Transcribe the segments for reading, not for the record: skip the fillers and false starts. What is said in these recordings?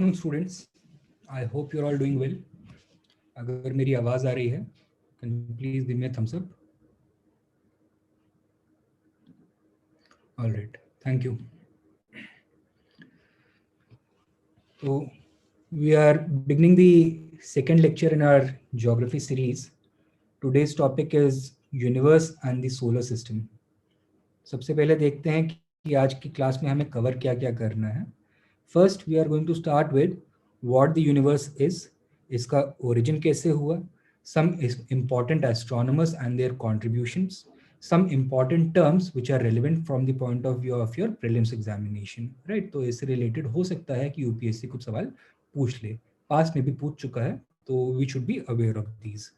afternoon students. I hope you're all doing well. अगर मेरी आवाज आ रही है, can you please give me a thumbs up? All right, thank you. So we are beginning the second lecture in our geography series. Today's topic is universe and the solar system. सबसे पहले देखते हैं कि आज की class में हमें cover क्या क्या करना है. First, we are going to start with what the universe is. इसका origin कैसे हुआ, some important astronomers and their contributions, some important terms which are relevant from the point of view of your prelims examination, right? तो इससे related हो सकता है कि UPSC कुछ सवाल पूछ ले, past में भी पूछ चुका है, तो we should be aware of these.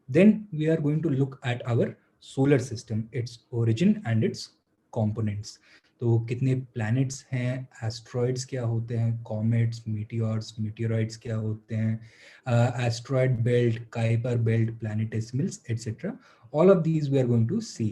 Then we are going to look at our solar system, its origin and its components. तो कितने प्लैनेट्स हैं, एस्ट्रॉइड्स क्या होते हैं, कॉमेट्स, मीटियोर्स, मीटियोराइड्स क्या होते हैं, asteroid belt, Kuiper belt, planetesimals etcetera. All of these we are going to see.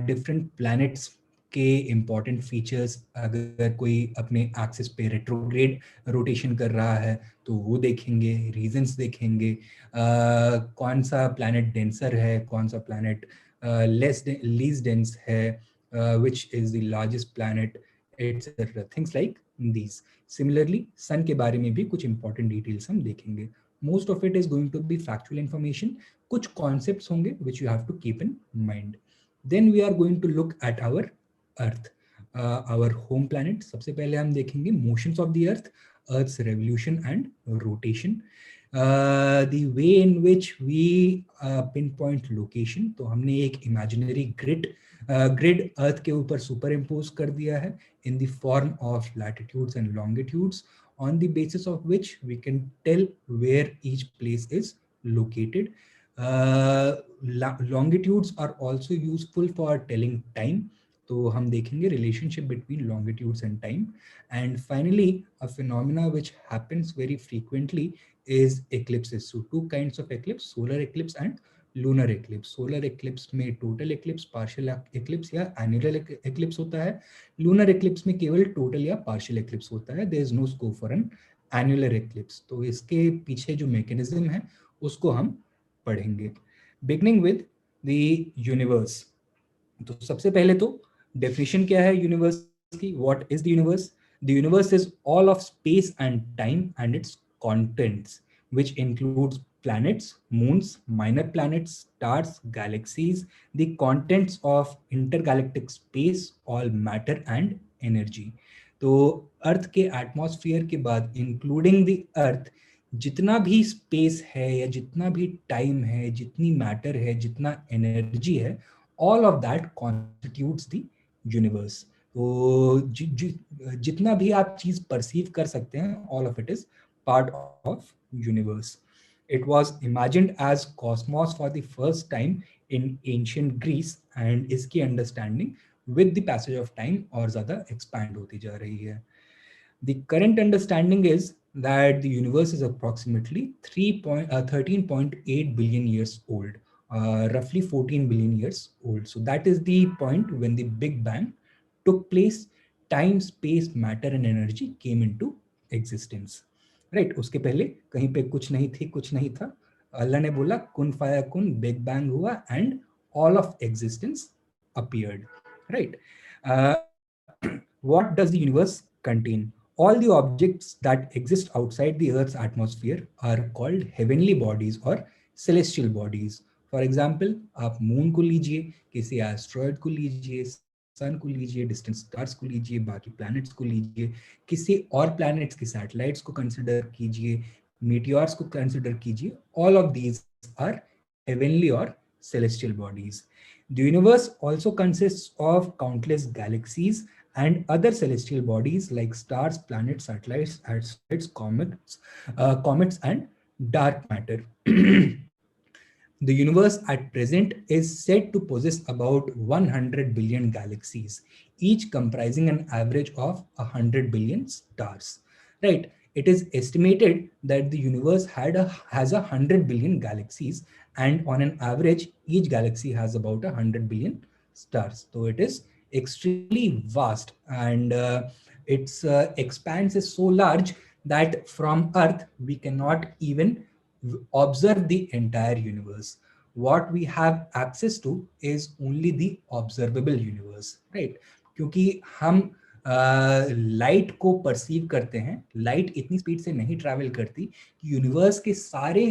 Different planets के इम्पॉर्टेंट फीचर्स, अगर कोई अपने एक्सिस पे रेट्रोग्रेड रोटेशन कर रहा है तो वो देखेंगे, रीजंस देखेंगे, कौन सा प्लैनेट डेंसर है, कौन सा प्लैनेट least dense है, which is the largest planet, etc. Things like these. Similarly, sun के बारे में भी कुछ important details हम देखेंगे. Most of it is going to be factual information. कुछ concepts होंगे which you have to keep in mind. Then we are going to look at our Earth, our home planet. सबसे पहले हम देखेंगे motions of the Earth, Earth's revolution and rotation. The way in which we pinpoint location. तो हमने एक imaginary grid Earth के ऊपर super impose कर दिया है in the form of latitudes and longitudes, on the basis of which we can tell where each place is located. Longitudes are also useful for telling time. तो हम देखेंगे relationship between longitudes and time. And finally, a phenomena which happens very frequently is eclipses. So two kinds of eclipse, solar eclipse and lunar eclipse. Solar eclipse में total eclipse, partial eclipse या annular eclipse होता है. Lunar eclipse में केवल total या partial eclipse होता है. There is no scope for an annular eclipse. तो इसके पीछे जो mechanism है उसको हम पढ़ेंगे. Beginning with the universe. तो सबसे पहले तो definition क्या है universe की? What is the universe? The universe is all of space and time and its contents, which includes planets, moons, minor planets, stars, galaxies, the contents of intergalactic space, all matter and energy. तो अर्थ के atmosphere के बाद including the earth जितना भी space है या जितना भी टाइम है, जितनी मैटर है, जितना एनर्जी है, all of that constitutes the universe. तो जितना भी आप चीज परसीव कर सकते हैं, all of it is part of universe. It was imagined as cosmos for the first time in ancient Greece, and इसकी understanding with the passage of time और ज़्यादा expand होती जा रही है. The current understanding is that the universe is approximately 13.8 billion years old, roughly 14 billion years old. So that is the point when the Big Bang took place. Time, space, matter and energy came into existence. Right, उसके पहले कहीं पे कुछ नहीं थी, कुछ नहीं था. अल्लाह ने बोला कुन फाया कुन, बिग बैंग हुआ and all of existence appeared. Right. What does the universe contain? All the objects that exist outside the Earth's atmosphere are called heavenly bodies or celestial bodies. For example, आप moon को लीजिए, किसी asteroid को लीजिए, सन को लीजिए, distant stars को लीजिए, बाकी प्लैनेट्स को लीजिए, किसी और प्लैनेट्स के सैटेलाइट्स को कंसिडर कीजिए, मीटियोर्स को कंसिडर कीजिए. All of these are heavenly और celestial bodies. The universe also consists of countless galaxies and other celestial bodies like stars, planets, satellites, asteroids, comets and dark matter. The universe at present is said to possess about 100 billion galaxies, each comprising an average of 100 billion stars. Right? It is estimated that the universe has 100 billion galaxies, and on an average, each galaxy has about 100 billion stars. So it is extremely vast, and its expanse is so large that from Earth we cannot even observe the entire universe. What we have access to is only the observable universe, right? क्योंकि हम light को perceive करते हैं, light इतनी speed से नहीं travel करती कि यूनिवर्स के सारे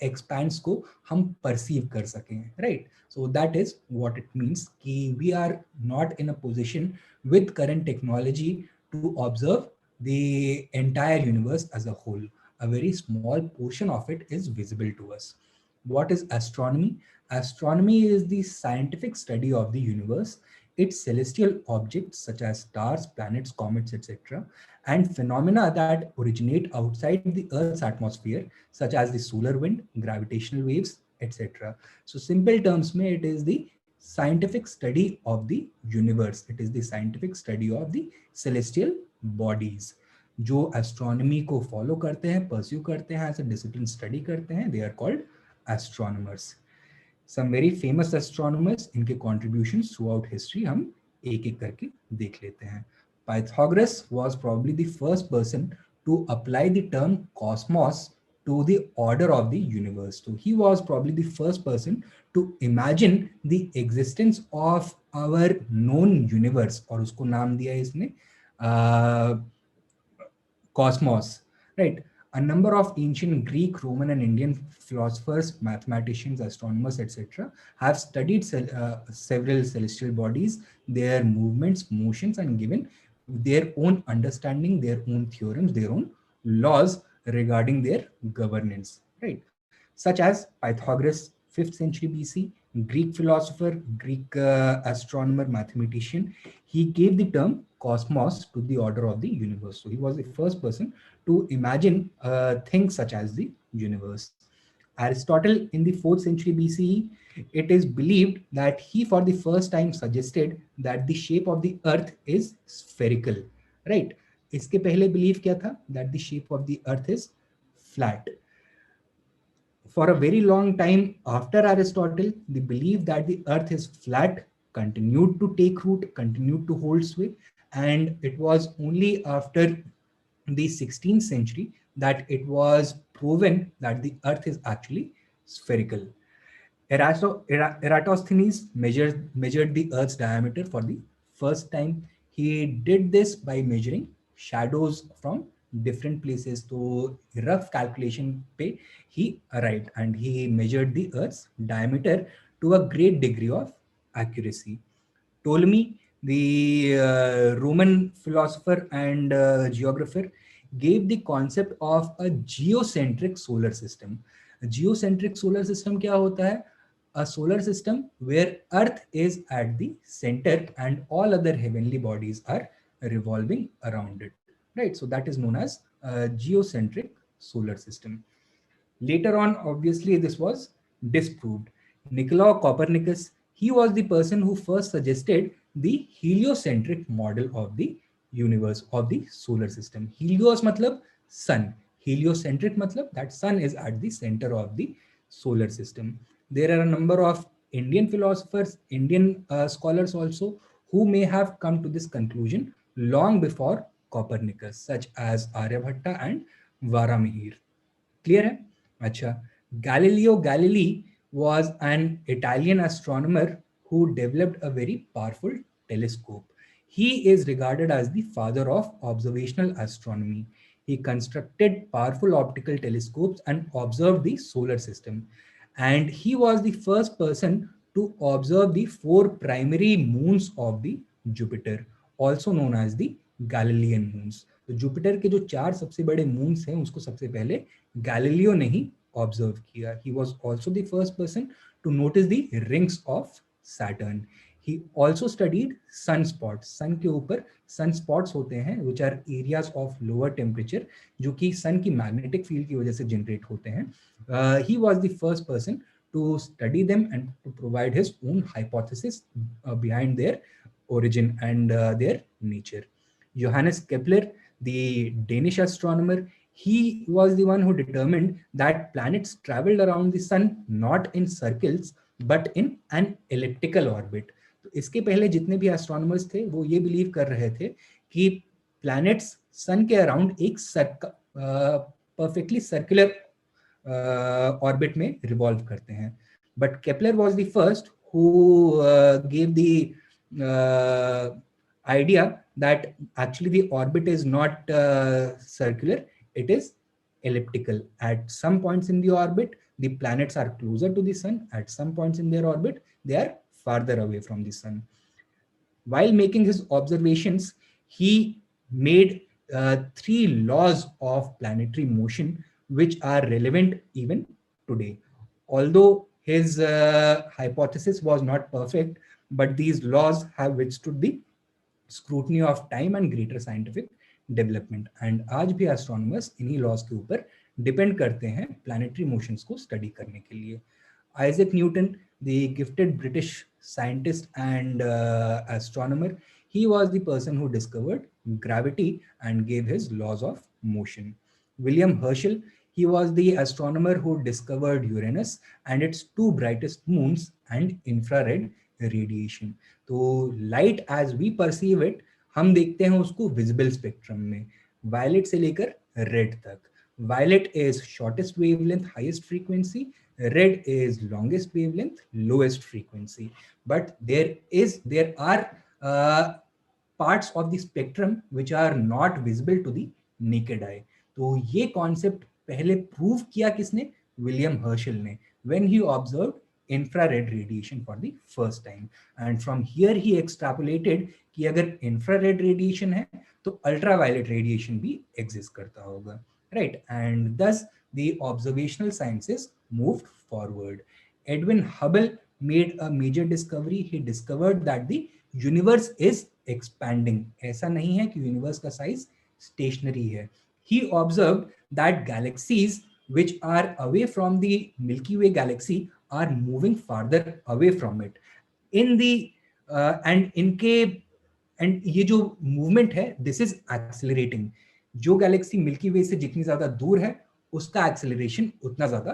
एक्सपैंड्स को हम परसीव कर सकें, right? So that is what it means कि we are not in a position with current technology to observe the entire universe as a whole. A very small portion of it is visible to us. What is astronomy? Astronomy is the scientific study of the universe, its celestial objects such as stars, planets, comets, etc., and phenomena that originate outside the Earth's atmosphere, such as the solar wind, gravitational waves, etc. So, simple terms, mein, it is the scientific study of the universe. It is the scientific study of the celestial bodies. जो astronomy को follow करते हैं, pursue करते हैं, as a discipline study करते हैं, they are called astronomers. Some very famous astronomers, इनके contributions throughout history हम एक एक करके देख लेते हैं. Pythagoras was probably the first person to apply the term cosmos to the order of the universe. So he was probably the first person to imagine the existence of our known universe, और उसको नाम दिया है इसने cosmos, right? A number of ancient Greek, Roman, and Indian philosophers, mathematicians, astronomers, etc., have studied several celestial bodies, their movements, motions, and given their own understanding, their own theorems, their own laws regarding their governance, right? Such as Pythagoras, 5th century BC, Greek philosopher, Greek astronomer, mathematician. He gave the term cosmos to the order of the universe. So he was the first person to imagine things such as the universe. Aristotle in the 4th century BCE, it is believed that he for the first time suggested that the shape of the earth is spherical, right? इसके पहले belief क्या था? That the shape of the earth is flat. For a very long time after Aristotle, the belief that the earth is flat continued to take root, continued to hold sway. And it was only after the 16th century that it was proven that the earth is actually spherical. Eratosthenes measured the earth's diameter for the first time. He did this by measuring shadows from different places. So rough calculation पे he arrived and he measured the earth's diameter to a great degree of accuracy. Ptolemy, the Roman philosopher and geographer, gave the concept of a geocentric solar system. A geocentric solar system क्या होता है? A solar system where Earth is at the center and all other heavenly bodies are revolving around it. Right? So that is known as a geocentric solar system. Later on, obviously, this was disproved. Nicolas Copernicus, he was the person who first suggested the heliocentric model of the universe, of the solar system. Helios matlab sun. Heliocentric matlab that sun is at the center of the solar system. There are a number of Indian philosophers, Indian scholars also, who may have come to this conclusion long before Copernicus, such as Aryabhatta and Varamihir. Clear है? अच्छा. Galileo Galilei was an Italian astronomer who developed a very powerful telescope. He is regarded as the father of observational astronomy. He constructed powerful optical telescopes and observed the solar system. And he was the first person to observe the 4 primary moons of the Jupiter, also known as the Galilean moons. तो Jupiter के जो 4 सबसे बड़े moons हैं उसको सबसे पहले Galileo ने ही ऑब्जर्व किया. He was also the first person to notice the rings of Saturn. He also studied sunspots. सन के ऊपर sunspots होते हैं which are areas of lower temperature जो कि सन की मैग्नेटिक फील्ड की वजह से जनरेट होते हैं. He was the first person to study them and to provide his own hypothesis behind their origin and their nature. Johannes Kepler, the Danish astronomer, he was the one who determined that planets traveled around the sun not in circles but in an elliptical orbit. तो इसके पहले जितने भी astronomers थे वो ये believe कर रहे थे कि planets सन के अराउंड एक परफेक्टली सर्कुलर ऑर्बिट में रिवॉल्व करते हैं. But Kepler was the first who gave the idea that actually the orbit is not circular, it is elliptical. At some points in the orbit, the planets are closer to the sun. At some points in their orbit, they are farther away from the sun. While making his observations, he made three laws of planetary motion, which are relevant even today. Although his hypothesis was not perfect, but these laws have withstood the scrutiny of time and greater scientific development. And आज भी astronomers इन्हीं laws के ऊपर depend करते हैं planetary motions को study करने के लिए. Isaac Newton, the gifted British scientist and astronomer, he was the person who discovered gravity and gave his laws of motion. William Herschel, he was the astronomer who discovered Uranus and its two brightest moons and infrared radiation. तो light as we perceive it, हम देखते हैं उसको visible spectrum में, violet से लेकर red तक. Violet is shortest wavelength highest frequency, red is longest wavelength lowest frequency, but there are parts of the spectrum which are not visible to the naked eye. तो ये concept पहले prove किया किसने? William Herschel ने, when he observed infrared radiation for the first time, and from here he extrapolated कि अगर infrared radiation है तो ultraviolet radiation भी exist करता होगा, right? And thus the observational sciences moved forward. Edwin Hubble made a major discovery. He discovered that the universe is expanding. ऐसा नहीं है कि universe का size stationary है. He observed that galaxies which are away from the Milky Way galaxy are moving farther away from it. In the and ये जो movement है, this is accelerating. जो गैलेक्सी मिल्की वे से जितनी ज्यादा दूर है उसका एक्सेलरेशन उतना ज्यादा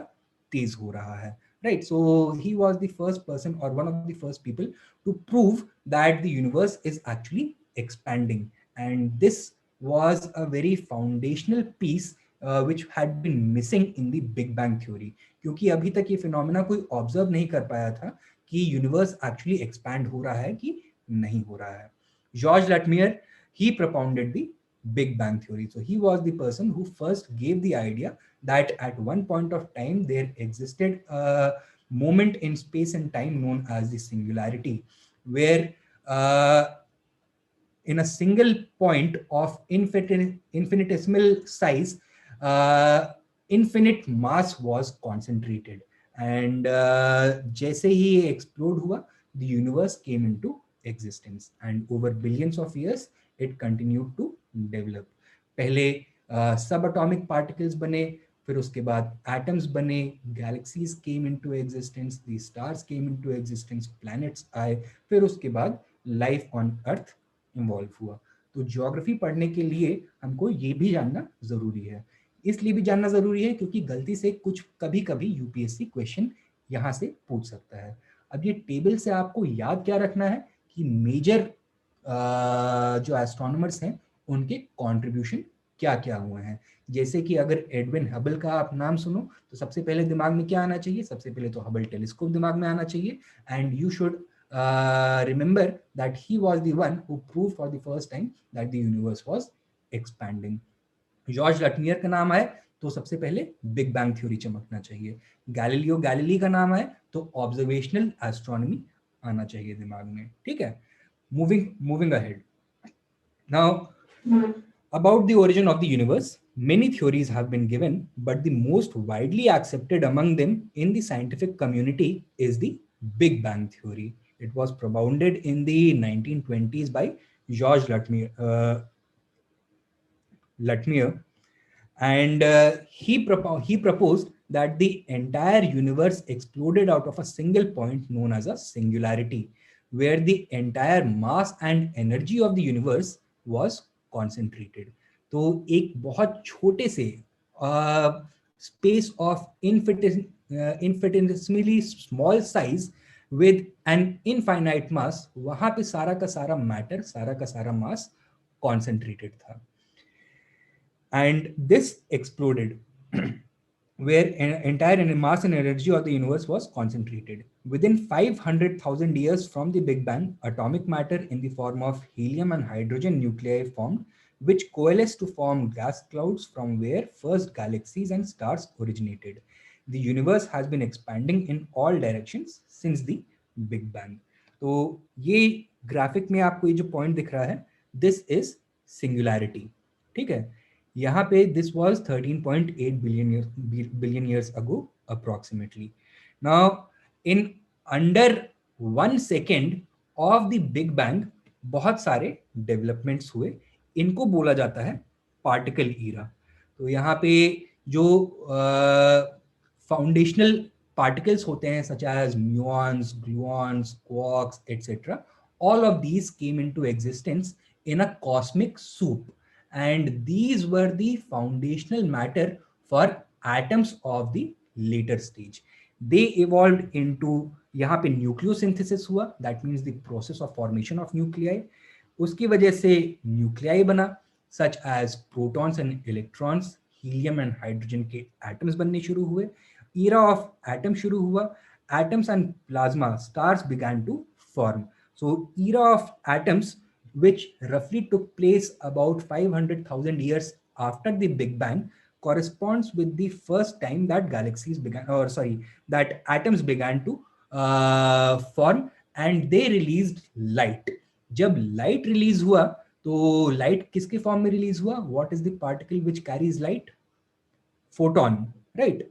तेज हो रहा है, right? So he was the first person और one of the first people to prove that the universe is actually expanding, and this was a very foundational piece which had been missing in the Big Bang theory, क्योंकि अभी तक ये phenomena कोई observe नहीं कर पाया था कि यूनिवर्स एक्चुअली एक्सपैंड हो रहा है कि नहीं हो रहा है. George Lemaitre, he propounded the Big Bang theory. So he was the person who first gave the idea that at one point of time there existed a moment in space and time known as the singularity, where in a single point of infinitesimal size, infinite mass was concentrated, and जैसे ही ये explode हुआ, the universe came into existence, and over billions of years it continued to develop. पहले सब atomic particles बने, फिर उसके बाद atoms बने, galaxies came into existence, the stars came into existence, planets आए, फिर उसके बाद लाइफ ऑन अर्थ इन्वॉल्व हुआ. तो ज्योग्राफी पढ़ने के लिए हमको ये भी जानना जरूरी है. इसलिए भी जानना जरूरी है क्योंकि गलती से कुछ कभी कभी यूपीएससी क्वेश्चन यहाँ से पूछ सकता है. अब ये टेबल से आपको याद क्या रखना है कि मेजर जो एस्ट्रोनॉमर्स हैं उनके कंट्रीब्यूशन क्या क्या हुए हैं. जैसे कि अगर एडविन हबल का आप नाम सुनो तो सबसे पहले दिमाग में क्या आना चाहिए? सबसे पहले तो हबल टेलीस्कोप दिमाग में आना चाहिए, and you should remember that he was the one who proved for the first time that the universe was expanding. George Lemaitre का नाम आए तो सबसे पहले बिग बैंग थ्योरी चमकना चाहिए. गैलीलियो गैलीली का नाम आए तो ऑब्जर्वेशनल एस्ट्रोनॉमी आना चाहिए दिमाग में, ठीक है? moving ahead. Now, about the origin of the universe, many theories have been given, but the most widely accepted among them in the scientific community is the Big Bang theory. It was propounded in the 1920s by George Lutmier, and he proposed that the entire universe exploded out of a single point known as a singularity, where the entire mass and energy of the universe was concentrated. तो एक बहुत छोटे से space of infinitesimally small size with an infinite mass, वहां पे सारा का सारा मैटर, सारा का सारा मास concentrated था. and this exploded where entire mass and energy of the universe was concentrated. Within 500,000 years from the Big Bang, atomic matter in the form of helium and hydrogen nuclei formed, which coalesced to form gas clouds from where first galaxies and stars originated. The universe has been expanding in all directions since the Big Bang. तो ये graphic में आपको ये जो point दिख रहा है, this is singularity. ठीक है, यहाँ पे this was 13.8 billion years ago approximately. Now in under 1 second of the Big Bang बहुत सारे डेवलपमेंट्स हुए. इनको बोला जाता है पार्टिकल ईरा. तो यहाँ पे जो फाउंडेशनल particles होते हैं such as muons, gluons, quarks, etc. All of these came into existence in a cosmic soup, and these were the foundational matter for atoms of the later stage. They evolved into, यहाँ पे nucleosynthesis हुआ, that means the process of formation of nuclei. उसकी वजह से nuclei बना such as protons and electrons, helium and hydrogen के atoms बनने शुरू हुए. Era of atom शुरू हुआ. Atoms and plasma stars began to form. So era of atoms, which roughly took place about 500,000 years after the Big Bang, corresponds with the first time that galaxies began, or sorry, that atoms began to form, and they released light. जब light release हुआ, तो light किसके form में release हुआ? What is the particle which carries light? Photon, right?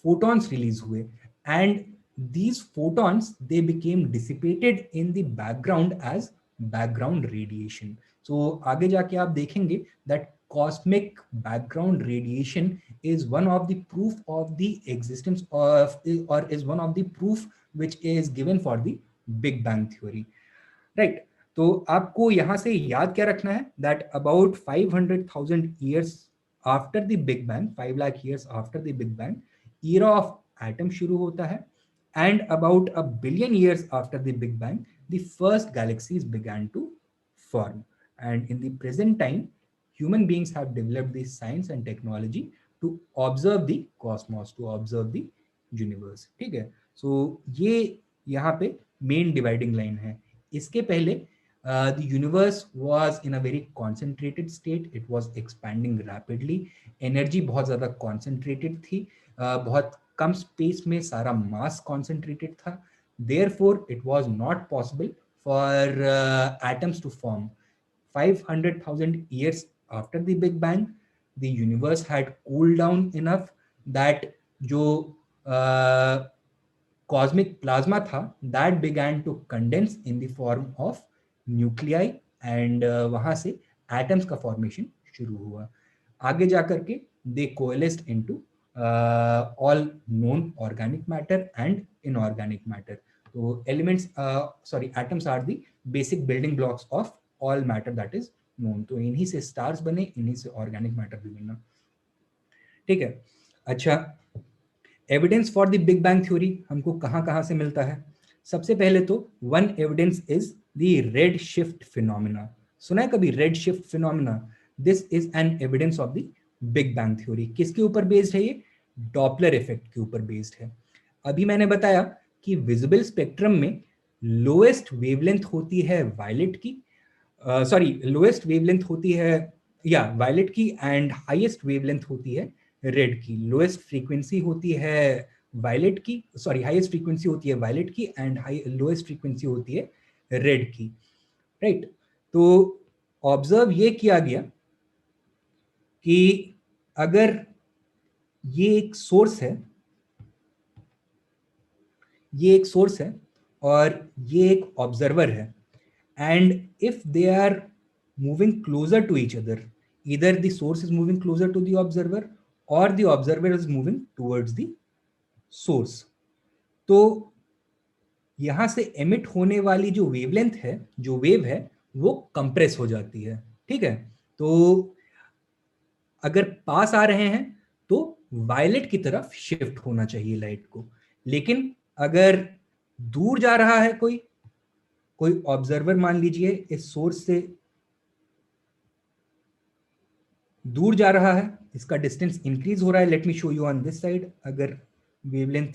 Photons release हुए, and these photons, they became dissipated in the background as background radiation. So आगे जाके आप देखेंगे that cosmic background radiation is one of the proof of the existence of, or is one of the proof which is given for the Big Bang theory, right? तो आपको यहाँ से याद क्या रखना है that about 500,000 years after the Big Bang, 5 lakh years after the Big Bang, era of atom शुरू होता है, and about a billion years after the Big Bang, the first galaxies began to form. And in the present time, human beings have developed the science and technology to observe the cosmos, to observe the universe. ठीक है, so ये यहाँ पे main dividing line है. इसके पहले the universe was in a very concentrated state. It was expanding rapidly. Energy बहुत ज़्यादा concentrated थी. बहुत कम space में सारा mass concentrated था. Therefore, it was not possible for atoms to form. 500,000 years after the Big Bang, the universe had cooled down enough that जो cosmic plasma था, that began to condense in the form of nuclei, and वहां से atoms का formation शुरू हुआ. आगे जाकर के they coalesced into all known organic matter and inorganic matter. So elements, atoms are the basic building blocks of all matter that is known. तो इन्हीं से stars बने, इन्हीं से organic matter भी बना. ठीक है, अच्छा, evidence for the big bang theory हमको कहाँ से मिलता है? सबसे पहले तो one evidence is the red shift phenomena. सुना है कभी red shift phenomena? This is an evidence of the big bang theory. किसके ऊपर बेस्ड है ये? डॉपलर इफेक्ट के ऊपर बेस्ड है. अभी मैंने बताया कि विजिबल स्पेक्ट्रम में लोएस्ट वेवलेंथ होती है वायलेट की, लोएस्ट वेवलेंथ होती है या वायलेट की, एंड हाईएस्ट वेवलेंथ होती है रेड की. लोएस्ट फ्रीक्वेंसी होती है वायलेट की, हाईएस्ट फ्रीक्वेंसी होती है वायलेट की, एंड लोएस्ट फ्रीक्वेंसी होती है रेड की, राइट? तो ऑब्जर्व ये किया गया कि अगर ये एक सोर्स है, ये एक सोर्स है और ये एक ऑब्जर्वर है, and if they are moving closer to each other, either the source is moving closer to the observer or the observer is moving towards the source, तो यहां से एमिट होने वाली जो वेवलेंथ है, जो वेव है, वो कंप्रेस हो जाती है. ठीक है, तो अगर पास आ रहे हैं तो वायलेट की तरफ शिफ्ट होना चाहिए लाइट को, लेकिन अगर दूर जा रहा है कोई ऑब्जर्वर मान लीजिए इस सोर्स से, दूर जा रहा है, इसका डिस्टेंस इंक्रीज हो रहा है. Let me show you on this side. अगर वेवलेंथ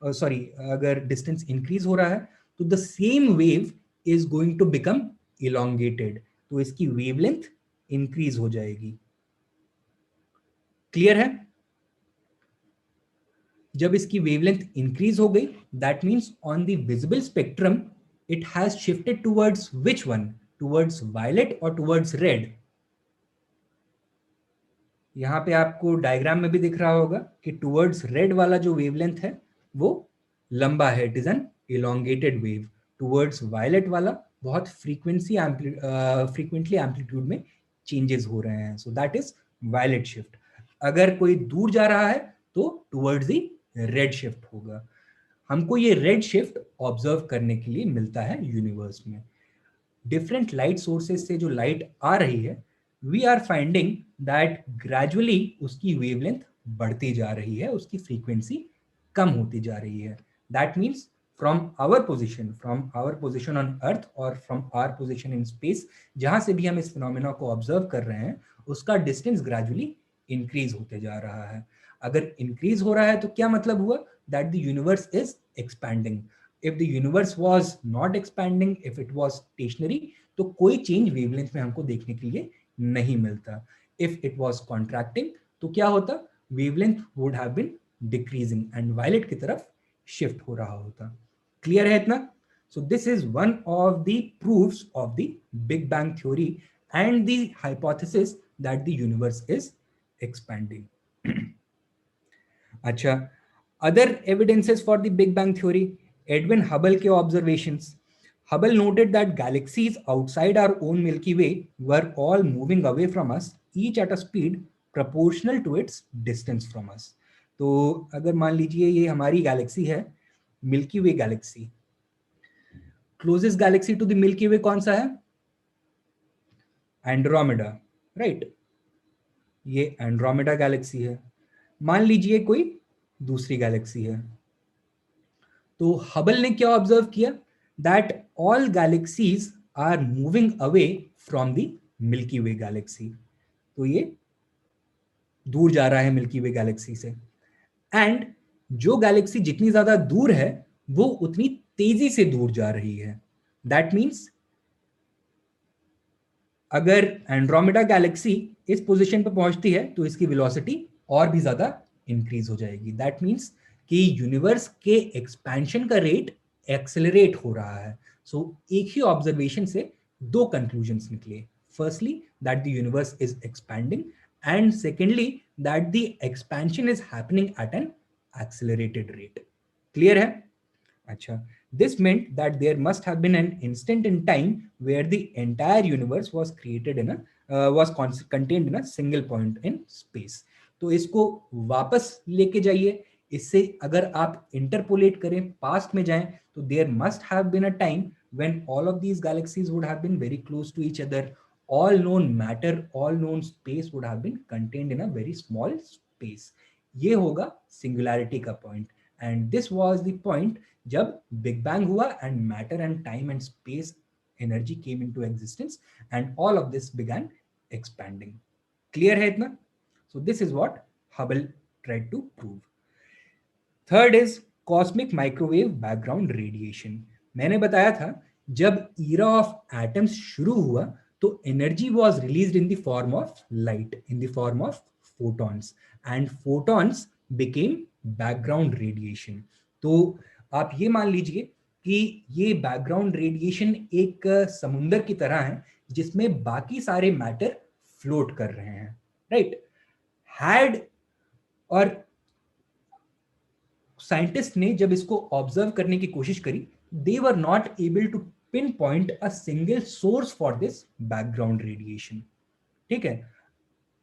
सॉरी अगर डिस्टेंस इंक्रीज हो रहा है तो the same wave is going to become elongated. तो इसकी वेवलेंथ इंक्रीज हो जाएगी. क्लियर है? जब इसकी वेवलेंथ इंक्रीज हो गई, that means on the visible spectrum it has shifted towards which one? Towards violet और टुवर्ड्स रेड? यहां पे आपको डायग्राम में भी दिख रहा होगा कि टुवर्ड्स रेड वाला जो वेवलेंथ है वो लंबा है, it is an elongated wave. Towards violet वाला बहुत फ्रीक्वेंटली एम्पलीट्यूड में चेंजेस हो रहे हैं. So that is violet shift. अगर कोई दूर जा रहा है तो टुवर्ड्स द रेड शिफ्ट होगा. हमको ये रेड शिफ्ट ऑब्जर्व करने के लिए मिलता है यूनिवर्स में. डिफरेंट लाइट सोर्सेस से जो लाइट आ रही है, we are finding that gradually उसकी वेवलेंथ बढ़ती जा रही है, उसकी फ्रीक्वेंसी कम होती जा रही है. That means from our position on earth or from our position in space, जहां से भी हम इस फिनोमेना को ऑब्जर्व कर रहे हैं, उसका डिस्टेंस ग्रेजुअली इंक्रीज होते जा रहा है. अगर इंक्रीज हो रहा है तो क्या मतलब हुआ? That the universe is expanding. if the universe was not expanding, if it was stationary, तो कोई चेंज वेवलेंथ में हमको देखने के लिए नहीं मिलता. if it was contracting, तो क्या होता? Wavelength would have been decreasing and violet की तरफ शिफ्ट हो रहा होता. क्लियर है इतना? So this is one of the proofs of the Big Bang theory and the hypothesis that the universe is expanding. अच्छा, other evidences for the Big Bang theory. Edwin Hubble के observations. Hubble noted that galaxies outside our own Milky Way were all moving away from us, each at a speed proportional to its distance from us. तो अगर मान लीजिए ये हमारी galaxy है, Milky Way galaxy. Closest galaxy to the Milky Way कौन सा है? Andromeda, right. ये एंड्रोमेडा गैलेक्सी है. मान लीजिए कोई दूसरी गैलेक्सी है. तो हबल ने क्या ऑब्जर्व किया? That all galaxies are moving away from the Milky Way galaxy. तो ये दूर जा रहा है मिल्की वे गैलेक्सी से. एंड जो गैलेक्सी जितनी ज्यादा दूर है वो उतनी तेजी से दूर जा रही है. दैट मीन्स अगर एंड्रोमेडा गैलेक्सी इस पोजीशन पर पहुंचती है तो इसकी वेलोसिटी और भी ज्यादा इंक्रीज हो जाएगी. दैट मीन्स कि यूनिवर्स के एक्सपेंशन का रेट एक्सेलरेट हो रहा है. सो एक ही ऑब्जर्वेशन से दो कंक्लूजन्स निकले. Firstly that the universe is expanding and secondly that the expansion is happening at N accelerated rate. Clear है? अच्छा, this meant that there must have been an instant in time where the entire universe was created in a contained in a single point in space. तो इसको वापस लेके जाइए. इससे अगर आप इंटरपोलेट करें, पास्ट में जाएं, तो there must have been a time when all of these galaxies would have been very close to each other. All known matter, all known space would have been contained in a very small space. ये होगा singularity का point. And this was the point जब big bang हुआ and matter and time and space energy came into existence and all of this began expanding. Clear है इतना? So this is what Hubble tried to prove. Third is cosmic microwave background radiation. मैंने बताया था जब era of atoms शुरू हुआ तो energy was released in the form of light, in the form of photons, and photons became background radiation. तो आप ये मान लीजिए कि ये बैकग्राउंड रेडिएशन एक समुंदर की तरह है जिसमें बाकी सारे मैटर फ्लोट कर रहे हैं, राइट. हैड और साइंटिस्ट ने जब इसको ऑब्जर्व करने की कोशिश करी, they were not able to pin point a single source for this background radiation. ठीक है,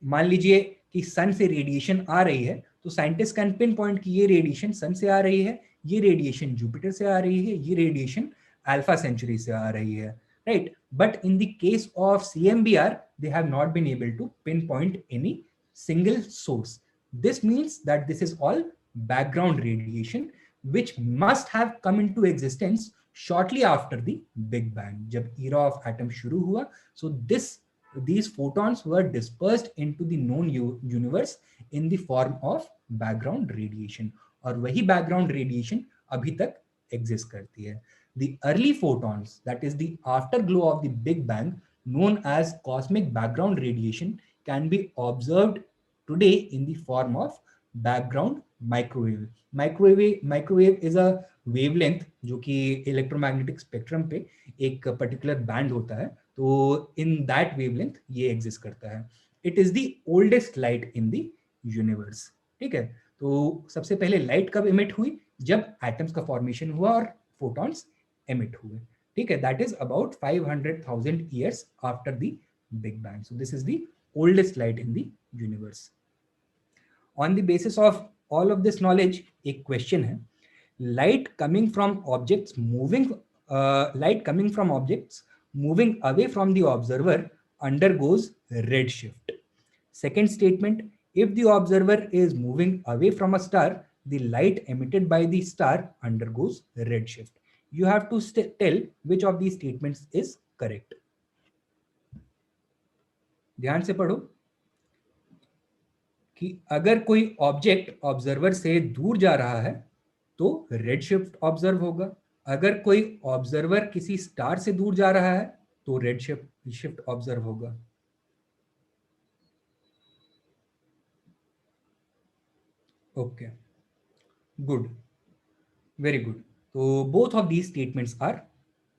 मान लीजिए कि सन से रेडिएशन आ रही है तो साइंटिस्ट कैन पिन पॉइंट कि ये रेडिएशन सन से आ रही है, ये रेडिएशन जुपिटर से आ रही है, ये रेडिएशन अल्फा सेंचुरी से आ रही है, right. But in the case of CMBR they have not been able to pin point any single source. This means that this is all background radiation which must have come into existence shortly after the Big Bang, जब era of atom शुरू हुआ. So this these photons were dispersed into the known universe in the form of background radiation, और वही background radiation अभी तक exist करती है. The early photons, that is the afterglow of the Big Bang, known as cosmic background radiation, can be observed today in the form of background microwave. Microwave is a wavelength जो कि electromagnetic spectrum पे एक particular band होता है, तो in that wavelength ये exist करता है. It is the oldest light in the universe. ठीक है, तो सबसे पहले लाइट कब इमिट हुई? जब एटम्स का फॉर्मेशन हुआ और फोटॉन्स एमिट हुए. ठीक है, that is about 500,000 years after the big bang. So this is the oldest light in the universe. On the basis of all of this knowledge एक क्वेश्चन है. Light coming from objects moving away from the observer undergoes redshift. Second statement, if the observer is moving away from a star, the light emitted by the star undergoes redshift. You have to tell which of these statements is correct. ध्यान से पढ़ो कि अगर कोई object observer से दूर जा रहा है तो रेड शिफ्ट ऑब्जर्व होगा. अगर कोई ऑब्जर्वर किसी स्टार से दूर जा रहा है तो रेड शिफ्ट ऑब्जर्व होगा. Okay, good, very good. तो both of these statements are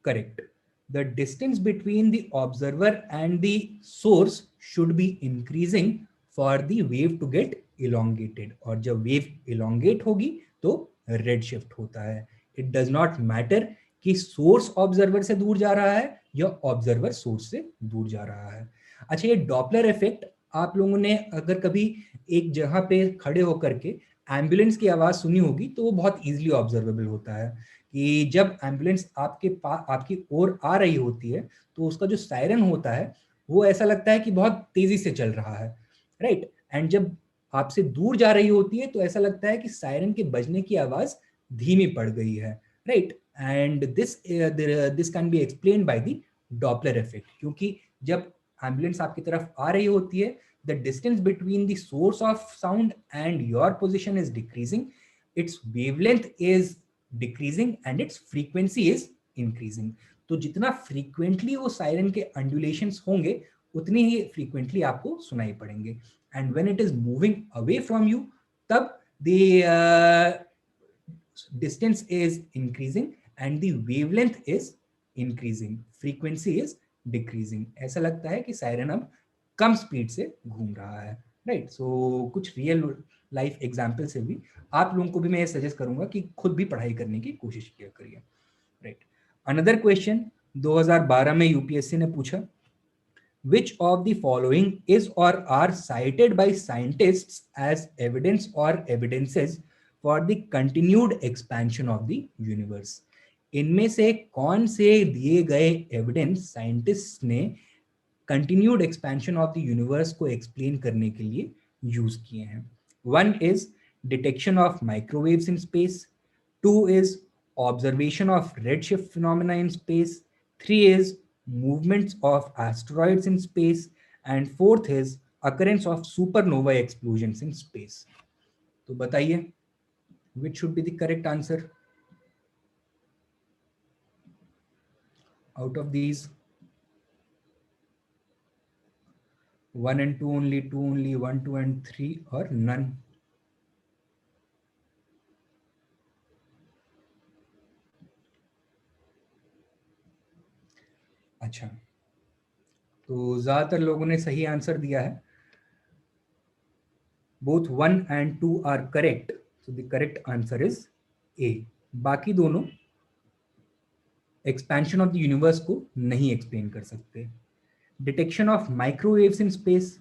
correct. The distance between the observer and the source should be increasing for the wave to get elongated. और जब वेव elongate होगी तो red shift होता है. It does not matter कि source observer से दूर जा रहा है या ऑब्जर्वर सोर्स से दूर जा रहा है. अच्छा, ये डॉपलर इफेक्ट आप लोगों ने अगर कभी एक जगह पे खड़े होकर के एम्बुलेंस की आवाज सुनी होगी तो वो बहुत इजीली ऑब्जर्वेबल होता है कि जब एम्बुलेंस आपकी ओर आ रही होती है तो उसका जो सायरन होता है वो ऐसा लगता है कि बहुत तेजी से चल रहा है, राइट. एंड जब आपसे दूर जा रही होती है तो ऐसा लगता है कि सायरन के बजने की आवाज धीमी पड़ गई है, right. And this can be explain by the Doppler effect, क्योंकि जब एम्बुलेंस आपकी तरफ आ रही होती है the distance between the source of sound and your position is decreasing, its wavelength is decreasing and its frequency is increasing. तो जितना frequently वो siren के undulations होंगे उतनी ही frequently आपको सुनाई पड़ेंगे. And when it is moving away from you, तब the distance is increasing and the wavelength is increasing, frequency is decreasing. ऐसा लगता है कि siren अब कम स्पीड से घूम रहा है, राइट. सो कुछ रियल लाइफ एग्जांपल से भी आप लोगों को भी मैं ये सजेस्ट करूंगा कि खुद भी पढ़ाई करने की कोशिश किया करिए, राइट. अनदर क्वेश्चन 2012 में यूपीएससी ने पूछा, which of the following is or are cited by scientists as evidence or evidences for the continued expansion of the universe. इनमें से कौन से दिए गए एविडेंस साइंटिस्ट ने continued expansion of the universe को एक्सप्लेन करने के लिए यूज किए हैं? One is detection of microwaves in space, two is observation of redshift phenomena in space, three is movements of asteroids in space, and fourth is occurrence of supernova explosions in space. तो बताइए which should be the correct answer out of these? 1 and 2 only, 2 only, 1, 2 and 3, or none? अच्छा, तो ज्यादातर लोगों ने सही answer दिया है. Both 1 and 2 are correct, so the correct answer is A. बाकी दोनों एक्सपेंशन ऑफ द यूनिवर्स को नहीं एक्सप्लेन कर सकते. Detection of microwaves in space,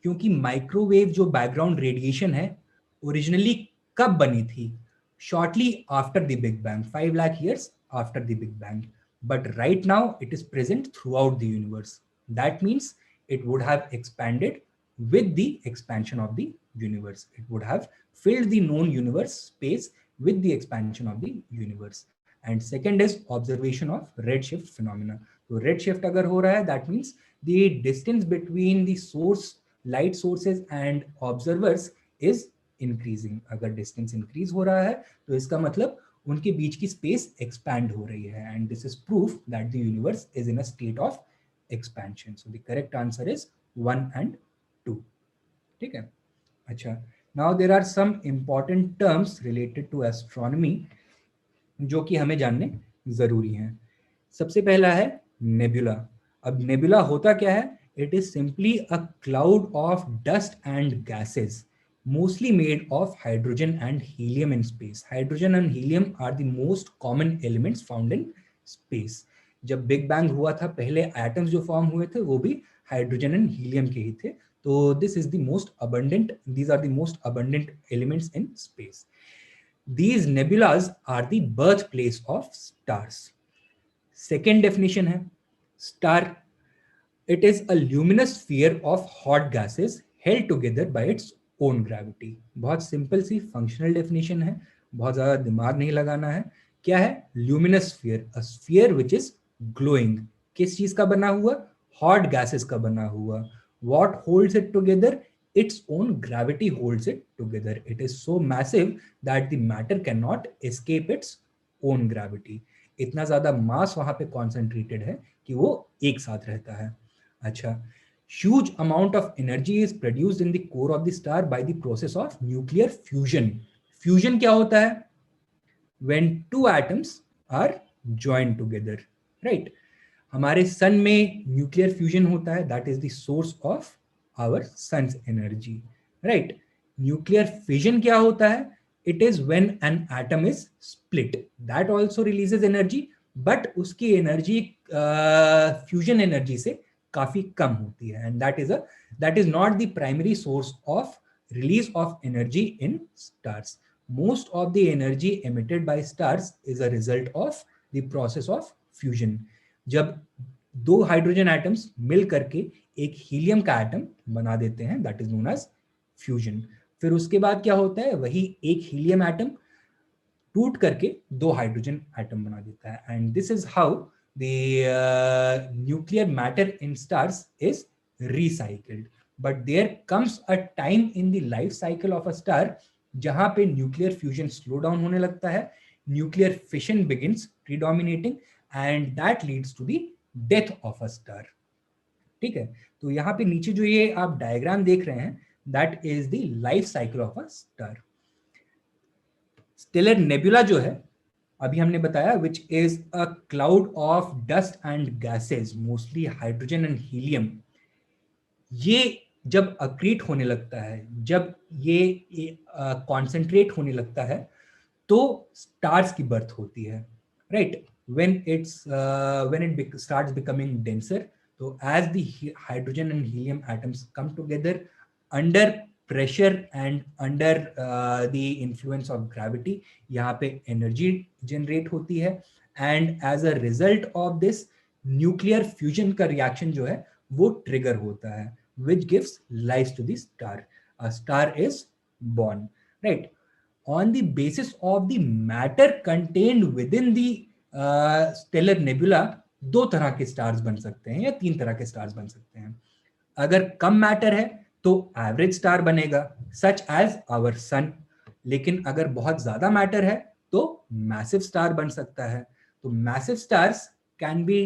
क्योंकि माइक्रोवेव जो बैकग्राउंड रेडिएशन है ओरिजिनली कब बनी थी? Shortly after the big bang, 5 lakh years after the big bang. But right now it is present throughout the universe. That means it would have expanded with the expansion of the universe. It would have filled the known universe space with the expansion of the universe. And second is observation of redshift phenomena. So redshift agar ho raha hai, that means the distance between the source light sources and observers is increasing. अगर distance increase हो रहा है तो इसका मतलब उनके बीच की space expand हो रही है, and this is proof that the universe is in a state of expansion. So the correct answer is 1 and 2. ठीक है. अच्छा, now there are some important terms related to astronomy जो कि हमें जानने जरूरी हैं. सबसे पहला है नेबुला. अब नेबुला होता क्या है? It is simply a cloud of dust and gases mostly made of hydrogen and helium in space. Hydrogen and helium are the most common elements found in space. जब बिग बैंग हुआ था, पहले atoms जो form हुए थे वो भी hydrogen and helium के ही थे. तो this is the most abundant, these are the most abundant elements in space. These nebulas are the birthplace of stars. Second definition है star. It is a luminous sphere of hot gases held together by its own gravity. बहुत simple सी functional definition है, बहुत ज्यादा दिमाग नहीं लगाना है. क्या है? Luminous sphere, a sphere which is glowing. किस चीज का बना हुआ? हॉट गैसेस का बना हुआ. What holds it together? Its own gravity holds it together. It is so massive that the matter cannot escape its own gravity. इतना ज्यादा मास वहां पे कॉन्सेंट्रेटेड है कि वो एक साथ रहता है. अच्छा, huge amount of energy is produced in the core of the star by the process of nuclear fusion. Fusion क्या होता है? When two atoms are joined together, right? हमारे सन में न्यूक्लियर फ्यूजन होता है, that is the source of our sun's energy, right. Nuclear fission क्या होता है? It is when an atom is split, that also releases energy, but उसकी energy fusion energy से काफी कम होती है, and that is not the primary source of release of energy in stars. Most of the energy emitted by stars is a result of the process of fusion. जब दो hydrogen atoms मिल करके एक helium का atom बना देते हैं, that is known as fusion. फिर उसके बाद क्या होता है? वही एक हीलियम एटम टूट करके दो हाइड्रोजन एटम बना देता है, and this is how the nuclear matter in stars is recycled. But there comes a time in the life cycle of a star जहां पे न्यूक्लियर फ्यूजन स्लो डाउन होने लगता है, nuclear fission begins predominating, and that leads to the death of a star. ठीक है, तो यहाँ पे नीचे जो ये आप डायग्राम देख रहे हैं, that is the life cycle of a star. Stellar nebula जो है, अभी हमने बताया, which is a cloud of dust and gases, mostly hydrogen and helium. ये जब अक्रीट होने लगता है, जब ये कॉन्सेंट्रेट होने लगता है, तो स्टार्स की बर्थ होती है, right. when it starts becoming denser, so as the hydrogen and helium atoms come together under pressure and under the influence of gravity, यहाँ पे energy generate होती है, and as a result of this nuclear fusion का reaction जो है वो trigger होता है, which gives life to the star. A star is born, right, on the basis of the matter contained within the stellar nebula. दो तरह के stars बन सकते हैं या तीन तरह के स्टार्स बन सकते हैं. अगर कम मैटर है तो एवरेज स्टार बनेगा, सच एज आवर सन. लेकिन अगर बहुत ज्यादा मैटर है तो मैसिव स्टार बन सकता है. तो massive stars can be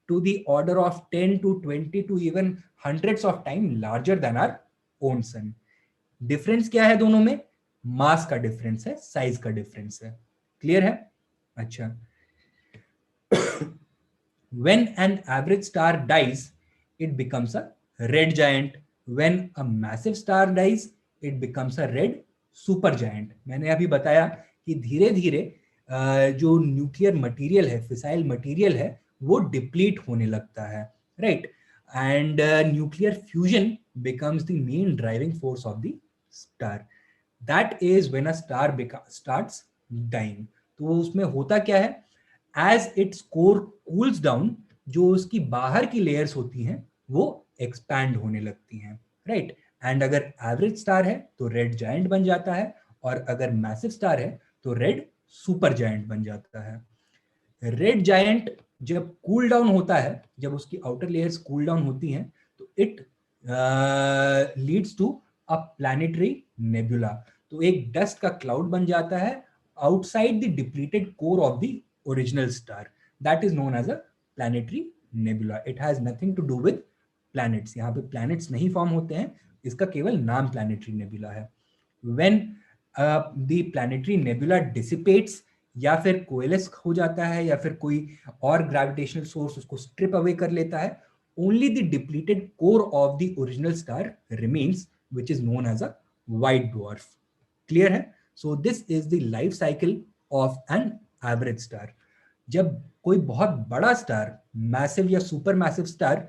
to the order of 10 to 20 to even hundreds of times larger than our own sun. Difference क्या है दोनों में? मास का डिफरेंस है, साइज का डिफरेंस है. क्लियर है? अच्छा, when an average star dies, it becomes a red giant. When a massive star dies, it becomes a red supergiant. मैंने अभी बताया कि धीरे धीरे जो न्यूक्लियर मटेरियल है, फिसाइल मटेरियल है, वो डिप्लीट होने लगता है, right. And nuclear fusion becomes the main driving force of the star. That is when a star starts dying. तो उसमें होता क्या है? As its core cools down, जो उसकी बाहर की लेयर्स होती हैं वो एक्सपैंड होने लगती हैं, राइट. एंड अगर एवरेज स्टार है तो रेड जायंट बन जाता है, और अगर मैसिव स्टार है तो रेड सुपर जायंट बन जाता है. रेड जायंट जब कूल डाउन होता है, जब उसकी आउटर लेयर्स कूल डाउन होती हैं, it leads to a planetary nebula. तो एक डस्ट का क्लाउड बन जाता है outside the depleted core of the original star. That is known as a planetary nebula. It has nothing to do with planets. यहाँ पे planets नहीं form होते हैं, इसका केवल नाम planetary nebula है. When the planetary nebula dissipates या फिर कोएलेस हो जाता है या फिर कोई और ग्रेविटेशनल सोर्स उसको स्ट्रिप अवे कर लेता है, only the depleted core of the original star remains, which is known as a white dwarf. Clear है? So this is the life cycle of an average star. जब कोई बहुत बड़ा star, massive या super massive star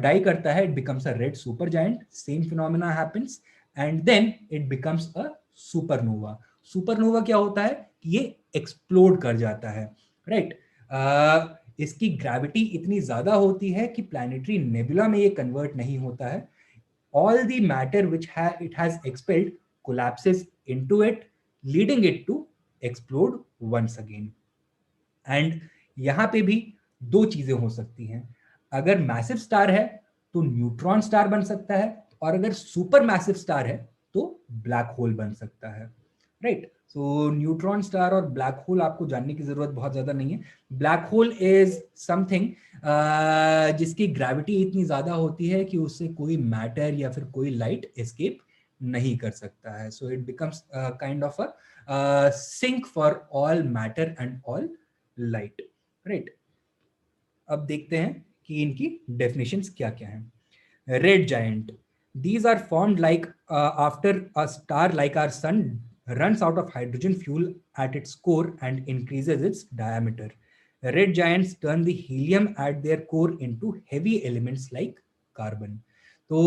die करता है, it becomes a red supergiant. Same phenomena happens and then it becomes a supernova. Supernova क्या होता है कि ये एक्सप्लोड कर जाता है, राइट? इसकी ग्रेविटी इतनी ज्यादा होती है कि प्लैनेटरी नेबुला में ये कन्वर्ट नहीं होता है. All the matter which it has expelled collapses into it, leading it to explode once again. And यहां पे भी दो चीजें हो सकती हैं. अगर मैसिव स्टार है तो न्यूट्रॉन स्टार बन सकता है, और अगर सुपर मैसिव स्टार है तो ब्लैक होल बन सकता है, राइट? सो न्यूट्रॉन स्टार और ब्लैक होल आपको जानने की जरूरत बहुत ज्यादा नहीं है. ब्लैक होल इज समथिंग जिसकी ग्रेविटी इतनी ज्यादा होती है कि उससे कोई मैटर या फिर कोई लाइट एस्केप नहीं कर सकता है. So it becomes kind of a sink for all matter and all light, right? अब देखते हैं कि इनकी डेफिनेशंस क्या क्या हैं. Red giant, these are formed like after a star like our sun runs out of hydrogen fuel at its core and increases its diameter. Red giants turn the helium at their core into heavy elements like carbon. तो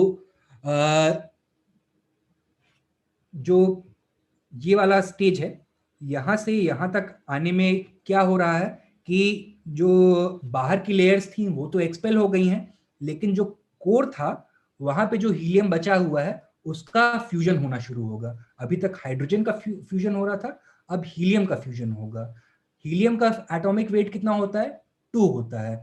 जो ये वाला stage है, यहां से यहां तक आने में क्या हो रहा है कि जो बाहर की लेयर्स थी वो तो एक्सपेल हो गई हैं, लेकिन जो कोर था वहां पे जो हीलियम बचा हुआ है उसका फ्यूजन होना शुरू होगा. अभी तक हाइड्रोजन का फ्यूजन हो रहा था, अब हीलियम का फ्यूजन होगा. हीलियम का एटॉमिक वेट कितना होता है? 2 होता है.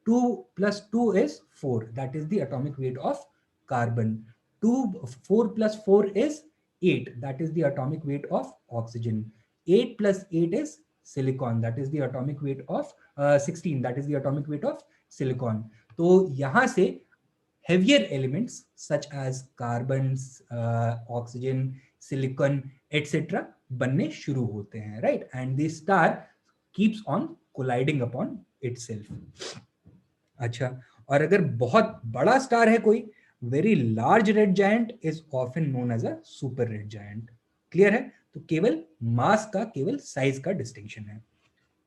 2 + 2 is 4. That is the atomic weight of carbon. 4 + 4 is 8. That is the atomic weight of oxygen. 8 + 8 is silicon. That is the atomic weight of 16. That is the atomic weight of silicon. तो यहां से heavier elements such as carbons, oxygen, silicon, etc. बनने शुरू होते हैं, right? And the star keeps on colliding upon itself. अच्छा, और अगर बहुत बड़ा स्टार है कोई, very large red giant is often known as a super red giant. Clear है? तो केवल मास का, केवल साइज का डिस्टिंक्शन है.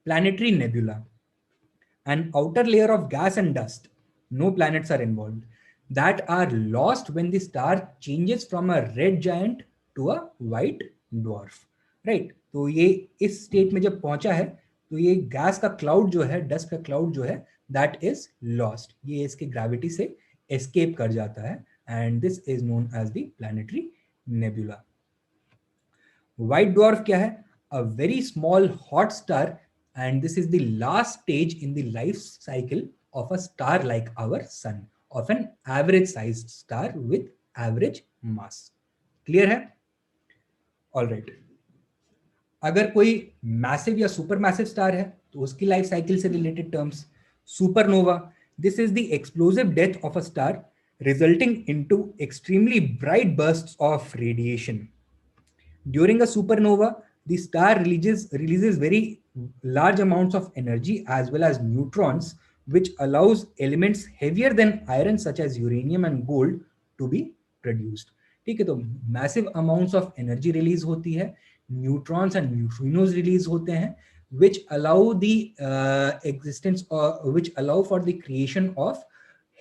Planetary nebula, an outer layer of gas and dust, no planets are involved, that are lost when the star changes from a red giant to a white dwarf, right? तो ये इस state में जब पहुंचा है तो ये गैस का क्लाउड जो है, डस्ट का क्लाउड जो है, दैट इज लॉस्ट. ये इसके ग्रेविटी से एस्केप कर जाता है, and this is known as the planetary nebula. White dwarf क्या है? A very small hot star, and this is the last stage in the life cycle of a star like our sun, of an average sized star with average mass. Clear है? All right. अगर कोई massive या super massive star है तो उसकी life cycle से related terms. Supernova, this is the explosive death of a star resulting into extremely bright bursts of radiation. During a supernova, the star releases very large amounts of energy as well as neutrons, which allows elements heavier than iron such as uranium and gold to be produced. ठीक है, तो massive amounts of energy release होती है, neutrons and neutrinos release होते हैं, which allow the existence or which allow for the creation of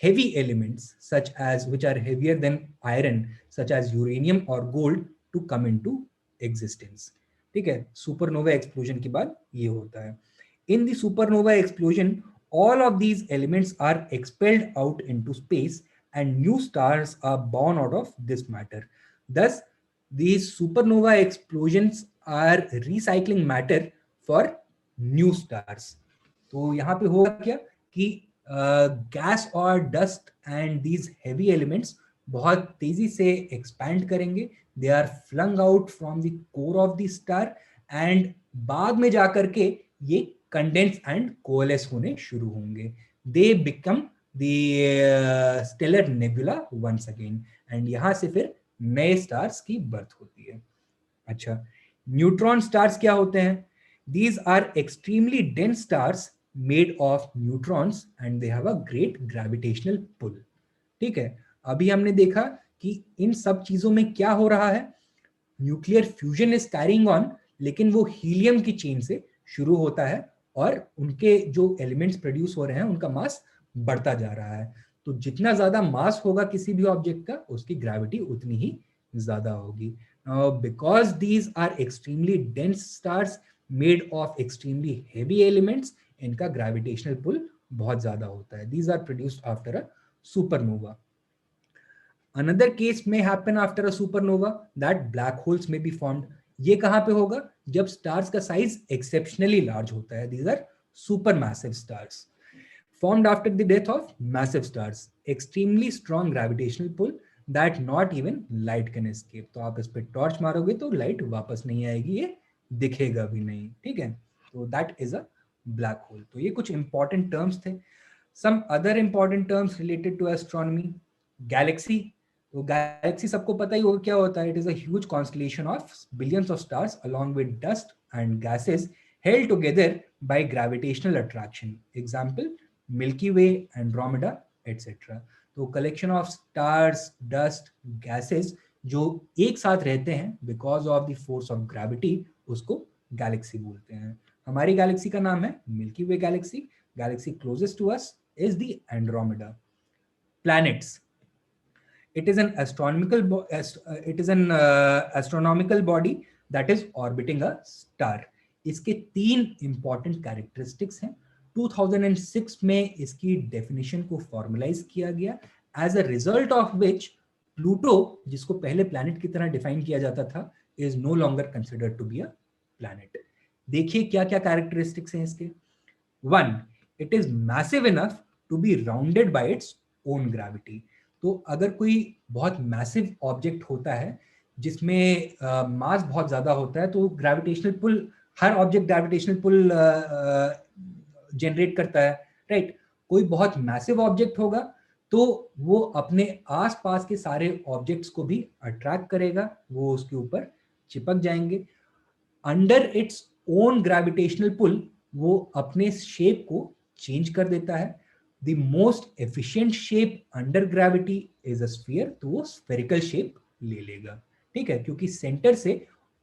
heavy elements such as which are heavier than iron such as uranium or gold to come into existence. ठीक है, supernova explosion के बाद ये होता है. In the supernova explosion all of these elements are expelled out into space and new stars are born out of this matter. Thus these supernova explosions are recycling matter for new stars. तो यहाँ पे होगा क्या कि gas और dust and these heavy elements बहुत तेजी से एक्सपैंड करेंगे. They are flung out from the core of the star and बाद में जाकर के ये कंडेंस एंड कोलेस होने शुरू होंगे. They become the stellar nebula once again and यहां से फिर नए स्टार्स की बर्थ होती है. अच्छा, न्यूट्रॉन स्टार्स क्या होते हैं? These are extremely dense stars made of neutrons and they have a great gravitational pull. ठीक है, अभी हमने देखा कि इन सब चीजों में क्या हो रहा है. Nuclear fusion is carrying on, लेकिन वो हीलियम की चेन से शुरू होता है और उनके जो एलिमेंट्स प्रोड्यूस हो रहे हैं उनका मास बढ़ता जा रहा है. तो जितना ज्यादा मास होगा किसी भी ऑब्जेक्ट का, उसकी ग्रेविटी उतनी ही ज्यादा होगी. Because these are extremely dense stars made of extremely heavy elements, इनका ग्रेविटेशनल पुल बहुत ज्यादा होता है. These are produced after a supernova. Another case may happen after a supernova that black holes may be formed. ये कहाँ पे होगा? जब स्टार्स का साइज एक्सेप्शनली लार्ज होता है. These are supermassive stars formed after the death of massive stars. Extremely strong gravitational pull that not even light can escape. तो आप इस पे टॉर्च मारोगे तो लाइट वापस नहीं आएगी, ये दिखेगा भी नहीं. ठीक है, तो that is a black hole. तो ये कुछ इंपॉर्टेंट टर्म्स थे. Some other important terms related to astronomy. Galaxy. तो गैलेक्सी सबको पता ही होगा क्या होता है. It is a huge constellation of billions of stars along with dust and gases held together by gravitational attraction. Example, Milky Way, Andromeda, etc. तो collection of stars, dust, gases जो एक साथ रहते हैं because of the force of gravity, उसको galaxy बोलते हैं. हमारी गैलेक्सी का नाम है Milky Way galaxy. Galaxy closest to us is the Andromeda. Planets. It is an astronomical body that is orbiting a star. इसके 3 इंपॉर्टेंट कैरेक्टरिस्टिक्स हैं. 2006 में इसकी डेफिनेशन को फॉर्मुलाइज किया गया, as a result of which Pluto, जिसको पहले planet की तरह डिफाइन किया जाता था, is no longer considered to be a planet. देखिए क्या क्या कैरेक्टरिस्टिक्स हैं इसके. 1, it is massive enough to be rounded by its own gravity. तो अगर कोई बहुत मैसिव ऑब्जेक्ट होता है जिसमें मास बहुत ज्यादा होता है, तो ग्रेविटेशनल पुल, हर ऑब्जेक्ट ग्रेविटेशनल पुल जनरेट करता है, राइट. कोई बहुत मैसिव ऑब्जेक्ट होगा तो वो अपने आसपास के सारे ऑब्जेक्ट्स को भी अट्रैक्ट करेगा, वो उसके ऊपर चिपक जाएंगे. Under its own gravitational pull वो अपने शेप को चेंज कर देता है. The most efficient shape under gravity is a sphere, तो वो spherical shape ले लेगा. ठीक है, क्योंकि सेंटर से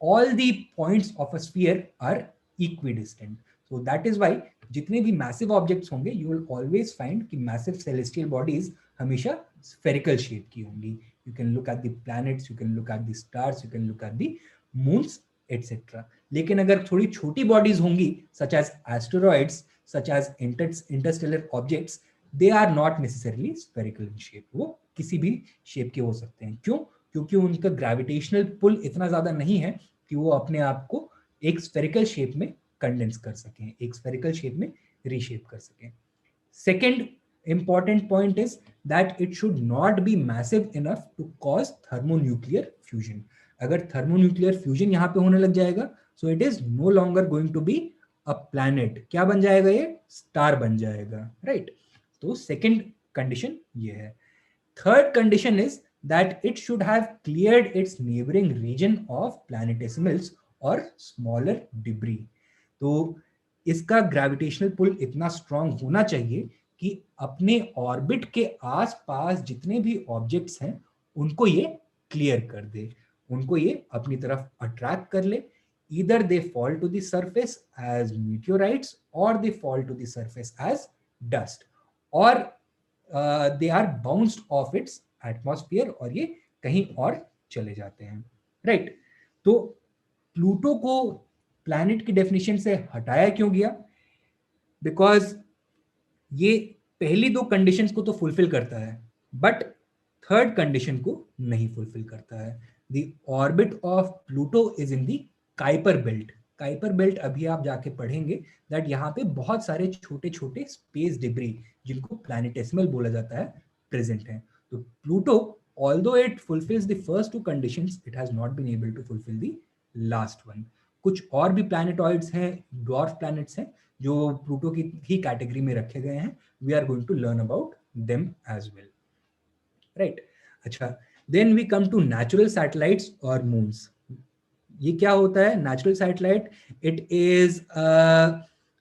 all the points of a sphere are equidistant. So that is why जितने भी massive objects होंगे, you will always find कि massive celestial bodies हमेशा spherical shape की होंगी. You can look at the planets, you can look at the stars, you can look at the moons, etc. लेकिन अगर थोड़ी छोटी bodies होंगी, such as asteroids, such as interstellar objects, they are not necessarily spherical in shape. वो किसी भी shape के हो सकते हैं. क्यों? क्योंकि उनका ग्रेविटेशनल पुल इतना ज्यादा नहीं है कि वो अपने आप को एक स्फेरिकल शेप में कंडेंस कर सकें, एक स्फेरिकल शेप में रीशेप कर सकें. Second important point is that it should not be massive enough to cause thermonuclear fusion. अगर thermonuclear fusion यहाँ पे होने लग जाएगा, so it is no longer going to be a planet. क्या बन जाएगा? ये स्टार बन जाएगा, राइट. तो सेकेंड कंडीशन ये है. Third condition is that it should have cleared its neighbouring region of planetesimals और स्मॉलर डिब्री. तो इसका ग्रेविटेशनल पुल इतना स्ट्रांग होना चाहिए कि अपने ऑर्बिट के आसपास जितने भी ऑब्जेक्ट्स हैं उनको ये क्लियर कर दे, उनको ये अपनी तरफ अट्रैक्ट कर ले. Either they fall to the surface as meteorites or they fall to the surface as dust, or they are bounced off its atmosphere और ये कहीं और चले जाते हैं, राइट. तो प्लूटो को प्लैनेट की डेफिनेशन से हटाया क्यों गया? बिकॉज ये पहली 2 कंडीशंस को तो फुलफिल करता है, बट थर्ड कंडीशन को नहीं फुलफिल करता है. The orbit of Pluto is in the Kuiper belt. Kuiper belt अभी आप जाके पढ़ेंगे दैट यहाँ पे बहुत सारे छोटे छोटे स्पेस डिब्री जिनको प्लैनेटेसिमल बोला जाता है प्रेजेंट है. तो Pluto, although it fulfills the first two conditions, it has not been able to fulfill the last one. कुछ और भी प्लैनेटॉइड्स हैं, डॉर्फ प्लैनेट्स हैं जो प्लूटो की ही कैटेगरी में रखे गए हैं. We are going to learn about them as well, right. अच्छा, then we come to natural satellites और मून्स. ये क्या होता है natural satellite? It is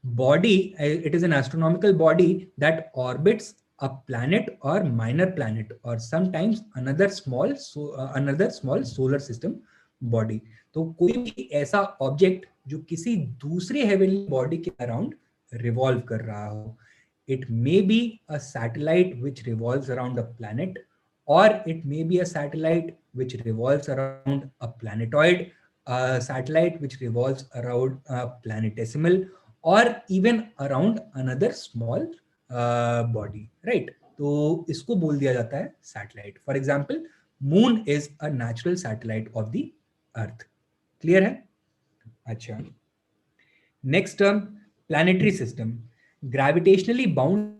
body, it is an astronomical body that orbits a planet or minor planet or sometimes another small solar system body. तो कोई भी ऐसा object जो किसी दूसरे हेवनली बॉडी के अराउंड रिवॉल्व कर रहा हो. It may be a satellite which revolves around a planet, और it may be a satellite which revolves around a planetoid, a satellite which revolves around a planetesimal, or even around another small body, right? तो इसको बोल दिया जाता है satellite. For example, moon is a natural satellite of the earth. Clear है? अच्छा, next term planetary system. Gravitationally bound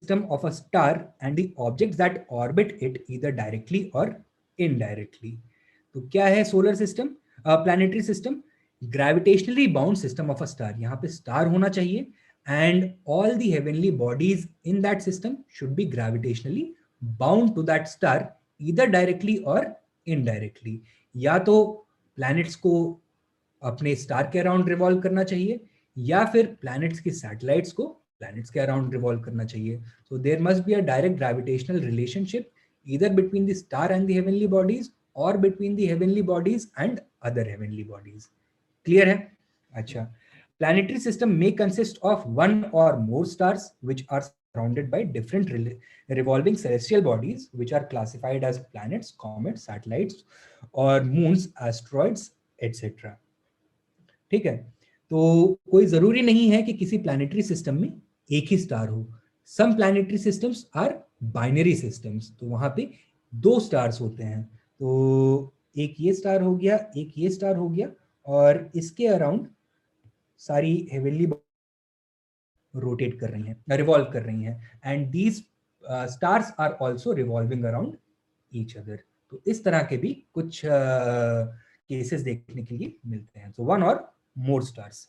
system of a star and the objects that orbit it either directly or indirectly. तो क्या है solar system, planetary system? Gravitationally bound system of a star. यहाँ पे star होना चाहिए and all the heavenly bodies in that system should be gravitationally bound to that star either directly और indirectly. या तो प्लैनेट्स को अपने स्टार के अराउंड रिवॉल्व करना चाहिए, या फिर प्लैनेट्स की सैटेलाइट्स को प्लैनेट्स के अराउंड रिवॉल्व करना चाहिए. So there must be a direct gravitational relationship either between the star and the heavenly bodies or between the heavenly bodies and other heavenly bodies. Clear है? अच्छा, planetary system may consist of one or more stars which are surrounded by different revolving celestial bodies which are classified as planets, comets, satellites or moons, asteroids, etc. ठीक है. तो कोई जरूरी नहीं है कि किसी प्लैनेटरी सिस्टम में एक ही स्टार हो. Some planetary systems are binary systems. तो वहां पे दो स्टार्स होते हैं. तो एक ये स्टार हो गया, एक ये स्टार हो गया, और इसके अराउंड सारी हेवनली रोटेट कर रही हैं, रिवॉल्व कर रही हैं, and these stars are also revolving around each other. तो इस तरह के भी कुछ केसेस देखने के लिए मिलते हैं. तो वन और मोर स्टार्स.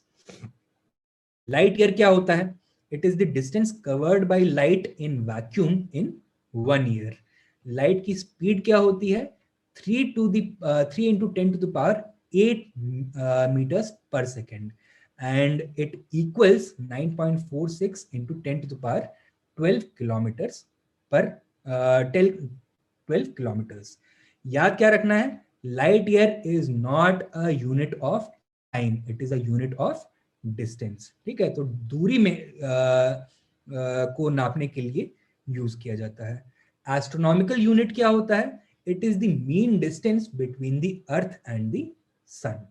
लाइट ईयर क्या होता है? It is the distance covered by light in vacuum in 1 year. Light की स्पीड क्या होती है? 3 into 10 to the power 8 meters per second, and it equals 9.46 into 10 to the power 12 kilometers per 12 kilometers. याद क्या रखना है? Light year is not a unit of time, it is a unit of distance. ठीक है, तो दूरी में को नापने के लिए यूज किया जाता है. एस्ट्रोनॉमिकल यूनिट क्या होता है? It is the mean distance between the earth and the sun,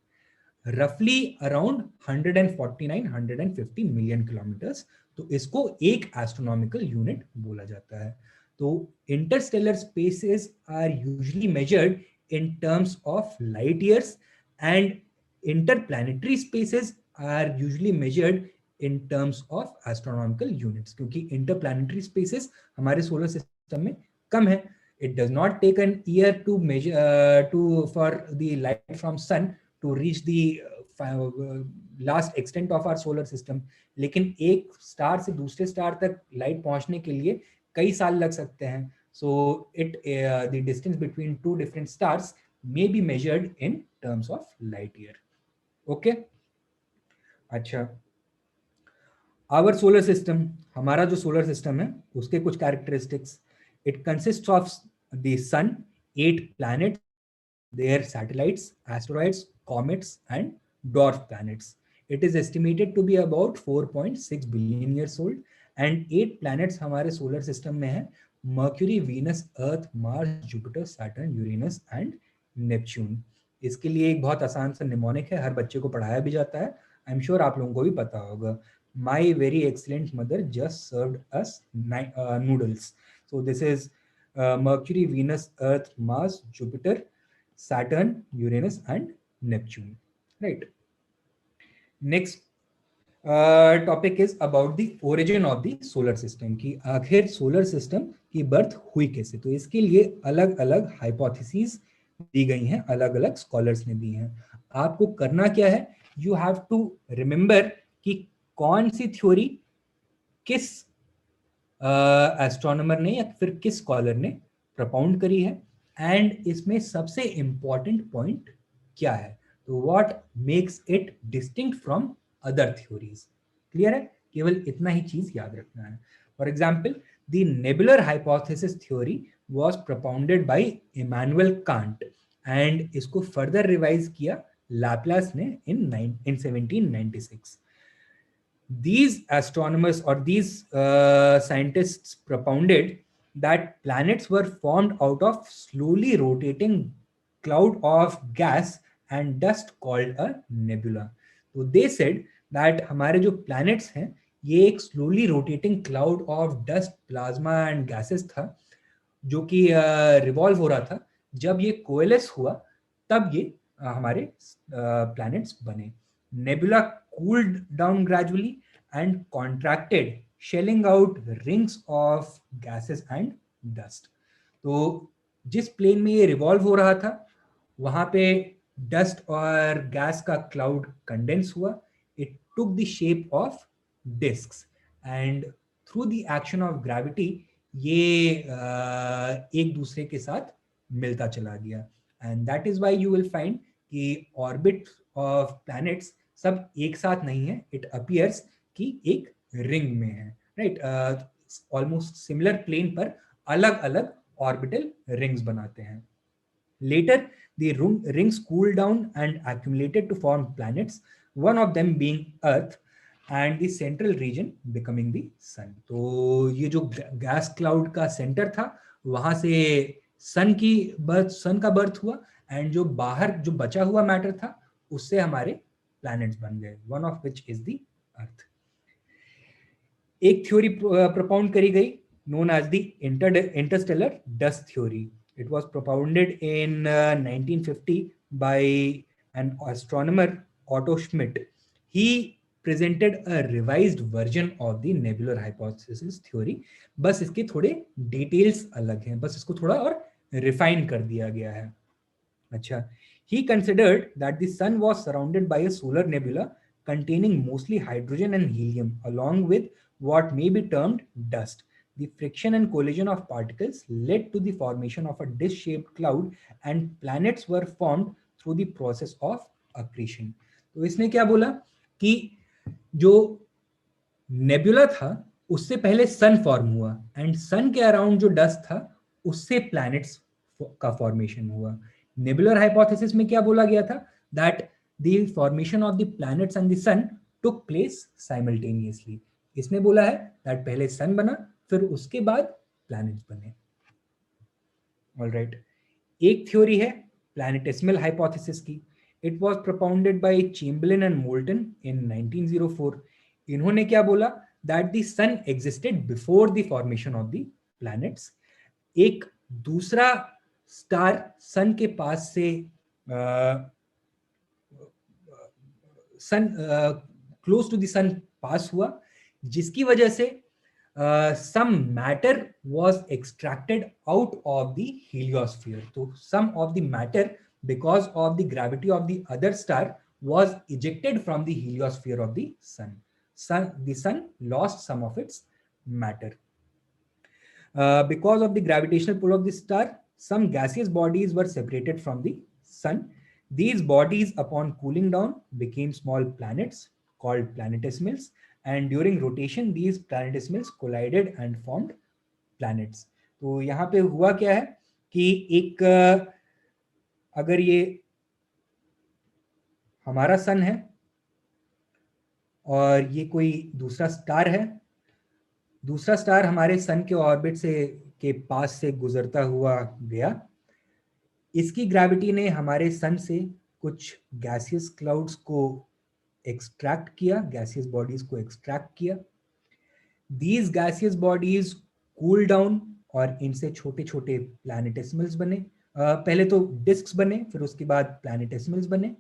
रफली अराउंड 149-150 मिलियन किलोमीटर्स. तो इसको एक एस्ट्रोनॉमिकल यूनिट बोला जाता है. तो interstellar spaces are usually measured in terms of light years, and interplanetary spaces are usually measured in terms of astronomical units, क्योंकि interplanetary spaces हमारे solar system में कम है. It does not take an year to measure for the light from sun to reach the last extent of our solar system. लेकिन एक star से दूसरे star तक light पहुंचने के लिए कई साल लग सकते हैं. So the distance between two different stars may be measured in terms of light year. Okay? अच्छा, our solar system, हमारा जो solar system है उसके कुछ characteristics. It consists of the sun, 8 planets, their satellites, asteroids, comets, and dwarf planets. It is estimated to be about 4.6 billion years old, and 8 planets हमारे solar system में है: mercury, Venus, earth, Mars, Jupiter, Saturn, Uranus and Neptune. इसके लिए एक बहुत आसान सा mnemonic है, हर बच्चे को पढ़ाया भी जाता है. आई एम श्योर आप लोगों को भी पता होगा. My very excellent mother just served us noodles. So this is mercury, Venus, earth, Mars, Jupiter, Saturn, Uranus and Neptune, right. Next topic is about the origin of the solar system, कि आखिर solar system की birth हुई कैसे। तो इसके लिए अलग अलग हाइपोथेसिस दी गई हैं, अलग अलग स्कॉलर्स ने दी हैं। आपको करना क्या है, यू हैव टू रिमेंबर कि कौन सी थ्योरी किस एस्ट्रोनॉमर ने या फिर किस स्कॉलर ने प्रपाउंड करी है, एंड इसमें सबसे इंपॉर्टेंट पॉइंट क्या है, तो what makes it distinct from other theories. Clear है, केवल इतना ही चीज याद रखना है। For example, the nebular hypothesis theory was propounded by Immanuel Kant, and इसको फर्दर रिवाइज किया लैप्लास ने in 1796. These astronomers or these scientists propounded that planets were formed out of slowly rotating cloud of gas and dust called a nebula. So they said that हमारे जो planets हैं ये एक slowly rotating cloud of dust, plasma and gases था, जो कि revolve हो रहा था। जब ये कोएलेस हुआ तब ये हमारे प्लैनेट्स बने। Nebula cooled down gradually and contracted, shelling out rings of gases and dust. तो जिस प्लेन में ये रिवॉल्व हो रहा था वहां पे डस्ट और गैस का क्लाउड कंडेंस हुआ, it took the shape of discs, and through the action of gravity ये एक दूसरे के साथ मिलता चला गया। And that is why you will find कि ऑर्बिट ऑफ प्लैनेट्स सब एक साथ नहीं है, इट अपीयर्स कि एक रिंग में है, राइट। ऑलमोस्ट सिमिलर प्लेन पर अलग अलग ऑर्बिटल रिंग्स बनाते हैं। Later, the rings cooled down and accumulated to form planets, one of them being Earth, and the central region becoming the sun. तो ये जो गैस क्लाउड का सेंटर था वहां से सन का बर्थ हुआ, एंड जो बाहर जो बचा हुआ मैटर था उससे हमारे प्लैनेट्स बन गए, one of which is the अर्थ। एक थ्योरी propound करी गई known as the interstellar dust theory. It was propounded in 1950 by an astronomer Otto Schmidt. He presented a revised version of the nebular hypothesis theory. बस इसके थोड़े details अलग हैं, बस इसको थोड़ा और रिफाइन कर दिया गया है। अच्छा, he considered that the sun was surrounded by a solar nebula containing mostly hydrogen and helium along with what may be termed dust. The friction and collision of particles led to the formation of a disk-shaped cloud, and planets were formed through the process of accretion. तो इसने क्या बोला कि जो nebula था उससे पहले सन form हुआ, एंड सन के अराउंड जो डस्ट था उससे प्लैनेट्स का फॉर्मेशन हुआ। नेबुलर हाइपोथेसिस में क्या बोला गया था, that the formation of the planets and the sun took place simultaneously. इसने बोला है दैट पहले सन बना फिर उसके बाद प्लैनेट्स बने। ऑलराइट, एक थ्योरी है प्लैनेटेसिमल हाइपोथेसिस की। It was propounded by Chamberlin and Moulton in 1904. इन्होंने क्या बोला, that the sun existed before the formation of the planets. एक दूसरा स्टार सन के पास से sun close to the sun पास हुआ, जिसकी वजह से some matter was extracted out of the heliosphere. So some of the matter, because of the gravity of the other star, was ejected from the heliosphere of the sun. The sun lost some of its matter. Because of the gravitational pull of the star, some gaseous bodies were separated from the sun. These bodies, upon cooling down, became small planets called planetesimals, and during rotation these planetesimals collided and formed planets. तो यहाँ पे हुआ क्या है कि एक अगर ये हमारा सन है और ये कोई दूसरा स्टार है, दूसरा स्टार हमारे सन के ऑर्बिट से के पास से गुजरता हुआ गया, इसकी ग्रेविटी ने हमारे सन से कुछ गैसियस क्लाउड्स को एक्सट्रैक्ट किया, गैसियस बॉडीज को एक्सट्रैक्ट किया। These gaseous bodies cool down और इनसे छोटे छोटे प्लैनेटेसिमल्स बने। पहले तो डिस्क्स बने, फिर उसके बाद प्लैनेटेसिमल्स बने।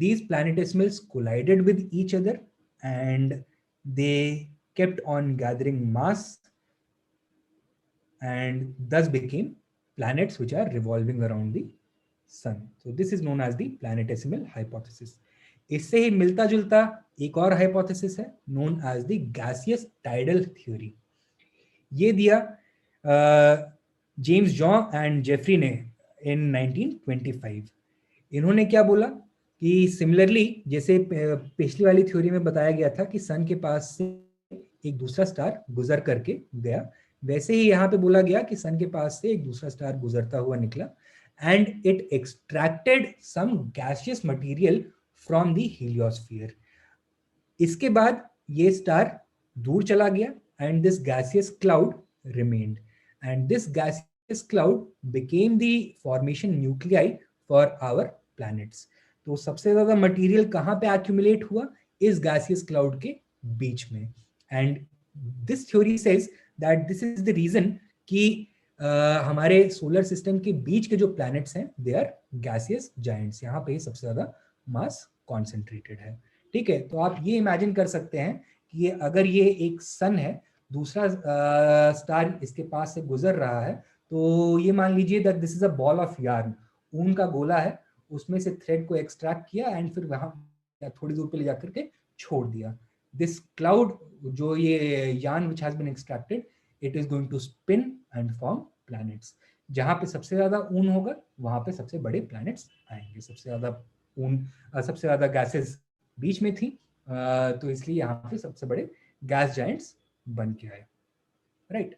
these planetesimals collided with each other and they kept on gathering mass and thus became planets which are revolving around the sun. So this is known as the planetesimal hypothesis. इससे ही मिलता जुलता एक और हाइपोथेसिस है known as the gaseous tidal theory. ये दिया James John and Jeffrey ने इन 1925. इन्होंने क्या बोला कि सिमिलरली जैसे पिछली वाली थ्योरी में बताया गया था कि सन के पास से एक दूसरा स्टार गुजर करके गया, वैसे ही यहाँ पे बोला गया कि सन के पास से एक दूसरा स्टार गुजरता हुआ निकला and it extracted some gaseous material from the heliosphere. इसके बाद ये स्टार दूर चला गया and this gaseous cloud remained, and this gaseous cloud became the formation nuclei for our planets. तो सबसे ज्यादा मटेरियल कहाँ पे accumulate हुआ? इस gaseous cloud के बीच में. And this theory says that this is the reason कि हमारे सोलर सिस्टम के बीच के जो प्लैनेट्स हैं दे आर गैसियस जायंट्स. यहाँ पे सबसे ज्यादा मास कॉन्सेंट्रेटेड है. ठीक है, तो आप ये इमेजिन कर सकते हैं कि अगर ये एक सन है, दूसरा स्टार इसके पास से गुजर रहा है, तो ये मान लीजिए that this is a ball of yarn. ऊन का गोला है, उसमें से थ्रेड को एक्सट्रैक्ट किया एंड फिर वहां थोड़ी दूर पे ले जाकर के छोड़ दिया. दिस क्लाउड, जो ये yarn which has been extracted, it is going to spin and form planets. जहां पे सबसे ज्यादा ऊन होगा वहां पे सबसे बड़े प्लैनेट्स आएंगे. सबसे ज्यादा ऊन, सबसे ज्यादा गैसेस बीच में थी, तो इसलिए यहाँ पे सबसे बड़े गैस जायंट्स बन के आए. राइट.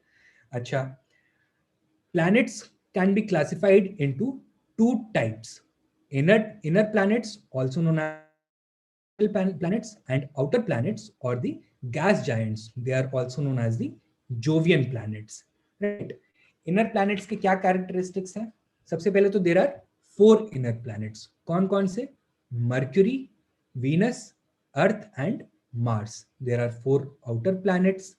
अच्छा, planets can be classified into two types, inner planets also known as planets and outer planets or the gas giants, they are also known as the Jovian planets. Right. inner planets के क्या characteristics हैं? सबसे पहले तो there are 4 inner planets. कौन कौन से? Mercury, Venus, Earth and Mars. There are 4 outer planets: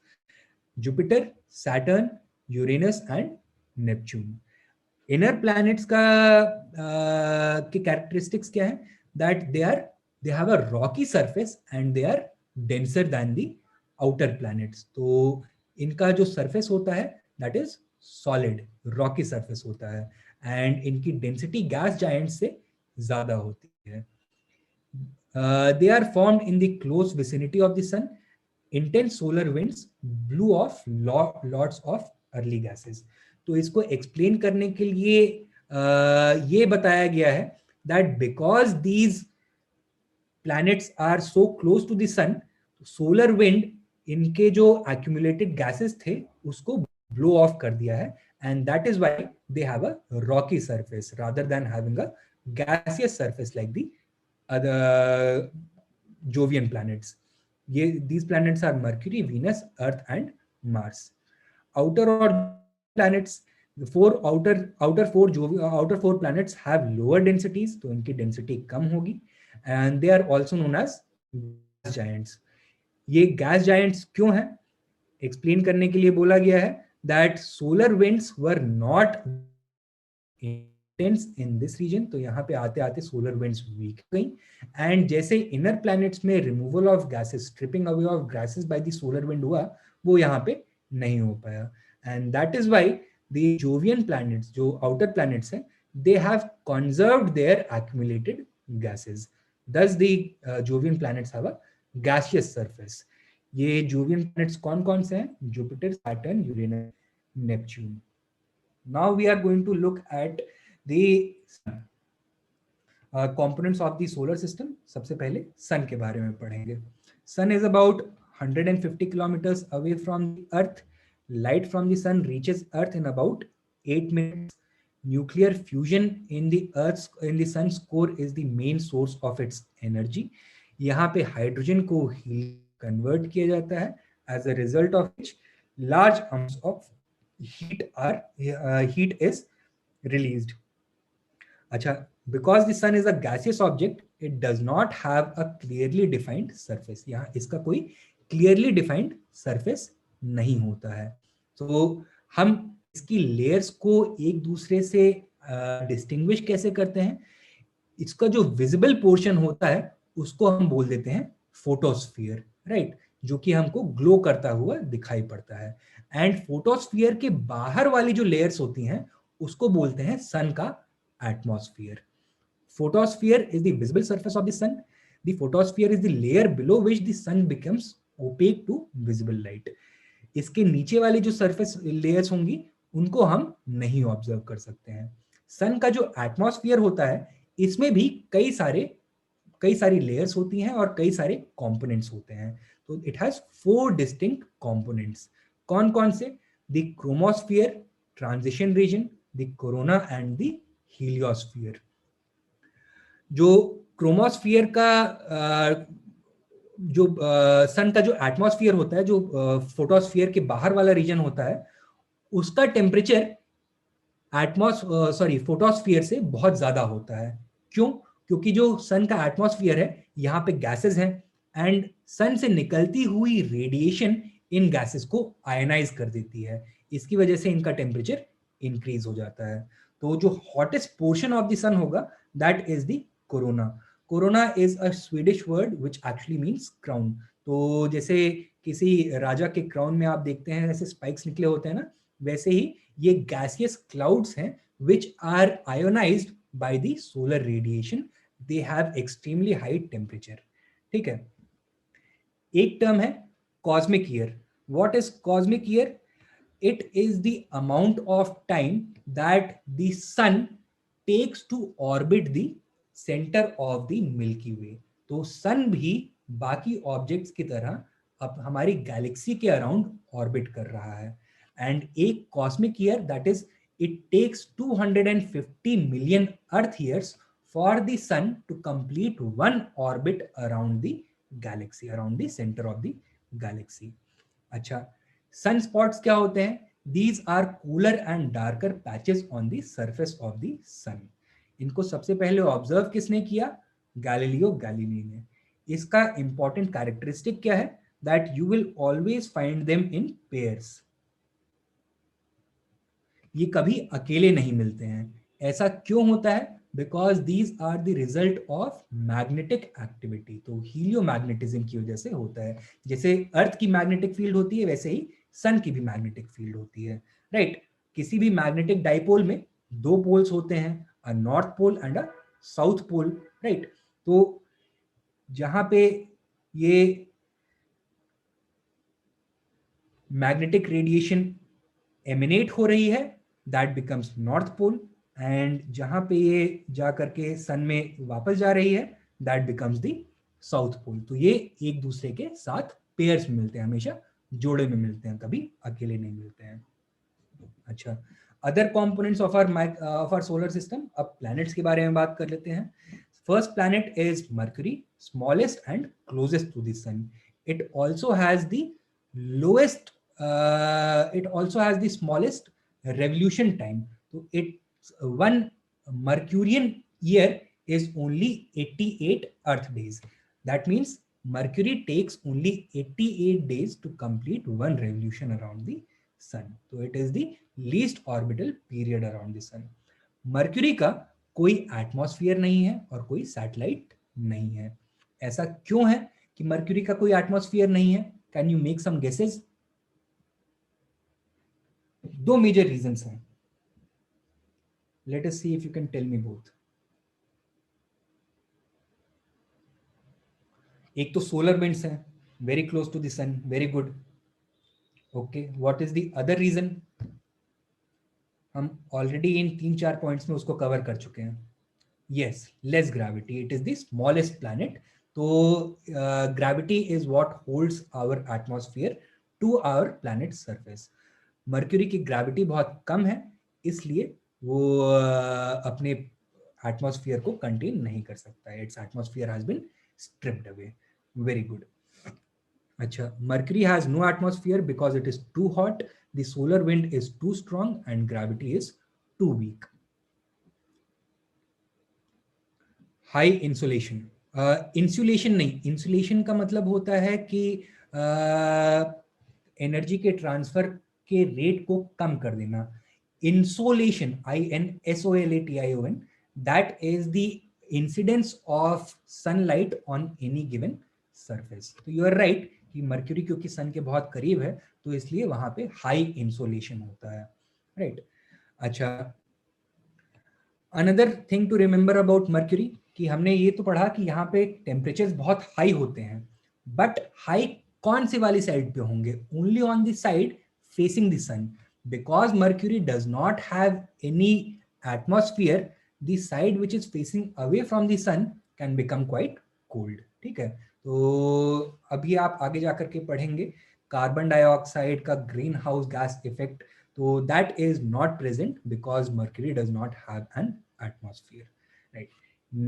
Jupiter, Saturn, Uranus and Neptune. Inner planets का के characteristics क्या है? That they have a rocky surface and they are denser than the outer planets. तो इनका जो surface होता है that is solid, rocky surface होता है and इनकी density gas giants से ज़्यादा होती है. They are formed in the close vicinity of the sun. Intense solar winds blew off lots of early gases. तो इसको explain करने के लिए ये बताया गया है that because these planets are so close to the sun, solar wind इनके जो accumulated gases थे उसको blow off कर दिया है, and that is why they have a rocky surface rather than having a gaseous surface like the other Jovian planets. These planets are Mercury, Venus, Earth and Mars. Outer planets, the outer four planets have lower densities, तो इनकी density कम होगी, and they are also known as gas giants. ये gas giants क्यों हैं? Explain करने के लिए बोला गया है that solar winds were not intense in this region. तो यहाँ पे आते आते solar winds weak गई, and जैसे inner planets में removal of gases, stripping away of gases by the solar wind हुआ, वो यहाँ पे नहीं हो पाया, and that is why the Jovian planets, जो outer planets हैं, they have conserved their accumulated gases. Thus the Jovian planets have a gaseous surface. ये Jovian planets कौन कौन से हैं? Jupiter, Saturn, Uranus, Neptune. Now we are going to look at the components of the solar system. सबसे पहले sun के बारे में पढ़ेंगे. Sun is about 150 kilometers away from the Earth. Light from the sun reaches Earth in about 8 minutes. Nuclear fusion in the sun's core is the main source of its energy. यहाँ पे hydrogen को helium convert किया जाता है, as a result of which large amounts of heat is released. अच्छा, because the sun is a gaseous object, it does not have a clearly defined surface. यहाँ इसका कोई clearly defined surface नहीं होता है. तो हम इसकी लेयर्स को एक दूसरे से डिस्टिंग्विश कैसे करते हैं? इसका जो विजिबल पोर्शन होता है उसको हम बोल देते हैं फोटोस्फीयर, राइट, जो कि हमको ग्लो करता हुआ दिखाई पड़ता है। एंड फोटोस्फीयर के बाहर वाली जो लेयर्स होती हैं उसको बोलते हैं सन का atmosphere. Photosphere is the visible surface of the sun. The photosphere is the layer below which the sun becomes opaque to visible light. इसके नीचे वाली जो सरफेस लेयर्स होंगी उनको हम नहीं ऑब्जर्व कर सकते हैं। सन का जो एटमॉस्फेयर होता है इसमें भी कई सारी लेयर्स होती हैं और कई सारे कंपोनेंट्स होते हैं। तो इट हैज 4 डिस्टिंक्ट कंपोनेंट्स। कौन कौन से? The chromosphere, transition region, the corona and the heliosphere. जो क्रोमोस्फियर का जो सन का जो एटमॉस्फेयर होता है, जो फोटोस्फियर के बाहर वाला रीजन होता है, उसका टेम्परेचर फोटोस्फियर से बहुत ज्यादा होता है। क्यों? क्योंकि जो सन का एटमॉस्फेयर है यहाँ पे गैसेस हैं एंड सन से निकलती हुई रेडिएशन इन गैसेस को आयनाइज कर देती है। इसकी वजह से इनका टेम्परेचर इंक्रीज हो जाता है। तो जो हॉटेस्ट पोर्शन ऑफ द सन होगा that is the corona. Corona is a Swedish word which actually means crown. तो जैसे किसी राजा के क्राउन में आप देखते हैं ऐसे स्पाइक्स निकले होते हैं ना, वैसे ही ये गैसियस क्लाउड्स हैं which are ionized by the solar radiation. They have extremely high temperature. ठीक है। एक टर्म है cosmic year. What is cosmic year? it is the amount of time that the sun takes to orbit the center of the Milky Way। तो सन भी बाकी objects की तरह अब हमारी गैलेक्सी के अराउंड ऑर्बिट कर रहा है। एंड एक cosmic year that is it takes 250 million earth years for the sun to complete one orbit around the galaxy, around the centre of the galaxy. अच्छा, सन स्पॉट्स क्या होते हैं? These are cooler and darker patches on the surface of the sun। इनको सबसे पहले observe किसने किया? Galileo Galilei ने। इसका इंपॉर्टेंट कैरेक्टरिस्टिक क्या है? That you will always find them in pairs. ये कभी अकेले नहीं मिलते हैं। ऐसा क्यों होता है? Because these are the result of magnetic activity. तो हीलियोमैग्नेटिज्म की वजह से होता है। जैसे अर्थ की मैग्नेटिक फील्ड होती है वैसे ही सन की भी मैग्नेटिक फील्ड होती है, राइट। किसी भी मैग्नेटिक डाइपोल में 2 पोल्स होते हैं, a north pole and a south pole, right. तो जहां पे ये मैग्नेटिक रेडिएशन एमिनेट हो रही है that becomes north pole, and जहां पे ये जा करके सन में वापस जा रही है that becomes the south pole. तो ये एक दूसरे के साथ पेयर्स में मिलते हैं, हमेशा जोड़े में मिलते हैं, कभी अकेले नहीं मिलते हैं। अच्छा, other components of our solar system. अब प्लैनेट्स के बारे में बात कर लेते हैं। First planet is Mercury, smallest and closest to the sun. It also has the lowest it also has the smallest revolution time। So one Mercurian year is only 88 Earth days। That means Mercury takes only 88 days to complete one revolution around the sun। So it is the least orbital period around the sun। Mercury का कोई atmosphere नहीं है और कोई satellite नहीं है। ऐसा क्यों है कि मर्क्यूरी का कोई एटमॉस्फेयर नहीं है? Can you make some guesses? 2 major reasons हैं। Let us see if you can tell me both. एक तो सोलर विंड्स हैं, very close to the sun, very good. Okay, what is the other reason? हम already इन 3-4 points में उसको cover कर चुके हैं। Yes, less gravity, it is the smallest planet. तो gravity is what holds our atmosphere to our planet surface. Mercury की gravity बहुत कम है, इसलिए वो अपने एटमॉस्फेयर को कंटेन नहीं कर सकता है। Its atmosphere has been stripped away. Very good. अच्छा, Mercury has no atmosphere because it is too hot, the solar wind is too strong and gravity is too weak. High insulation. Insulation नहीं, insulation का मतलब होता है कि energy के transfer के rate को कम कर देना। Insolation, INSOLATION, that is the incidence of sunlight on any given surface. तो यू आर राइट कि मर्क्यूरी क्योंकि सन के बहुत करीब है तो इसलिए वहां पे हाई इंसोलेशन होता है, राइट। अच्छा, another thing to remember about Mercury कि हमने ये तो पढ़ा कि यहाँ पे टेम्परेचर्स बहुत हाई होते हैं, बट हाई कौन सी वाली साइड पे होंगे? Only on the side facing the sun, because Mercury does not have any atmosphere, the side which is facing away from the sun can become quite cold, ठीक है। तो अभी आप आगे जाकर के पढ़ेंगे कार्बन डाइऑक्साइड का greenhouse gas effect, so that is not present because Mercury does not have an atmosphere, right?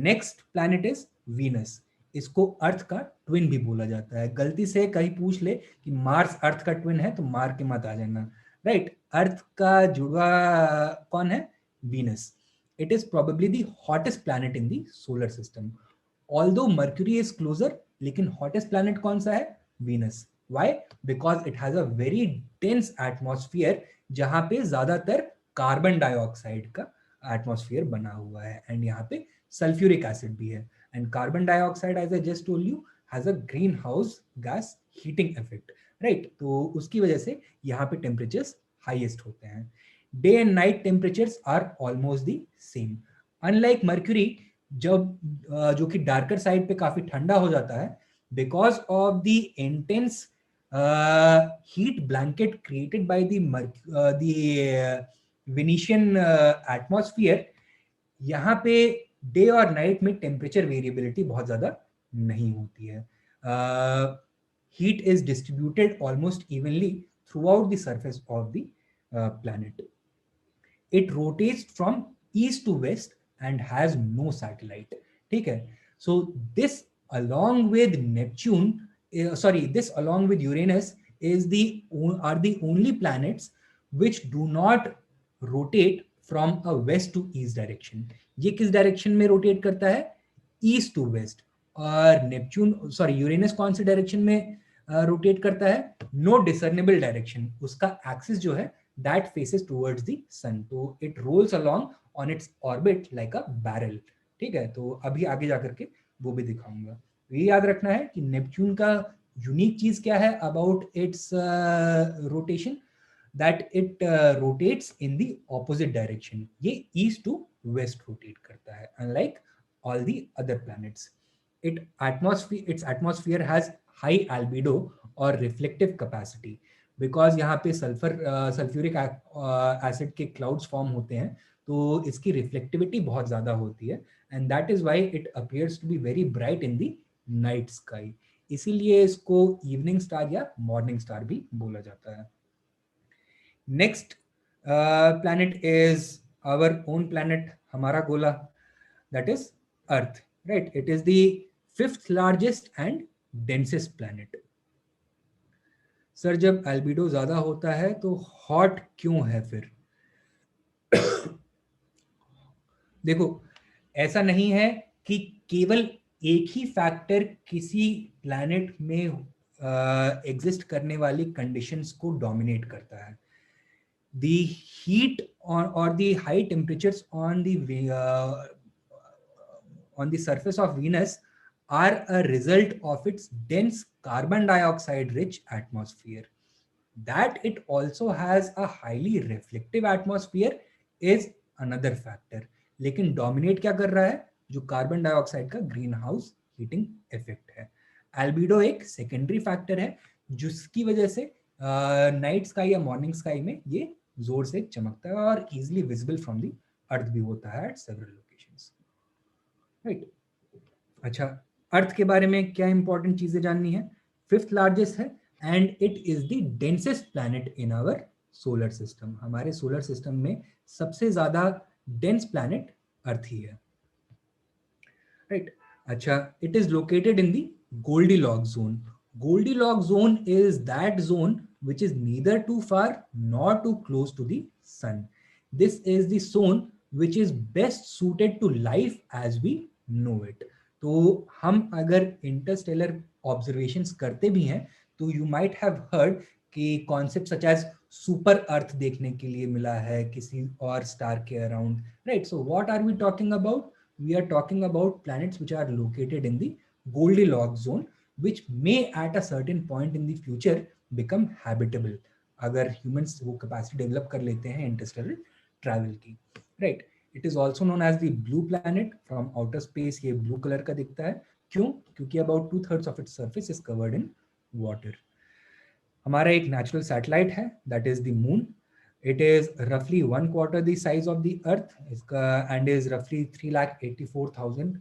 Next planet is Venus. इसको अर्थ का ट्विन भी बोला जाता है। गलती से कहीं पूछ ले कि मार्स अर्थ का ट्विन है तो मार के मत आ जाना, राइट। अर्थ का जुड़वा कौन है? Venus. It is probably the hottest planet in the solar system. Although Mercury is closer, लेकिन हॉटेस्ट प्लैनेट कौन सा है? Venus. Why? Because it has a very dense atmosphere जहां पे ज्यादातर कार्बन डाइऑक्साइड का एटमॉस्फेयर बना हुआ है एंड यहाँ पे सल्फ्यूरिक एसिड भी है। And carbon dioxide, as I just told you, has a greenhouse gas heating effect, right. तो उसकी वजह से यहाँ पे टेम्परेचर्स हाईएस्ट होते हैं। Day and night temperatures are almost the same. Unlike Mercury जब जो कि डार्कर साइड पे काफी ठंडा हो जाता है because of the intense heat blanket created by the Venetian atmosphere, यहाँ पे डे और नाइट में टेम्परेचर वेरिएबिलिटी बहुत ज्यादा नहीं होती है। Heat is distributed almost evenly throughout the surface of the planet. It rotates from east to west and has no satellite, ठीक है। So this along with Neptune, this along with Uranus are the only planets which do not rotate from a west to east direction. ये किस direction में rotate करता है? East to west. और Uranus कौन से डायरेक्शन में रोटेट करता है? No discernible direction. उसका एक्सिस जो है that faces towards the sun, तो it rolls along on its orbit like a barrel, ठीक है। तो अभी आगे जाकर के वो भी दिखाऊंगा। ये याद रखना है कि नेपच्यून का यूनिक चीज क्या है about its rotation, that it rotates in the opposite direction. ये ईस्ट टू वेस्ट रोटेट करता है, unlike all the other planets. its atmosphere has high albedo और रिफ्लेक्टिव कैपेसिटी, बिकॉज यहाँ पे सल्फ्यूरिक एसिड के क्लाउड्स फॉर्म होते हैं तो इसकी रिफ्लेक्टिविटी बहुत ज्यादा होती है and that is why it appears to be very bright in the night sky. इसीलिए इसको इवनिंग स्टार या मॉर्निंग स्टार भी बोला जाता है। Next planet is our own planet, हमारा गोला, that is earth, right. It is the fifth largest and densest planet. Sir जब एल्बिडो ज्यादा होता है तो हॉट क्यों है फिर? देखो, ऐसा नहीं है कि केवल एक ही फैक्टर किसी प्लैनेट में एग्जिस्ट करने वाली कंडीशंस को डोमिनेट करता है। द हीट और the high temperatures on the surface of Venus are a result of its dense carbon dioxide rich atmosphere. That it also has a highly reflective atmosphere is another factor. लेकिन dominate क्या कर रहा है? जो carbon dioxide का green house heating effect है। Albedo एक secondary factor है जिसकी वजह से नाइट स्काई या मॉर्निंग स्काई में ये जोर से चमकता है और easily visible from the earth भी होता है एट सेवरल लोकेशंस, राइट। अच्छा, अर्थ के बारे में क्या इंपॉर्टेंट चीजें जाननी है? फिफ्थ लार्जेस्ट है and it is the densest planet in our solar system. हमारे सोलर सिस्टम में सबसे ज्यादा डेंस प्लैनेट अर्थ ही है, राइट। अच्छा, it is located in the Goldilocks zone. Goldilocks zone is that zone which is neither too far nor too close to the sun. This is the zone which is best suited to life as we know it. तो हम अगर Interstellar observations करते भी हैं तो you might have heard कि concept such as super earth देखने के लिए मिला है किसी और स्टार के around, right. So what are we talking about? we are talking about planets which are located in the Goldilocks zone, which may at a certain point in the future become habitable, अगर humans वो capacity develop कर लेते हैं interstellar travel की, right? It is also known as the blue planet. From outer space ये blue color का दिखता है, क्यों? क्योंकि about 2/3 of its surface is covered in water. हमारा एक natural satellite है, that is the moon. It is roughly 1/4 the size of the Earth, and is roughly 384,000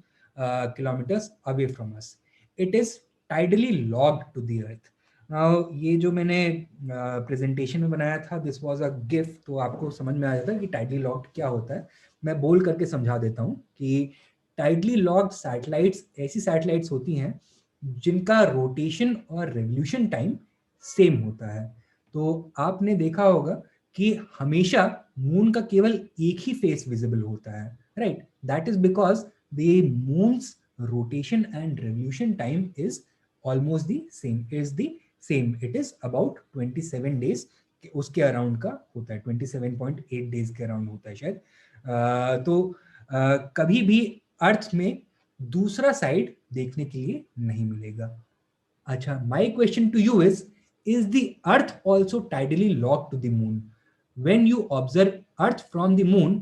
kilometers away from us. It is tidally locked to the Earth. Now, ये जो मैंने presentation में बनाया था, this was a GIF, तो आपको समझ में आ जाता है कि tidally locked क्या होता है. मैं बोल करके समझा देता हूँ कि tidally locked satellites ऐसी satellites होती हैं जिनका rotation और revolution time सेम होता है. तो आपने देखा होगा कि हमेशा मून का केवल एक ही फेस विजिबल होता है, right? That is because the moons rotation and revolution time is almost the same. It is about 27 days उसके अराउंड का होता है, 27.8 डेज के अराउंड होता है शायद. कभी भी अर्थ में दूसरा साइड देखने के लिए नहीं मिलेगा. अच्छा, my question to you is the earth also tidally locked to the moon? When you observe earth from the moon,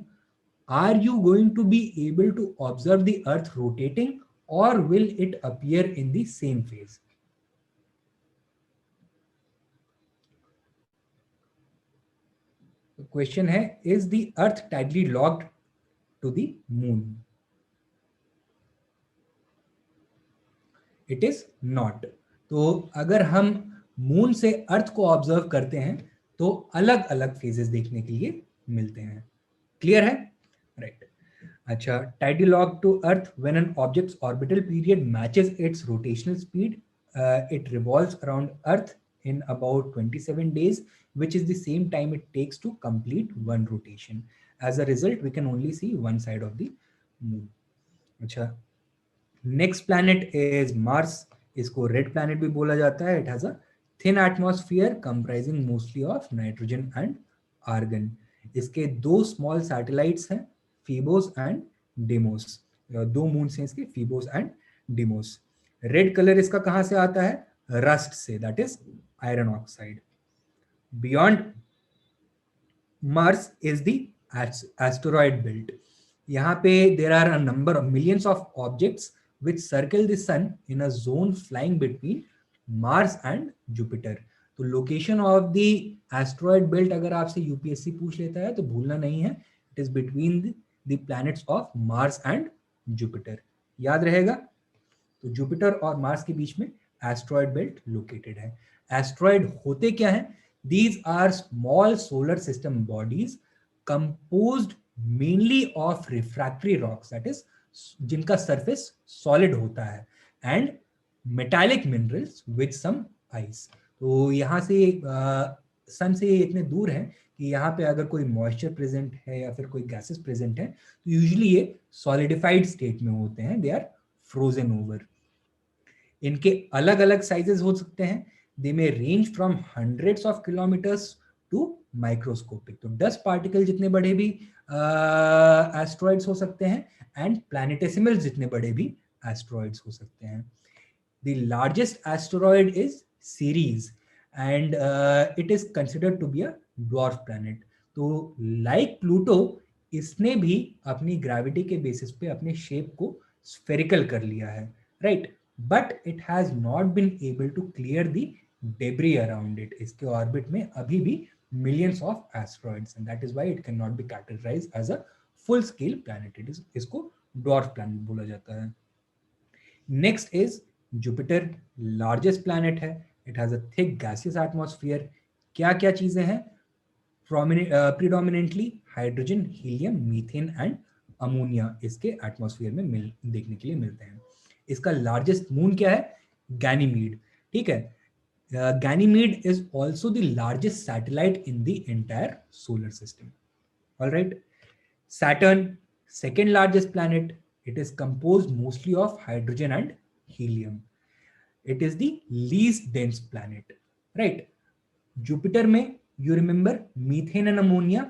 are you going to be able to observe the earth rotating, or will it appear in the same phase? The question है, is the earth tidally locked to the moon? It is not. तो अगर हम moon से अर्थ को observe करते हैं तो अलग अलग फेजेस देखने के लिए मिलते हैं. क्लियर है? राइट. अच्छा, tidally locked to earth when an object's orbital period matches its rotational speed, it revolves around earth in about 27 days, which is the same time it takes to complete one rotation. As a result, we can only see one side of the moon. अच्छा, next planet is Mars. इसको red planet भी बोला जाता है. It has a thin atmosphere comprising mostly of nitrogen and argon. इसके दो small satellites हैं, Phobos and Deimos. दो मून्स हैं इसके, Phobos and Deimos. Red colour इसका कहां से आता है? रस्ट से, that is iron oxide. Beyond Mars is the asteroid belt. यहाँ पे there are a number of millions of objects which circle the sun in a zone flying between Mars and Jupiter. तो location of the asteroid belt अगर आपसे UPSC पूछ लेता है तो भूलना नहीं है, it is between the planets of Mars and Jupiter. याद रहेगा? तो जुपिटर और मार्स के बीच में एस्ट्रॉयड बेल्ट लोकेटेड है. एस्ट्रॉयड होते क्या हैं? These are small solar system bodies composed mainly of refractory rocks, that is जिनका सरफेस सॉलिड होता है, and metallic minerals with some ice. तो यहाँ से सन से इतने दूर है कि यहाँ पे अगर कोई मॉइस्चर प्रेजेंट है या फिर कोई गैसेस प्रेजेंट है तो यूजुअली ये सॉलिडिफाइड स्टेट में होते हैं, दे आर फ्रोजन ओवर. इनके अलग अलग साइजेस हो सकते हैं. They may range from hundreds of kilometres to microscopic. तो डस्ट पार्टिकल जितने बड़े भी एस्ट्रॉइड्स हो सकते हैं, एंड प्लैनेटेसिमल जितने बड़े भी एस्ट्रॉइड्स हो सकते हैं. The largest asteroid is Ceres and it is considered to be a dwarf planet. तो लाइक प्लूटो, इसने भी अपनी ग्रेविटी के बेसिस पे अपने शेप को स्फेरिकल कर लिया है, right? But it has not been able to clear the debris around it. इसके ऑर्बिट में अभी भी millions of asteroids, and that is why it cannot be categorized as a full scale planet. It is, इसको dwarf planet बोला जाता है. Next is Jupiter, largest planet है. It has a thick gaseous atmosphere. क्या क्या चीजें हैं? Predominantly hydrogen, helium, methane and ammonia इसके एटमॉस्फेयर में देखने के लिए मिलते हैं. इसका लार्जेस्ट मून क्या है? गैनीमीड. ठीक है. Ganymede is also the largest satellite in the entire solar system. All right. Saturn, second largest planet. It is composed mostly of hydrogen and helium. It is the least dense planet. Right. Jupiter में you remember methane and ammonia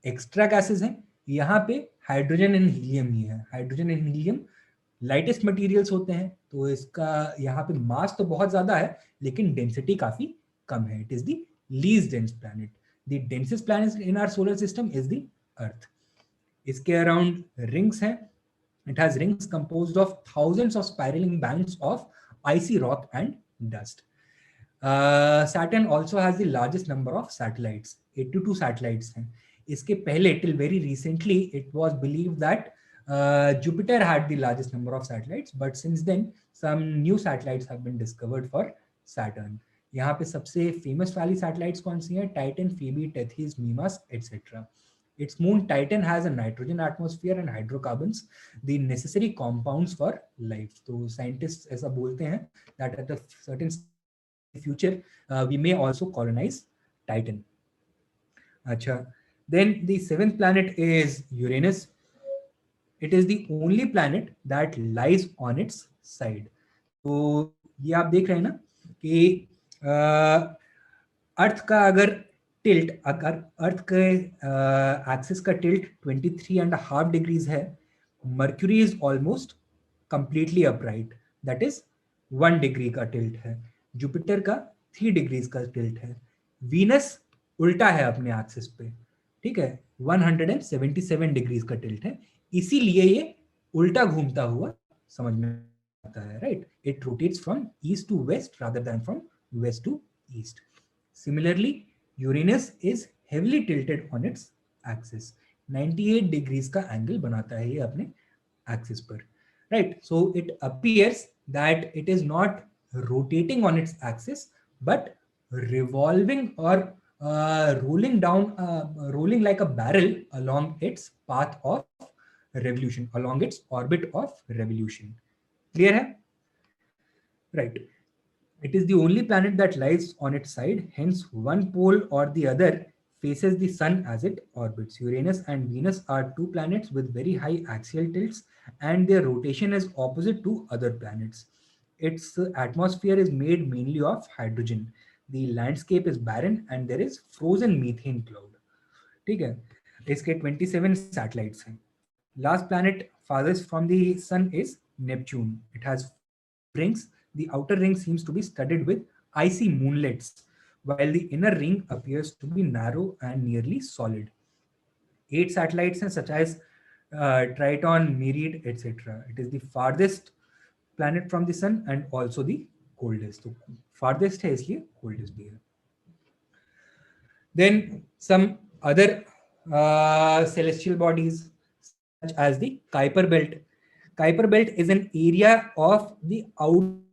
extra gases हैं. यहाँ पे hydrogen and helium ही है। Hydrogen and helium lightest materials होते हैं, तो इसका यहाँ पे मास तो बहुत ज्यादा है लेकिन डेंसिटी काफी कम है। It is the least dense planet. The densest planet in our solar system is the earth. इसके अराउंड रिंग्स हैं। It has rings composed of thousands of spiraling bands of icy rock and dust. Saturn also has the largest number of satellites. 82 satellites हैं. इसके पहले till very recently it was believed that Jupiter had the largest number of satellites, but since then some new satellites have been discovered for Saturn. यहाँ पे सबसे famous वाली satellites कौन सी हैं? Titan, Phoebe, Tethys, Mimas, etc. Its moon Titan has a nitrogen atmosphere and hydrocarbons, the necessary compounds for life. So scientists ऐसा बोलते हैं that at a certain future we may also colonize Titan. अच्छा, then the seventh planet is Uranus. It is the only planet that lies on its side. तो ये आप देख रहे हैं ना कि अर्थ का अगर टिल्ट, अगर अर्थ के एक्सिस का टिल्ट 23.5 डिग्रीज है, mercury is almost completely upright, that is 1 degree का टिल्ट है। जुपिटर का 3 डिग्रीज का टिल्ट है। वीनस उल्टा है अपने एक्सिस पे, ठीक है, 177 डिग्रीज का टिल्ट है, इसीलिए ये उल्टा घूमता हुआ समझ में आता है, right. It rotates from east to west rather than from west to east. Similarly, Uranus is heavily tilted on its axis. 98 degrees का एंगल बनाता है ये अपने एक्सिस पर, right? So it appears that it is not rotating on its axis, but revolving or rolling like a barrel along its path of revolution, along its orbit of revolution. Clear है? Right. It is the only planet that lies on its side, hence one pole or the other faces the sun as it orbits. Uranus and Venus are two planets with very high axial tilts and their rotation is opposite to other planets. Its atmosphere is made mainly of hydrogen. The landscape is barren and there is frozen methane cloud. ठीक है, इसके 27 satellites हैं. Last planet farthest from the sun is Neptune. It has rings. The outer ring seems to be studded with icy moonlets, while the inner ring appears to be narrow and nearly solid. 8 satellites हैं, such as Triton, Nereid, etc. It is the farthest planet from the sun and also the coldest. तो farthest है इसलिए coldest भी है. Then some other celestial bodies such as the Kuiper belt. Kuiper belt is an area of the outer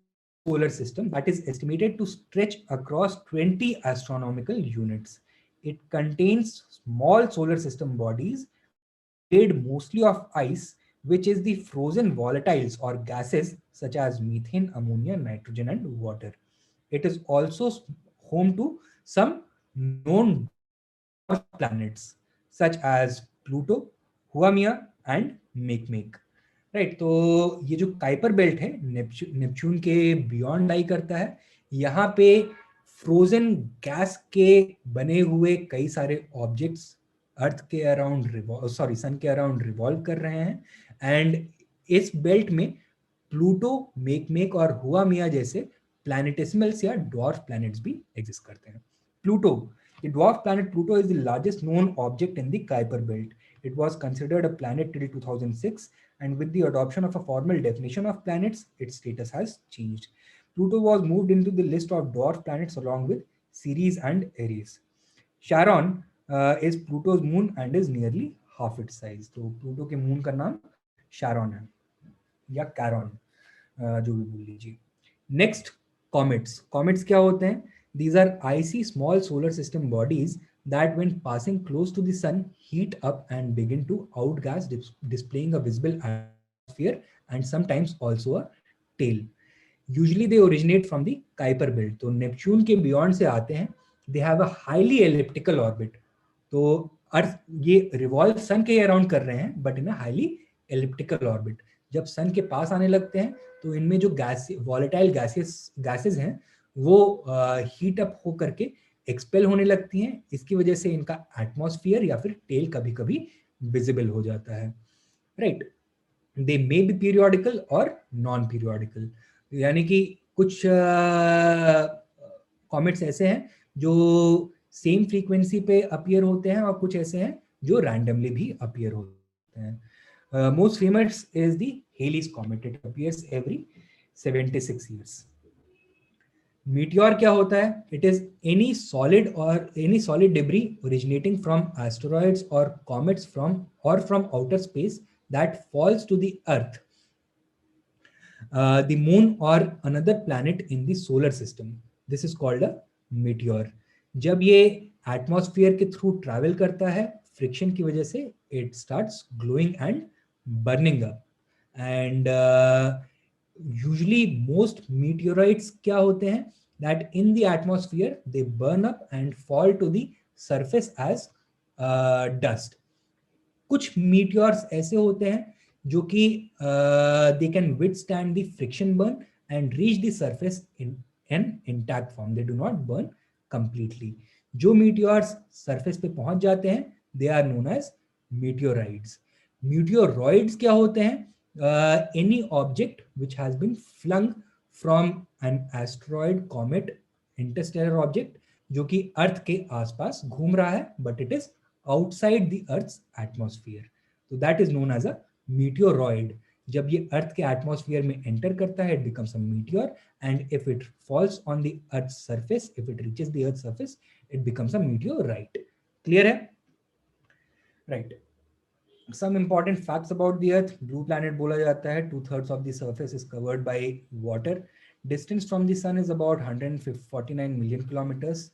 solar system that is estimated to stretch across 20 astronomical units. It contains small solar system bodies made mostly of ice, which is the frozen volatiles or gases such as methane, ammonia, nitrogen, and water. It is also home to some known planets such as Pluto, Huamia, and Makemake. Right, तो ये जो Kuiper belt है Neptune के beyond लाई करता है। यहाँ पे frozen gas के बने हुए कई सारे ऑब्जेक्ट्स अर्थ के अराउंड सन के अराउंड रिवॉल्व कर रहे हैं, एंड इस बेल्ट में प्लूटो, मेकमेक और हुआमिया जैसे प्लैनेटेसिमल्स या ड्वार्फ प्लैनेट्स भी एग्जिस्ट करते हैं। Pluto, the dwarf planet Pluto is the largest known object in the Kuiper belt. It was considered a planet till 2006, and with the adoption of a formal definition of planets, its status has changed. Pluto was moved into the list of dwarf planets along with Ceres and Eris. Charon is Pluto's moon and is nearly half its size. तो Pluto के moon का नाम Charon है या Charon, जो भी बोल लीजिए. Next, comets. Comets क्या होते हैं? These are icy small solar system bodies that when passing close to the sun heat up and begin to outgas, displaying a visible atmosphere and sometimes also a tail. Usually they originate from the Kuiper belt. तो Neptune के beyond से आते हैं. They have a highly elliptical orbit. तो अर्थ ये revolve सन के around कर रहे हैं but in a highly elliptical orbit. जब सन के पास आने लगते हैं तो इनमें जो गैस वॉलेटाइल गैसेस हैं वो हीट अप हो करके एक्सपेल होने लगती हैं. इसकी वजह से इनका एटमॉस्फेयर या फिर टेल कभी कभी विजिबल हो जाता है, right. They may be periodical और नॉन पीरियोडिकल, यानी कि कुछ कॉमेट्स ऐसे हैं जो सेम फ्रीक्वेंसी पे अपीयर होते हैं और कुछ ऐसे हैं जो रैंडमली भी अपीयर होते हैं। Most famous is the Halley's comet, it appears every 76 years. Meteor क्या होता है? It is any solid debris originating from asteroids और comets from outer space that falls to the earth, the moon or another planet in the solar system. This is called a meteor. जब ये atmosphere के through travel करता है, friction की वजह से it starts glowing and burning up, and usually most meteorites क्या होते हैं, that in the atmosphere they burn up and fall to the surface as dust. कुछ मीटियोर्स ऐसे होते हैं जो कि they can withstand the friction burn and reach the surface in an intact form, they do not burn completely. जो meteors surface पे पहुंच जाते हैं they are known as meteoroids. Meteoroids क्या होते हैं? Any object which has been flung from an asteroid, comet, interstellar object जो कि अर्थ के आसपास घूम रहा है but it is outside the Earth's atmosphere. So that is known as a meteoroid. जब ये अर्थ के एटमॉस्फेयर में एंटर करता है, it becomes a meteor, and if it falls on the Earth's surface, if it reaches the Earth's surface, it becomes a meteorite. Clear है? Right. Some important facts about the Earth. Blue planet बोला जाता है. 2/3 of the surface is covered by water. Distance from the sun is about 149 million kilometers.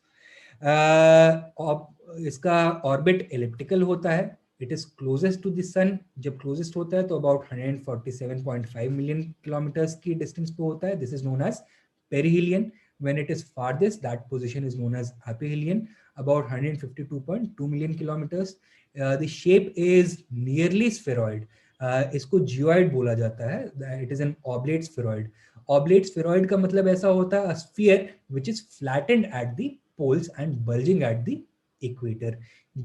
इसका orbit elliptical होता है. It is closest to the sun. जब closest होता है तो अबाउट 147.5 मिलियन किलोमीटर्स की डिस्टेंस पे होता है. This is known as perihelion. When it is farthest, that position is known as aphelion, about 152.2 million kilometres. The shape is nearly spheroid. इसको geoid बोला जाता है. It is an oblate spheroid. Oblate spheroid का मतलब ऐसा होता है, sphere which is flattened at the poles and bulging at the equator.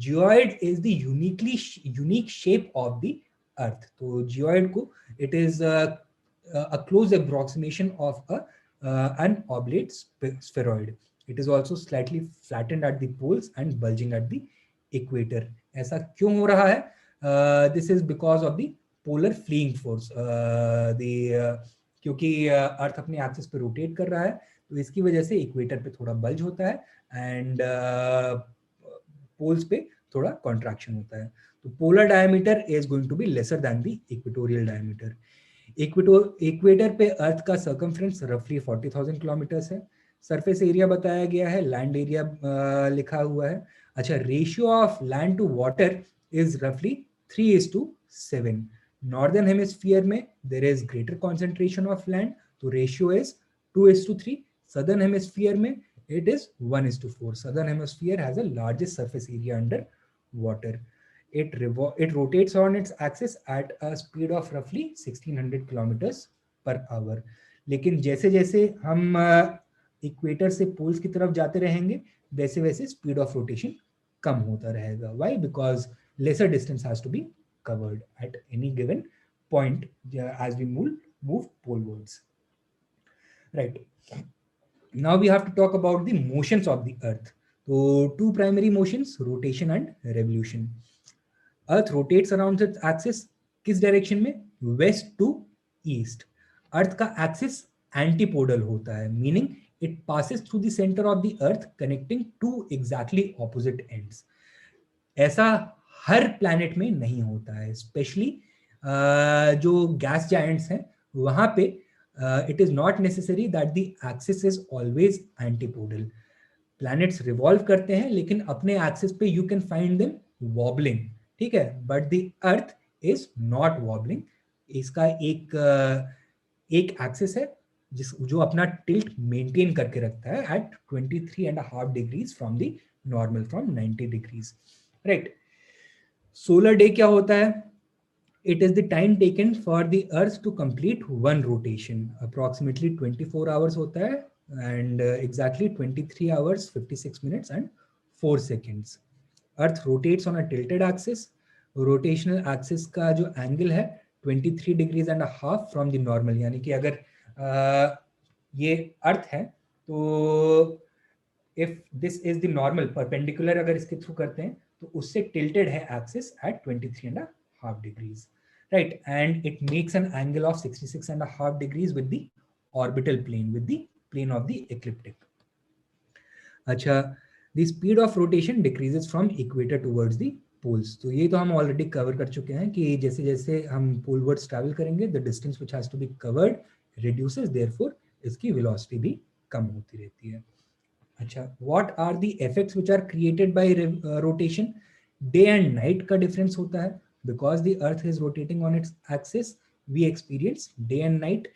Geoid is the unique shape of the Earth. So geoid को it is a close approximation of an oblate spheroid. It is also slightly flattened at the poles and bulging at the equator. ऐसा क्यों हो रहा है? This is because of the polar fleeing force. क्योंकि अर्थ अपने axis पे rotate कर रहा है तो इसकी वजह से इक्वेटर पे थोड़ा बल्ज होता है एंड पोल्स पे थोड़ा कॉन्ट्रैक्शन होता है. तो polar diameter is going to be lesser than the equatorial diameter. Equator पे अर्थ का सर्कमफ्रेंस रफली 40,000 किलोमीटर्स है. सरफेस एरिया बताया गया है, लैंड एरिया लिखा हुआ है. अच्छा, ratio of land to water is रफली 3:7. नॉर्दर्न हेमिस्फीयर में there is greater concentration of land, तो रेशियो इज 2:3. Southern hemisphere में it is 1:4. Southern hemisphere has the largest surface area under water. It rotates on its axis at a speed of roughly 1600 kilometers per hour. लेकिन जैसे जैसे हम equator से poles की तरफ जाते रहेंगे वैसे वैसे स्पीड ऑफ रोटेशन कम होता रहेगा. Why? Because lesser distance has to be covered at any given point as we move polewards. Right. Now we have to talk about the motions of the Earth. So two primary motions, rotation and revolution. Earth rotates around its axis किस direction में? West to east. Earth का axis antipodal होता है, meaning it passes through the centre of the earth connecting to exactly opposite ends. ऐसा हर planet में नहीं होता है, स्पेशली जो गैस जायंट्स हैं वहां पे it is not necessary that the axis is always antipodal. Planets revolve करते हैं लेकिन अपने axis पे you can find them wobbling, ठीक है, but the earth is not wobbling. इसका एक axis है जो अपना tilt maintain करके रखता है at 23.5 degrees from the normal, from 90 degrees. Right. Solar day क्या होता है? It is the time taken for the Earth to complete one rotation. Approximately 24 hours होता है and exactly 23 hours 56 minutes and 4 seconds. Earth rotates on a tilted axis. Rotational axis का जो angle है 23 degrees and half from the normal, यानी कि अगर ये earth है तो if this is the normal perpendicular अगर इसके थ्रू करते हैं तो उससे टिल्टेड है axis at 23.5 degrees, right, and it makes an angle of 66.5 degrees with the orbital plane, with the plane of the ecliptic. अच्छा, the speed of rotation decreases from equator towards the poles. तो ये तो हम already cover कर चुके हैं कि जैसे जैसे हम पोलवर्ड्स ट्रैवल करेंगे the distance which has to be covered reduces, therefore इसकी वेलोसिटी भी कम होती रहती है। अच्छा, what are the effects which are created by rotation? Day and night का डिफरेंस होता है, because the earth is rotating on its axis we experience day and night.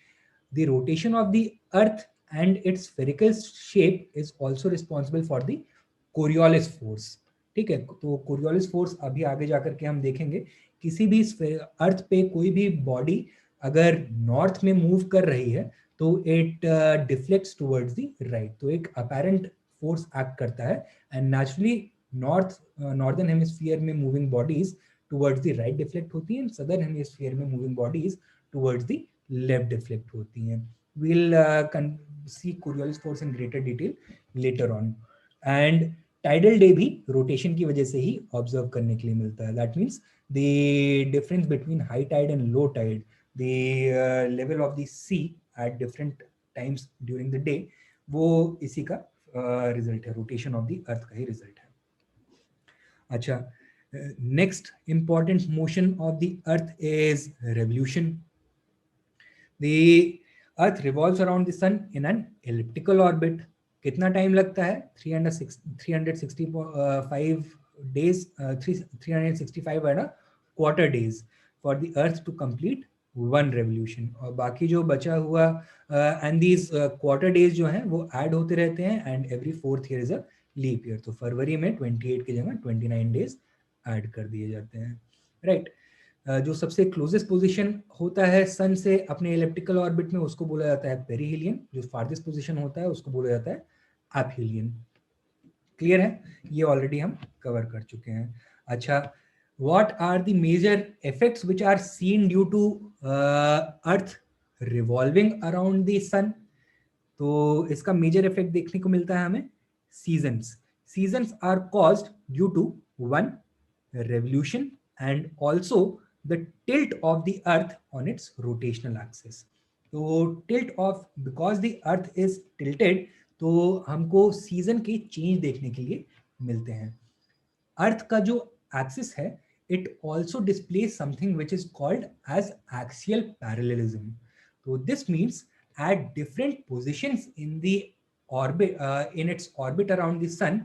The rotation of the earth and its spherical shape is also responsible for the Coriolis force, ठीक है। तो Coriolis force अभी आगे जाकर के हम देखेंगे। किसी भी अर्थ पे कोई भी बॉडी अगर नॉर्थ में मूव कर रही है तो it deflects towards the right, तो एक अपेरेंट फोर्स एक्ट करता है एंड नेचुरली नॉर्दर्न हेमिस्फीयर में moving bodies towards the right deflect होती हैं, सदर्न हेमिस्फीयर में moving bodies towards the left deflect होती हैं। we'll see Coriolis force in greater detail later on. And tidal day भी rotation की वजह से ही observe करने के लिए मिलता है। That means the difference between high tide and low tide, the level of the sea at different times during the day, वो इसी का result है, rotation of the earth का ही result है। अच्छा, next important motion of the earth is revolution. The Earth revolves around the sun in an elliptical orbit. कितना time लगता है? 365 days, 365 and a quarter days for the Earth to complete one revolution. और बाकी जो बचा हुआ and these quarter days जो हैं वो ऐड होते रहते हैं and every fourth year is a leap year. तो फरवरी में 28 की जगह 29 days ऐड कर दिए जाते हैं, राइट। जो सबसे क्लोजेस्ट पोजीशन होता है सन से अपने इलेप्टिकल ऑर्बिट में उसको बोला जाता है पेरिहेलियन, जो फार्देस्ट पोजीशन होता है उसको बोला जाता है एपहेलियन। क्लियर है? ये ऑलरेडी हम कवर कर चुके हैं। अच्छा, what are the major effects which are seen due to earth revolving around the sun? तो इसका मेजर इफेक्ट देखने को मिलता है हमें seasons. Seasons are caused due to one revolution and also the tilt of the earth on its rotational axis. तो tilt of, because the earth is tilted, तो हमको सीजन के चेंज देखने के लिए मिलते हैं। अर्थ का जो एक्सिस है it also displays something which is called as axial parallelism. So this means at different positions in the orbit, in its orbit around the sun,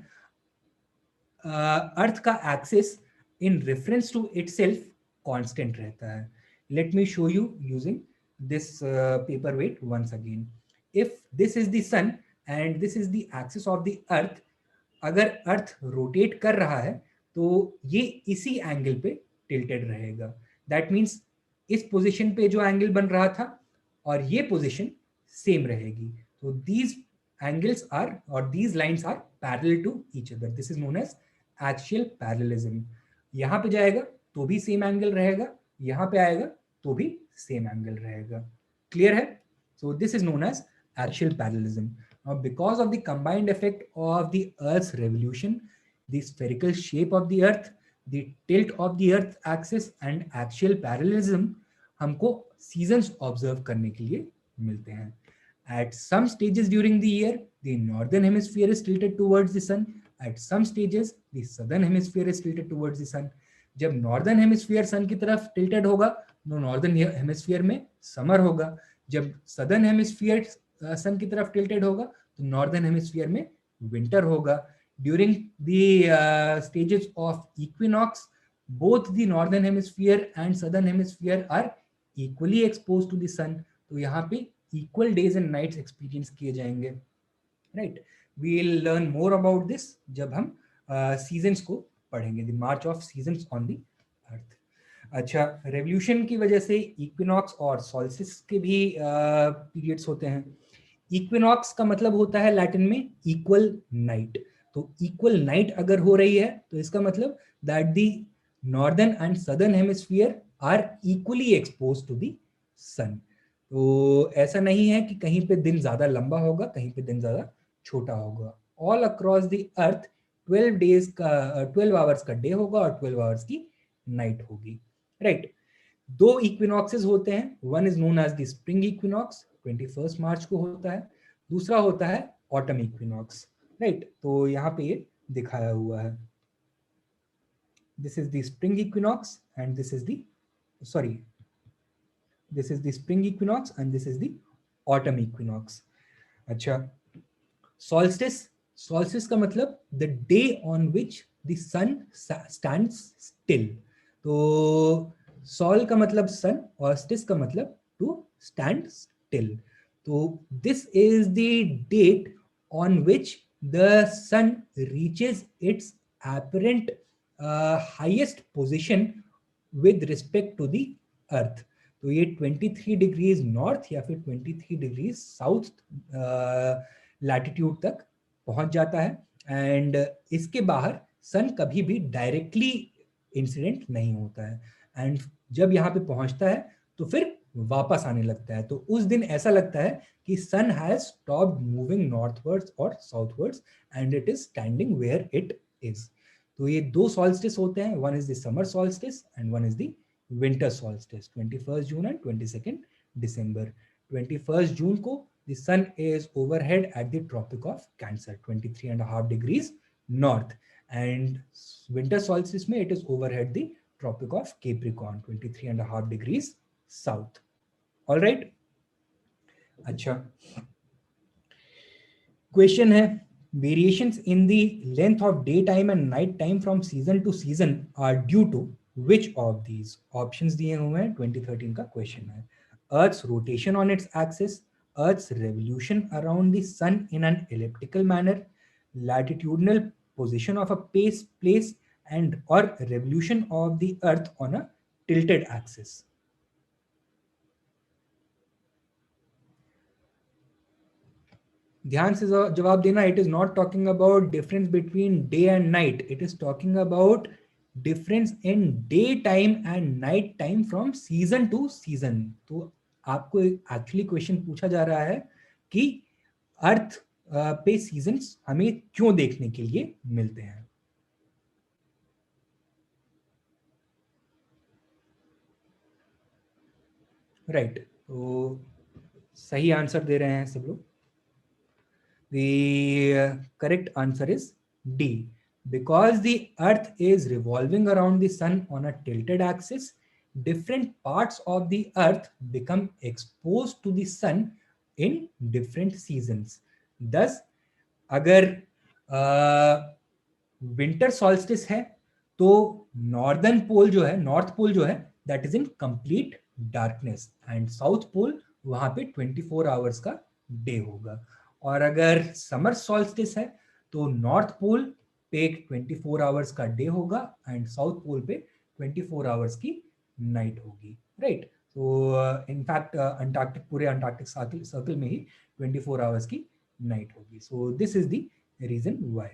अर्थ का axis in reference to itself constant रहता है। Let me show you using this paperweight once again. If this is the sun and this is the axis of the earth, अगर earth rotate कर रहा है तो ये इसी एंगल पे टिल्टेड रहेगा। दैट मीन्स इस पोजीशन पे जो एंगल बन रहा था और ये पोजीशन सेम रहेगी। तो दीज एंगल्स आर और these lines are parallel to each other. This is known as axial parallelism. यहाँ पे जाएगा तो भी सेम एंगल रहेगा, यहाँ पे आएगा तो भी सेम एंगल रहेगा। क्लियर है? So this is known as axial parallelism. Now, because of the combined effect of the Earth's revolution, the spherical shape of the Earth, the tilt of the Earth axis and axial parallelism, हमको seasons observe करने के लिए मिलते हैं। At some stages during the year, the northern hemisphere is tilted towards the sun. At some stages, the southern hemisphere is tilted towards the sun. जब northern hemisphere sun की तरफ tilted होगा, तो northern hemisphere में summer होगा। जब southern hemisphere सन की तरफ टिल्टेड होगा तो नॉर्दर्न हेमिस्फीयर में विंटर होगा। During the stages of equinox, both the northern hemisphere and southern hemisphere are equally exposed to the sun. तो यहाँ पे equal days and nights experience किए जाएंगे, right. We will learn more about this जब हम seasons को पढ़ेंगे, the march of seasons on the earth. अच्छा, रेवोल्यूशन की वजह से इक्विनॉक्स और सॉल्स्टिस के भी पीरियड्स होते हैं। इक्विनॉक्स का मतलब होता है लैटिन में इक्वल नाइट। तो इक्वल नाइट अगर हो रही है तो इसका मतलब that the northern and southern hemisphere are equally expose to the sun. तो ऐसा नहीं है कि कहीं पे दिन ज्यादा लंबा होगा, कहीं पे दिन ज्यादा छोटा होगा। All across the earth 12 hours का डे होगा और 12 आवर्स की नाइट होगी, राइट। दो इक्विनॉक्सेस होते हैं, one is known as the spring equinox 21 March को होता है, दूसरा होता है ऑटम इक्विनॉक्स, राइट। तो यहाँ पे ये दिखाया हुआ है, this is the spring equinox and this is the this is the spring equinox and this is the autumn equinox। अच्छा, solstice का मतलब the day on which the sun stands still। तो sol का मतलब sun और stis का मतलब to stand still। तो this is the date on which the sun reaches its apparent highest position with respect to the earth. तो ये 23 degrees north या फिर 23 डिग्रीज साउथ लैटिट्यूड तक पहुंच जाता है, एंड इसके बाहर सन कभी भी डायरेक्टली इंसिडेंट नहीं होता है, एंड जब यहाँ पे पहुंचता है तो फिर वापस आने लगता है। तो उस दिन ऐसा लगता है कि sun has stopped moving northwards और southwards and it is standing where it is. तो ये दो सॉल्स्टिस होते हैं, one is the summer solstice and one is the winter solstice, 21 June and 22 December. 21 जून को the sun is overhead at the Tropic of Cancer 23.5 degrees north, and winter solstice में it is overhead the Tropic of Capricorn 23.5 degrees south. All right. अच्छा, question है, variations in the length of daytime and night time from season to season are due to which of these? Options दिए हुए हैं, 2013 का question है। Earth's rotation on its axis, Earth's revolution around the sun in an elliptical manner, latitudinal position of a place and or revolution of the Earth on a tilted axis। ध्यान से जवाब देना। It is not talking about difference between day and night, it is talking about difference in day time and night time from season two season. तो आपको actually question पूछा जा रहा है कि अर्थ पे सीजन्स हमें क्यों देखने के लिए मिलते हैं, राइट। तो सही आंसर दे रहे हैं सब लोग। The correct answer is D. Because the earth is revolving around the sun on a tilted axis, different parts of the earth become exposed to the sun in different seasons। Thus, अगर winter solstice है तो northern पोल जो है, north pole जो है, that is in complete darkness, and south pole वहां पे 24 hours का डे होगा। और अगर समर सॉल्स्टिस है तो नॉर्थ पोल पे 24 आवर्स का डे होगा एंड साउथ पोल पे 24 आवर्स की नाइट होगी, राइट। तो इनफैक्ट अंटार्कटिक, पूरे अंटार्कटिक सर्कल में ही 24 आवर्स की नाइट होगी। So this is the reason why.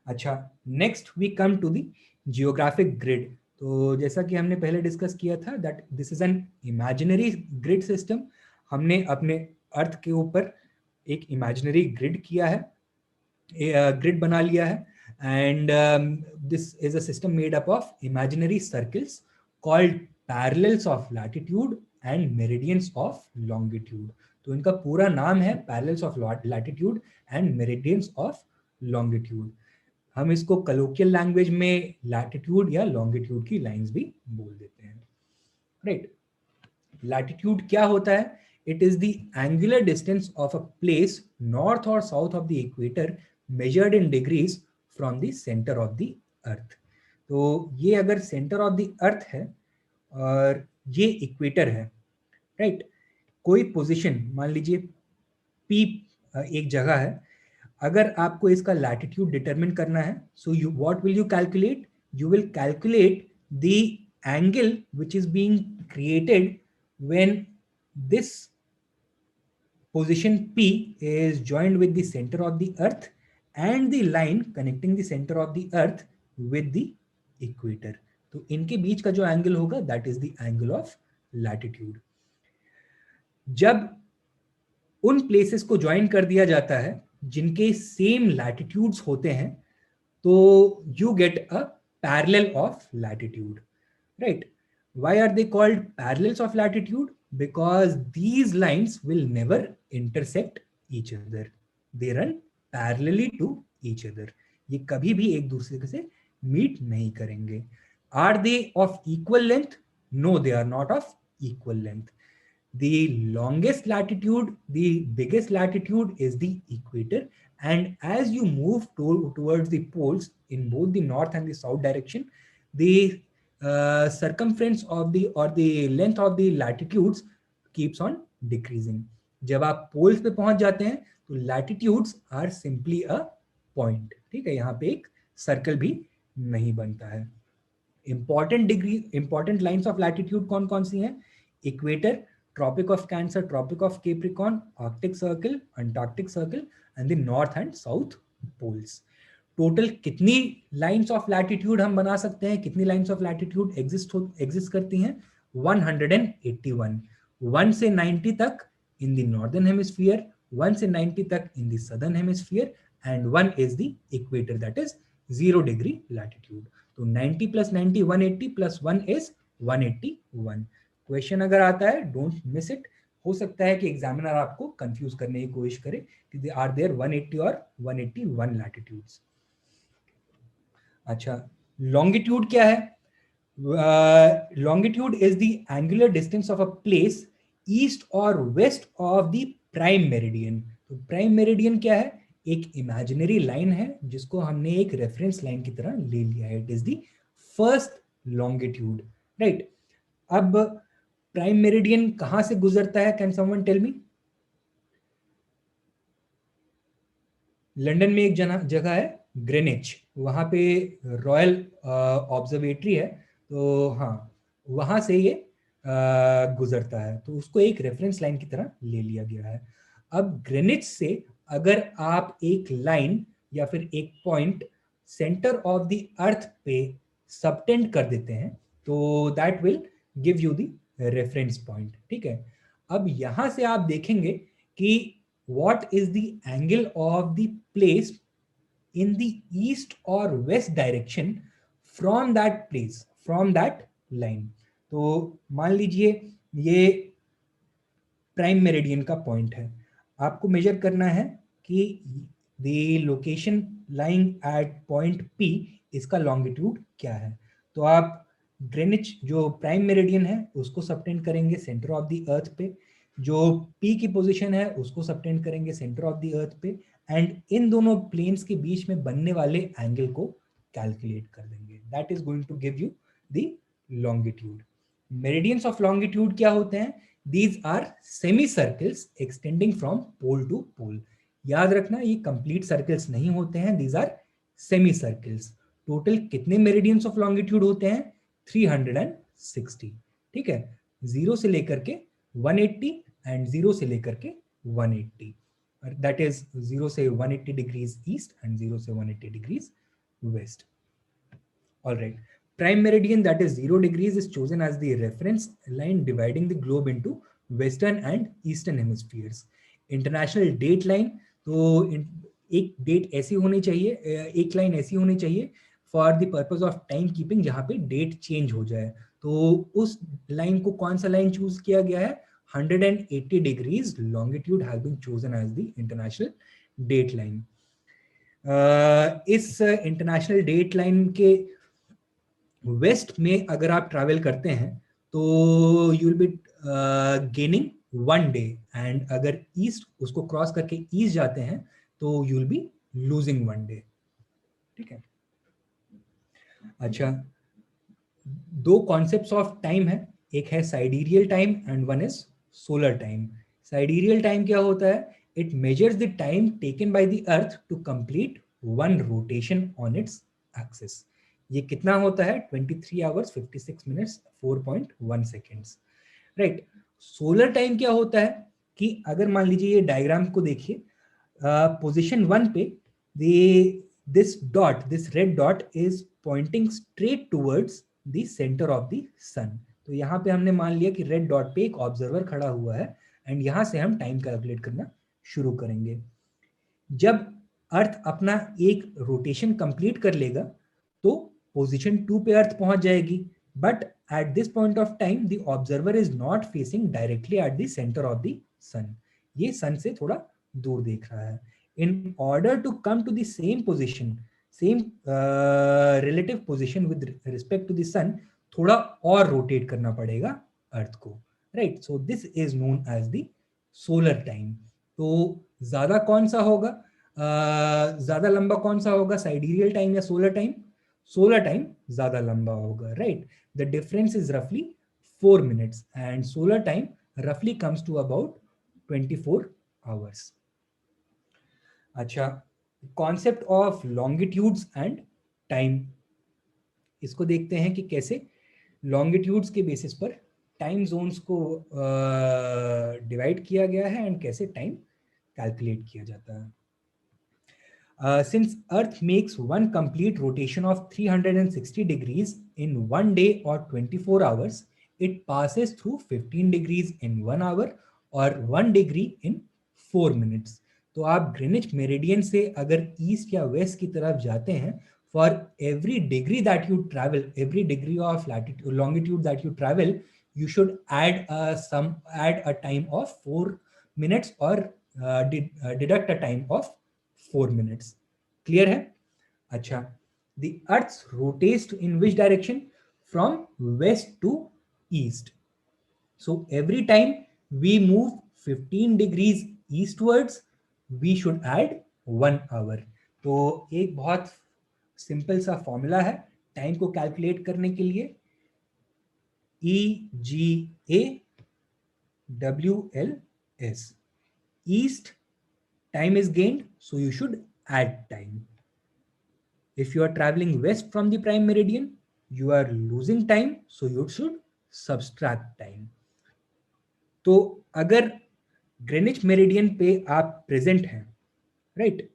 अच्छा, next we come to the geographic grid. तो जैसा कि हमने पहले डिस्कस किया था that this is an imaginary grid system. हमने अपने अर्थ के ऊपर एक इमेजिनरी ग्रिड किया है, ग्रिड बना लिया है, and this is a system made up of imaginary circles called parallels of latitude and meridians of longitude. तो इनका पूरा नाम है parallels of latitude and meridians of longitude. हम इसको कलोकियल लैंग्वेज में लैटिट्यूड या लॉन्गिट्यूड की लाइंस भी बोल देते हैं, राइट। लैटिट्यूड क्या होता है? It is the angular distance of a place north or south of the equator measured in degrees from the center of the earth। तो ये अगर center of the earth है और ये equator है, राइट। कोई पोजीशन मान लीजिए P एक जगह है, अगर आपको इसका लैटिट्यूड डिटरमिन करना है, so you what will you calculate? You will calculate the angle which is being created when this position P is joined with the center of the earth and the line connecting the center of the earth with the equator. तो इनके बीच का जो angle होगा that is the angle of latitude. जब उन places को join कर दिया जाता है जिनके सेम लैटिट्यूड्स होते हैं, तो you get a parallel of latitude, right? Why are they called parallels of latitude? Because these lines will never intersect each other. They run parallelly to each other. ये कभी भी एक दूसरे से मीट नहीं करेंगे। Are they of equal length? No, they are not of equal length. The longest latitude, the biggest latitude is the equator, and as you move towards the poles in both the north and the south direction, the circumference of the or the length of the latitudes keeps on decreasing. जब आप poles पे पहुंच जाते हैं तो latitudes are simply a point, ठीक है, यहाँ पे एक सर्कल भी नहीं बनता है। इंपॉर्टेंट लाइंस ऑफ लैटिट्यूड कौन कौन सी हैं? Equator, Tropic of Cancer, Tropic of Capricorn, Arctic Circle, Antarctic Circle, and the North and South Poles. Total कितनी लाइंस ऑफ लैटिट्यूड हम बना सकते हैं, कितनी लाइंस ऑफ लैटिट्यूड एग्जिस्ट करती हैं? 181। 1 से 90 तक इन द नॉर्दर्न हेमिस्फीयर, 1 से 90 तक in the southern hemisphere, and 1 is the equator, that is 0 degree latitude. तो 90 प्लस 90 180 प्लस 1 इज 181। क्वेश्चन अगर आता है डोंट मिस इट। हो सकता है कि एग्जामिनर आपको कंफ्यूज करने की कोशिश करे कि आर देयर 180 और 181 लैटिट्यूड्स। अच्छा, लॉन्गिट्यूड क्या है? Longitude is the angular distance of a place east और west of the prime meridian. तो प्राइम मेरिडियन क्या है? एक इमेजिनरी लाइन है जिसको हमने एक रेफरेंस लाइन की तरह ले लिया है। It is the first longitude, right? अब प्राइम मेरिडियन कहां से गुजरता है? Can someone tell me? London में एक जगह है ग्रेनिच, वहां पे रॉयल ऑब्जर्वेटरी है, तो हाँ वहां से ये गुजरता है, तो उसको एक रेफरेंस लाइन की तरह ले लिया गया है। अब ग्रेनिच से अगर आप एक लाइन या फिर एक पॉइंट सेंटर ऑफ द अर्थ पे सबटेंड कर देते हैं तो that will give you the reference point, ठीक है। अब यहां से आप देखेंगे कि what is the angle of the place in the east or west direction from that place, from that line। तो मान लीजिए ये प्राइम मेरिडियन का पॉइंट है, आपको मेजर करना है कि the location lying at point P, इसका लॉन्गिट्यूड क्या है। तो आप ग्रेनिच जो प्राइम मेरिडियन है उसको सबटेंड करेंगे सेंटर ऑफ द अर्थ पे, जो P की पोजीशन है उसको सबटेंड करेंगे सेंटर ऑफ द अर्थ पे, एंड इन दोनों प्लेन्स के बीच में बनने वाले एंगल को कैलकुलेट कर देंगे। That is going to give you the longitude. Meridians of longitude क्या होते हैं? These are semicircles extending from pole to pole। याद रखना ये कंप्लीट सर्कल्स नहीं होते हैं, these are semicircles। टोटल कितने मेरिडियंस ऑफ लॉन्गिट्यूड होते हैं? 360, ठीक है, 0 से लेकर के 180 एंड 0 से लेकर के 180, दैट इज 0 से 180 डिग्रीज ईस्ट एंड 0 से 180 degrees west. Alright, prime meridian, that is 0 degrees, is chosen as the reference line dividing the globe into western and eastern hemispheres। international date line, तो एक date ऐसी होनी चाहिए, एक line ऐसी होनी चाहिए for the purpose of time keeping जहां पे डेट चेंज हो जाए, तो उस लाइन को कौन सा लाइन चूज किया गया है? 180 degrees longitude has been chosen as the international date line. इस इंटरनेशनल डेट लाइन के वेस्ट में अगर आप ट्रैवल करते हैं तो you will be gaining 1 day, and अगर ईस्ट उसको क्रॉस करके ईस्ट जाते हैं तो you will be losing 1 day, ठीक है। अच्छा, दो कॉन्सेप्ट्स ऑफ टाइम है, एक है sidereal time and one is solar time. Sidereal time क्या होता है? It measures the time taken by the earth to complete one rotation on its axis. ये कितना होता है? 23 hours 56 minutes 4.1 seconds, right. Solar time क्या होता है कि अगर मान लीजिए ये डायग्राम को देखिए, पोजीशन 1 पे this red dot is pointing straight towards the center of the sun. तो यहाँ पे हमने मान लिया कि रेड डॉट पे एक ऑब्जर्वर खड़ा हुआ है एंड यहाँ से हम टाइम कैलकुलेट करना शुरू करेंगे. जब अर्थ अपना एक रोटेशन कंप्लीट कर लेगा तो पोजीशन 2 पे अर्थ पहुंच जाएगी, but at this point of time the observer is not facing directly at the centre of the sun. ये सन से थोड़ा दूर देख रहा है. In order to come to the same position, same relative position with respect to the sun, थोड़ा और rotate करना पड़ेगा अर्थ को, right. So this is known as the solar time. तो ज्यादा कौन सा होगा, ज्यादा लंबा कौन सा होगा, साइडेरियल टाइम या सोलर टाइम? सोलर टाइम ज्यादा लंबा होगा, राइट. द डिफरेंस इज रफली 4 minutes एंड सोलर टाइम रफली कम्स टू अबाउट 24 hours. अच्छा, concept of longitudes and time, इसको देखते हैं कि कैसे लॉन्गिट्यूड्स के बेसिस पर टाइम जोन्स को डिवाइड किया गया है एंड कैसे टाइम कैलकुलेट किया जाता है. Since Earth makes one complete rotation of 360 degrees in 1 day or 24 hours, it passes through 15 degrees in 1 hour or 1 degree in 4 minutes. तो आप ग्रीनिच मेरिडियन से अगर ईस्ट या वेस्ट की तरफ जाते हैं, for every degree that you travel, every degree of latitude, longitude that you travel, you should add a time of 4 minutes or deduct a time of 4 minutes. Clear है? अच्छा, the earth rotates in which direction? From west to east. So every time we move 15 degrees eastwards, we should add 1 hour. तो एक बहुत simple सा formula है time को calculate करने के लिए, EGA/WLS. East time is gained, so you should add time. If you are traveling west from the prime meridian, you are losing time, so you should subtract time. तो अगर Greenwich meridian पे आप present हैं, right,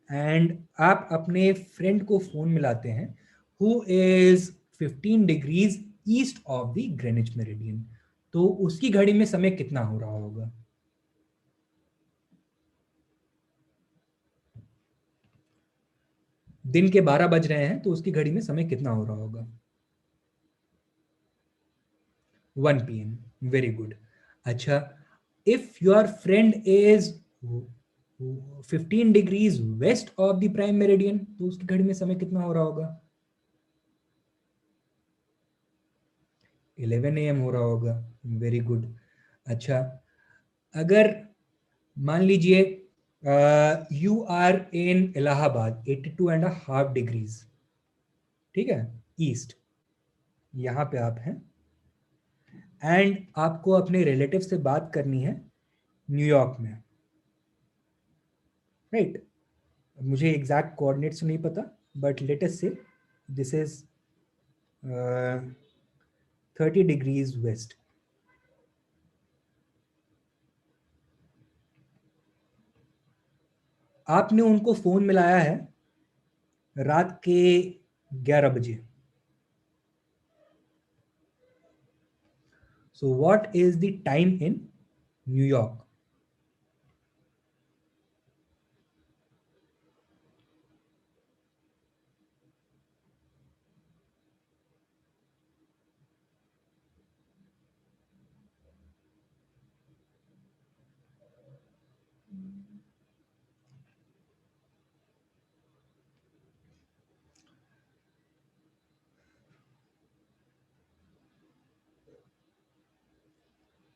and आप अपने friend को phone मिलाते हैं who is 15 degrees east of the Greenwich meridian, तो उसकी घड़ी में समय कितना हो रहा होगा? दिन के 12 बज रहे हैं, तो उसकी घड़ी में समय कितना हो रहा होगा? 1 PM. Very good. अच्छा, if your friend is 15 degrees west of the prime meridian, तो उसकी घड़ी में समय कितना हो रहा होगा? 11 AM हो रहा होगा. Very good. अच्छा, अगर मान लीजिए you are in Allahabad, 82.5 degrees, ठीक है, ईस्ट, यहां पे आप हैं, एंड आपको अपने रिलेटिव से बात करनी है न्यूयॉर्क में, राइट. मुझे एग्जैक्ट कोऑर्डिनेट्स नहीं पता, बट लेट अस से दिस इज 30 डिग्रीज वेस्ट. आपने उनको फोन मिलाया है रात के 11 बजे. So what is the time in New York?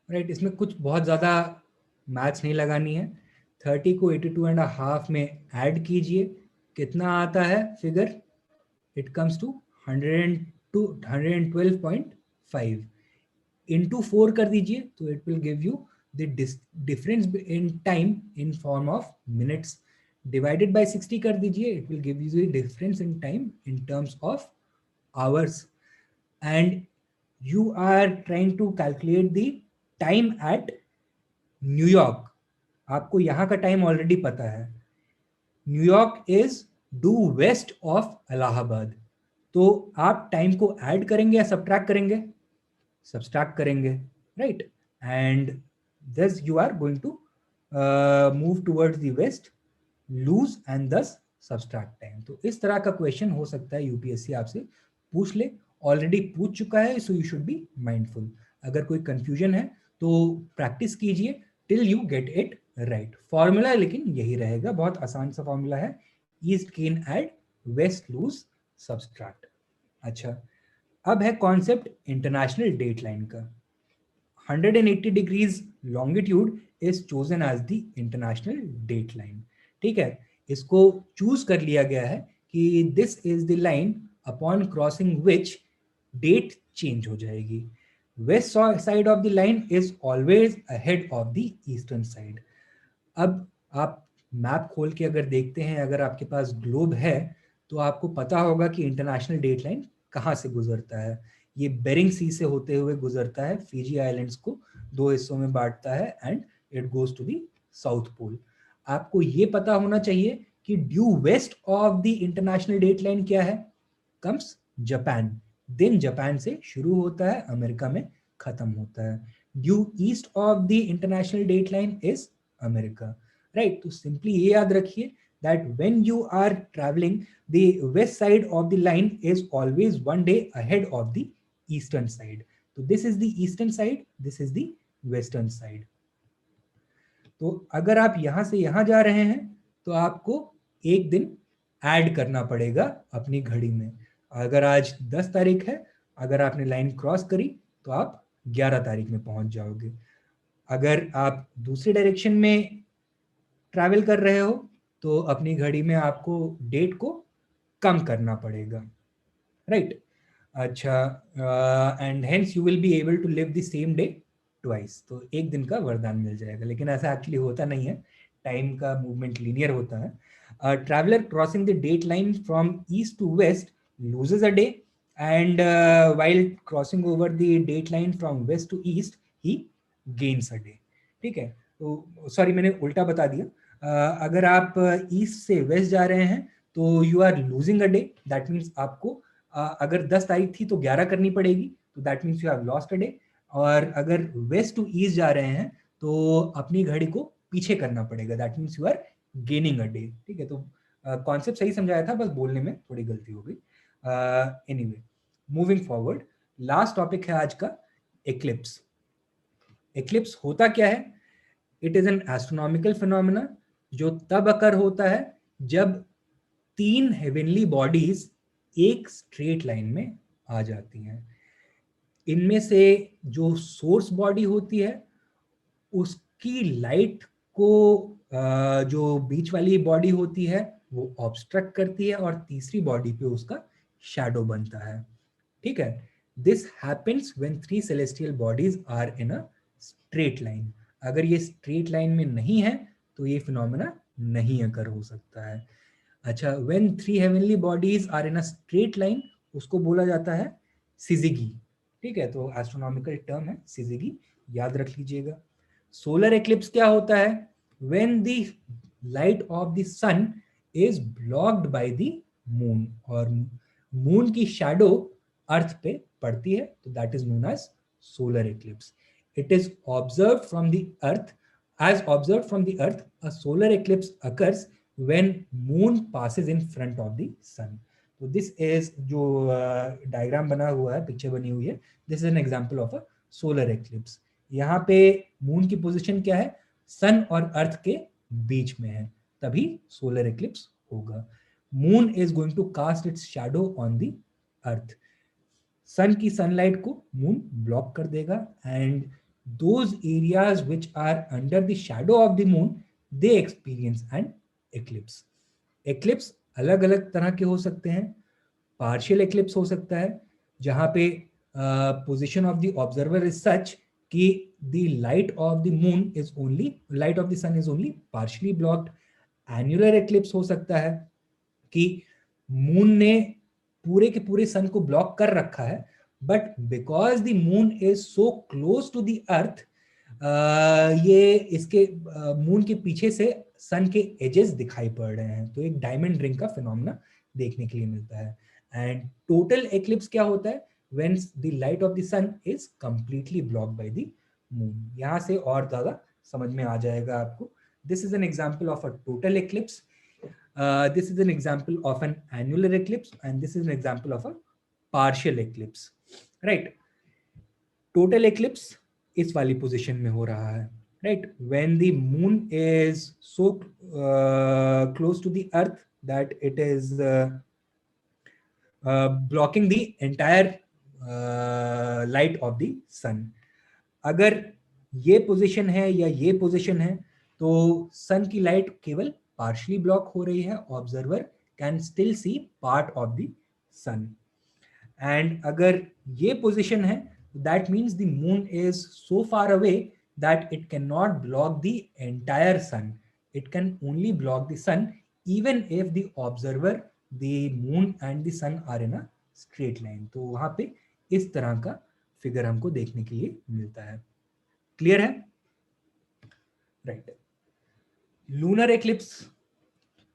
Right, इसमें कुछ बहुत ज़्यादा मैथ्स नहीं लगानी है. 30 को 82.5 में ऐड कीजिए, कितना आता है figure? It comes to 112.5. Into 4 कर दीजिए, तो it will give you the difference in time in form of minutes. Divided by 60 कर दीजिए, it will give you the difference in time in terms of hours. And you are trying to calculate the time at New York. आपको यहाँ का time already पता है. New York is due west of Allahabad. तो आप time को add करेंगे या सब्ट्रैक्ट करेंगे? सब्ट्रैक्ट करेंगे, right? And thus you are going to move towards the west, lose and thus subtract time. तो इस तरह का क्वेश्चन हो सकता है यूपीएससी आपसे पूछ ले, ऑलरेडी पूछ चुका है, so you should be mindful. अगर कोई कंफ्यूजन है तो प्रैक्टिस कीजिए till you get it right. Formula लेकिन यही रहेगा, बहुत आसान सा फॉर्मूला है, east gain add, west lose subtract. अच्छा, अब है कॉन्सेप्ट इंटरनेशनल डेट लाइन का. 180 degrees longitude is chosen as the international date line. ठीक है, इसको चूज कर लिया गया है कि this is the line upon crossing which date change हो जाएगी. West side of the line is always ahead of the eastern side. अब आप मैप खोल के अगर देखते हैं, अगर आपके पास ग्लोब है तो आपको पता होगा कि इंटरनेशनल डेट लाइन कहाँ से गुजरता है. ये बेरिंग सी से होते हुए गुजरता है, फिजी आइलैंड्स को दो हिस्सों में बांटता है and it goes to the south pole. आपको ये पता होना चाहिए कि due west of the international date line क्या है? Comes Japan. देन जापान से शुरू होता है, अमेरिका में खत्म होता है. Due east of the international date line is America, right? तो सिंपली ये याद रखिए that when you are traveling, the west side of the line is always one day ahead of the eastern side. So this is the eastern side, this is the western side. तो अगर आप यहां से यहां जा रहे हैं तो आपको एक दिन ऐड करना पड़ेगा अपनी घड़ी में. अगर आज 10 तारीख है, अगर आपने लाइन क्रॉस करी तो आप 11 तारीख में पहुंच जाओगे. अगर आप दूसरी डायरेक्शन में ट्रैवल कर रहे हो तो अपनी घड़ी में आपको डेट को कम करना पड़ेगा, राइट? अच्छा, and hence you will be able to live the same day twice. तो एक दिन का वरदान मिल जाएगा, लेकिन ऐसा एक्चुअली होता नहीं है, टाइम का मूवमेंट लीनियर होता है. Traveller crossing the date line from east to west loses a day, and while crossing over the date line from west to east he gains a day. ठीक है, तो sorry मैंने उल्टा बता दिया. अगर आप ईस्ट से वेस्ट जा रहे हैं तो you are losing a day. That means आपको अगर 10 तारीख थी तो 11 करनी पड़ेगी, तो that means you have lost a day. और अगर वेस्ट टू ईस्ट जा रहे हैं तो अपनी घड़ी को पीछे करना पड़ेगा, that means you are gaining a day. ठीक है, तो कॉन्सेप्ट सही समझाया था, बस बोलने में थोड़ी गलती हो गई. Anyway, moving forward, last topic है आज का, एक्लिप्स. एक्लिप्स होता क्या है? It is an astronomical phenomena जो तब अकर होता है जब 3 हेवनली बॉडीज एक स्ट्रेट लाइन में आ जाती हैं. इनमें से जो सोर्स बॉडी होती है उसकी लाइट को जो बीच वाली बॉडी होती है वो ऑब्स्ट्रक्ट करती है और तीसरी बॉडी पे उसका शैडो बनता है. ठीक है, this happens when 3 celestial bodies are in a straight line. अगर ये स्ट्रेट लाइन में नहीं है तो ये फिनोमेना नहीं अकर हो सकता है. अच्छा, when 3 heavenly bodies are in a straight line उसको बोला जाता है सिजिगी. ठीक है, तो एस्ट्रोनॉमिकल टर्म है सिजिगी, याद रख लीजिएगा. सोलर एक्लिप्स क्या होता है? When the light of the sun is blocked by the moon, और मून की शैडो अर्थ पे पड़ती है, तो that is known as solar eclipse. It is observed from the earth. As observed from the earth, a solar eclipse occurs when moon passes in front of the sun. So this is जो diagram बना हुआ है, picture बनी हुई है, this is an example of a solar eclipse. यहाँ पे moon की पोजीशन क्या है? सन और अर्थ के बीच में है, तभी सोलर एक्लिप्स होगा. Moon is going to cast its shadow on the earth. Sun की सनलाइट को मून ब्लॉक कर देगा, and those areas which are under the shadow of the moon they experience an eclipse. eclipse अलग अलग तरह के हो सकते हैं. पार्शियल एक्लिप्स हो सकता है जहां पे position of the observer is such कि the light of the moon is only, light of the sun is only partially blocked. Annular eclipse हो सकता है कि मून ने पूरे के पूरे सन को ब्लॉक कर रखा है, but because the moon is so close to the earth, ये इसके मून के पीछे से सन के एजेस दिखाई पड़ रहे हैं, तो एक डायमंड रिंग का फिनोमेना देखने के लिए मिलता है। एंड टोटल एक्लिप्स क्या होता है? When the light of the sun is completely blocked by the moon. यहाँ से और ज्यादा समझ में आ जाएगा आपको। This is an example of a total eclipse, this is an example of an annular eclipse, and this is an example of a partial eclipse, right? Total eclipse इस वाली पोजीशन में हो रहा है, right? When the moon is so close to the earth that it is blocking the entire light of the sun. अगर ये position है या ये पोजीशन है तो सन की लाइट केवल पार्शली ब्लॉक हो रही है, observer can still see part of the sun. And अगर ये पोजीशन है that means the moon is so far away that it can not block the entire sun, it can only block the sun even if the observer the moon and the sun are in a straight line. तो वहां पे इस तरह का figure हमको देखने के लिए मिलता है। क्लियर है? राइट। लूनर एक्लिप्स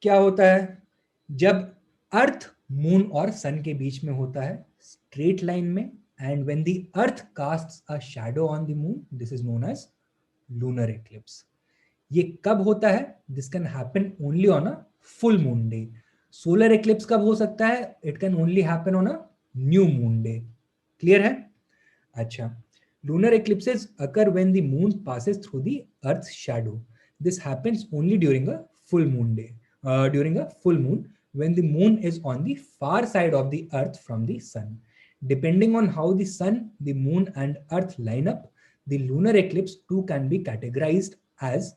क्या होता है? जब अर्थ मून और सन के बीच में होता है स्ट्रेट लाइन में, and when the earth casts a shadow on the moon, this is known as lunar eclipse. ये कब होता है? This can happen only on a full moon day. Solar eclipse कब हो सकता है? It can only happen on a new moon day. Clear है? अच्छा, lunar eclipses occur when the moon passes through the earth's shadow. This happens only during a full moon day, during a full moon, when the moon is on the far side of the earth from the sun. Depending on how the sun, the moon and earth line up, the lunar eclipse too can be categorized as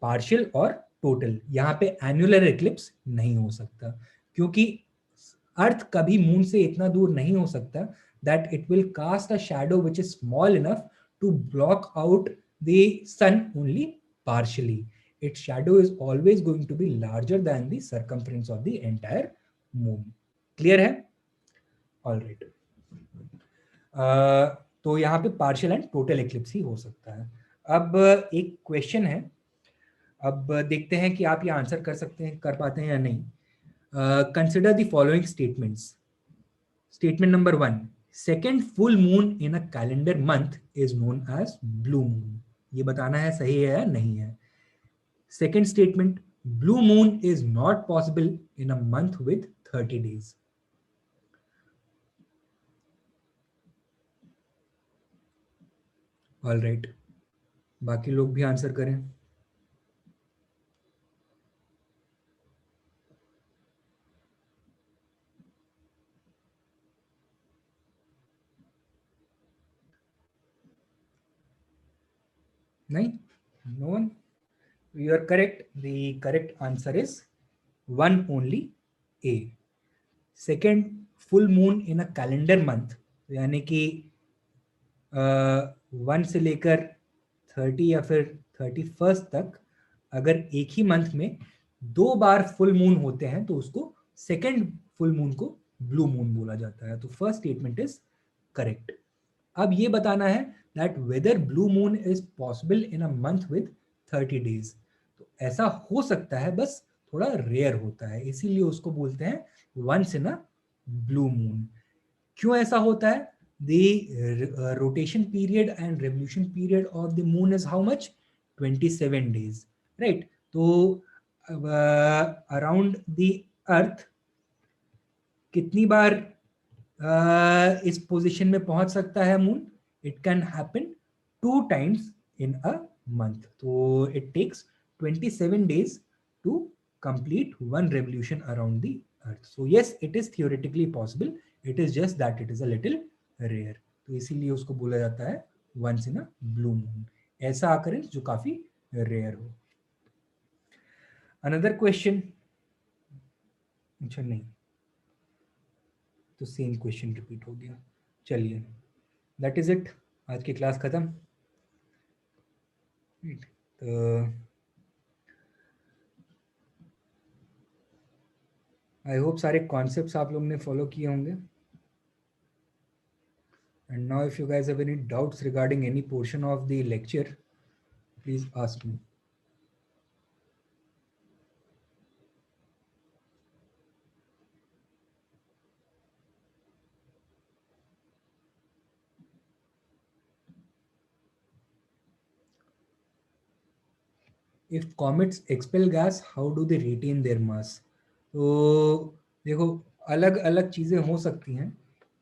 partial or total. यहाँ पे annular eclipse नहीं हो सकता क्योंकि अर्थ कभी moon से इतना दूर नहीं हो सकता that it will cast a shadow which is small enough to block out the sun only partially. Its shadow is always going to be larger than the circumference of the entire moon. Clear है? All right. तो यहाँ पे partial and total eclipse ही हो सकता है। अब एक question है, अब देखते हैं कि आप ये आंसर कर सकते हैं, कर पाते हैं या नहीं। Consider the following statements. Statement number 1, second full moon in a calendar month is known as blue moon. ये बताना है सही है या नहीं है। Second statement, blue moon is not possible in a month with 30 days. All right, बाकी लोग भी आंसर करें। नहीं, no one. You are correct. The correct answer is one only, A. Second full moon in a calendar month, यानी कि 1 से लेकर 30 या फिर 31 तक अगर एक ही मंथ में 2 बार फुल मून होते हैं तो उसको सेकेंड फुल मून को ब्लू मून बोला जाता है। तो फर्स्ट स्टेटमेंट इज करेक्ट। अब ये बताना है that whether blue moon is possible in a month with 30 days. तो ऐसा हो सकता है, बस थोड़ा रेयर होता है, इसीलिए उसको बोलते हैं once in a blue moon. क्यों ऐसा होता है? The rotation period and revolution period of the moon is how much? 27 days, right? तो around the earth कितनी बार इस पोजीशन में पहुंच सकता है moon? It can happen 2 times in a month. तो it takes 27 days to complete one revolution around the earth. So yes, it is theoretically possible. It is just that it is a little rare. तो इसीलिए उसको बोला जाता है once in a blue moon, ऐसा occurrence जो काफी rare हो। Another question, अच्छा नहीं, तो सेम क्वेश्चन रिपीट हो गया। चलिए, दैट इज इट, आज की क्लास खत्म। तो आई होप सारे कॉन्सेप्ट्स आप लोगों ने फॉलो किए होंगे। And now if you guys have any doubts regarding any portion of the lecture, please ask me. If comets expel gas, how do they retain their mass? तो देखो अलग अलग चीजें हो सकती हैं.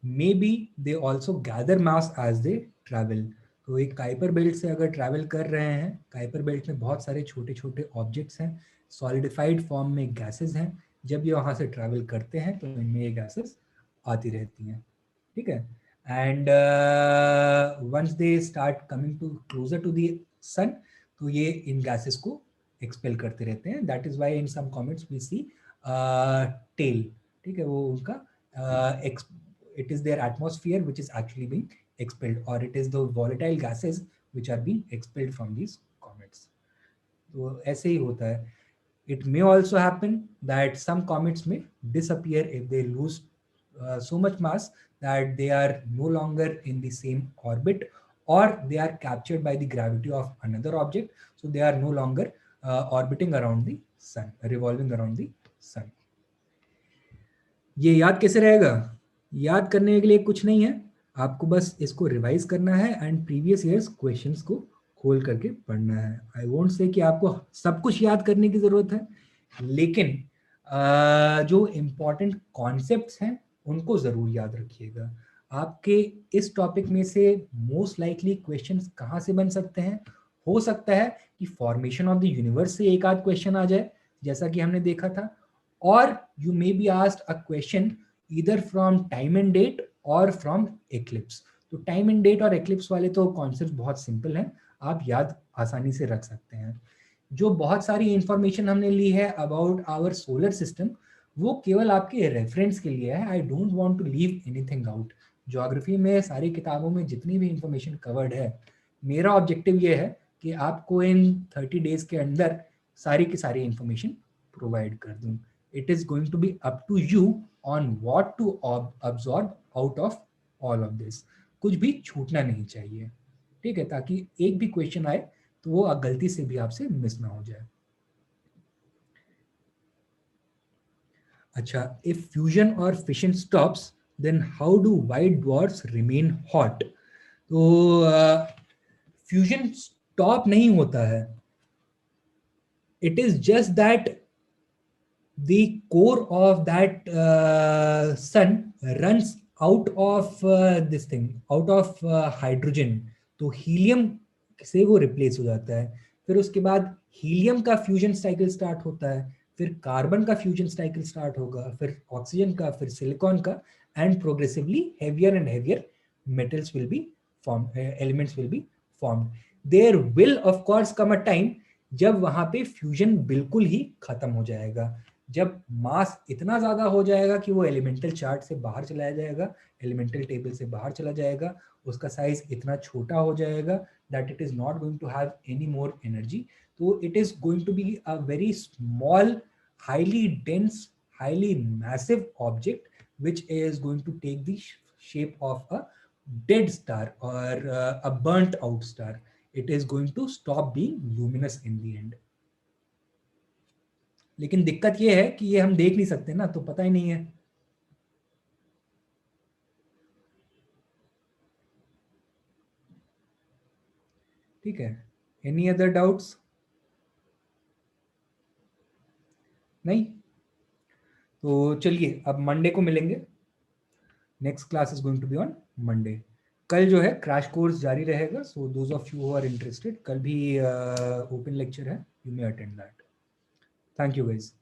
May be they also gather mass as they travel. तो एक काइपर बेल्ट से अगर ट्रैवल कर रहे हैं, काइपर बेल्ट में बहुत सारे छोटे छोटे ऑब्जेक्ट्स हैं, सॉलिडिफाइड फॉर्म में गैसेस हैं. जब ये वहां से ट्रैवल करते हैं तो इनमें ये गैसेस आती रहती हैं. ठीक है. And once they start coming to closer to the sun, तो ये इन गैसेस को एक्सपेल करते रहते हैं. That is why in some comets we see tail. ठीक है, वो उनका it is their atmosphere which is actually being expelled, or it is the volatile gases which are being expelled from these comets. तो ऐसे ही होता है. It may also happen that some comets may disappear if they lose so much mass that they are no longer in the same orbit, or they are captured by the gravity of another object, so they are no longer orbiting around the sun, revolving around the sun. ये याद कैसे रहेगा? याद करने के लिए कुछ नहीं है, आपको बस इसको रिवाइज करना है एंड प्रीवियस ईयर्स क्वेश्चंस को खोल करके पढ़ना है. आई वोंट से कि आपको सब कुछ याद करने की जरूरत है, लेकिन जो इम्पोर्टेंट कॉन्सेप्ट्स हैं उनको जरूर याद रखिएगा. आपके इस टॉपिक में से मोस्ट लाइकली क्वेश्चंस कहाँ से बन सकते हैं? हो सकता है कि फॉर्मेशन ऑफ द यूनिवर्स से एक आध क्वेश्चन आ जाए, जैसा कि हमने देखा था, or you may be asked a question either from time and date or from eclipse. तो टाइम एंड डेट और एक्लिप्स वाले तो कॉन्सेप्ट बहुत सिंपल हैं, आप याद आसानी से रख सकते हैं. जो बहुत सारी इंफॉर्मेशन हमने ली है अबाउट आवर सोलर सिस्टम, वो केवल आपके रेफरेंस के लिए है. I don't want to leave anything out. Geography में सारी किताबों में जितनी भी इंफॉर्मेशन कवर्ड है, मेरा ऑब्जेक्टिव ये है कि आपको इन 30 डेज के अंदर सारी की सारी इंफॉर्मेशन प्रोवाइड कर दूं. It is going to be up to you on what to absorb out of all of this. कुछ भी छूटना नहीं चाहिए. ठीक है, ताकि एक भी क्वेश्चन आए तो वो गलती से भी आपसे मिस ना हो जाए. अच्छा, if fusion or fission stops, then how do white dwarfs remain hot? तो फ्यूजन स्टॉप नहीं होता है. It is just that the core of that sun runs out of this thing, out of hydrogen. तो helium से वो replace हो जाता है. फिर उसके बाद हीलियम का फ्यूजन साइकिल स्टार्ट होता है, फिर कार्बन का फ्यूजन साइकिल स्टार्ट होगा, फिर ऑक्सीजन का, फिर सिलिकॉन का, and progressively heavier and heavier metals will be formed, elements will be formed. There will of course come a time जब वहां पे फ्यूजन बिल्कुल ही खत्म हो जाएगा, जब मास इतना ज्यादा हो जाएगा कि वो एलिमेंटल चार्ट से बाहर चला जाएगा, एलिमेंटल टेबल से बाहर चला जाएगा, उसका साइज इतना छोटा हो जाएगा that it is not going to have any more energy. तो it is going to be a very small, highly dense, highly massive object which is going to take the shape of a dead star or a burnt out star. It is going to stop being luminous in the end. लेकिन दिक्कत ये है कि ये हम देख नहीं सकते ना, तो पता ही नहीं है. ठीक है, एनी अदर डाउट्स? नहीं? तो चलिए अब मंडे को मिलेंगे. Next class is going to be on Monday. कल जो है क्रैश कोर्स जारी रहेगा, so those of you who are interested, कल भी ओपन लेक्चर है, you may attend that. Thank you guys.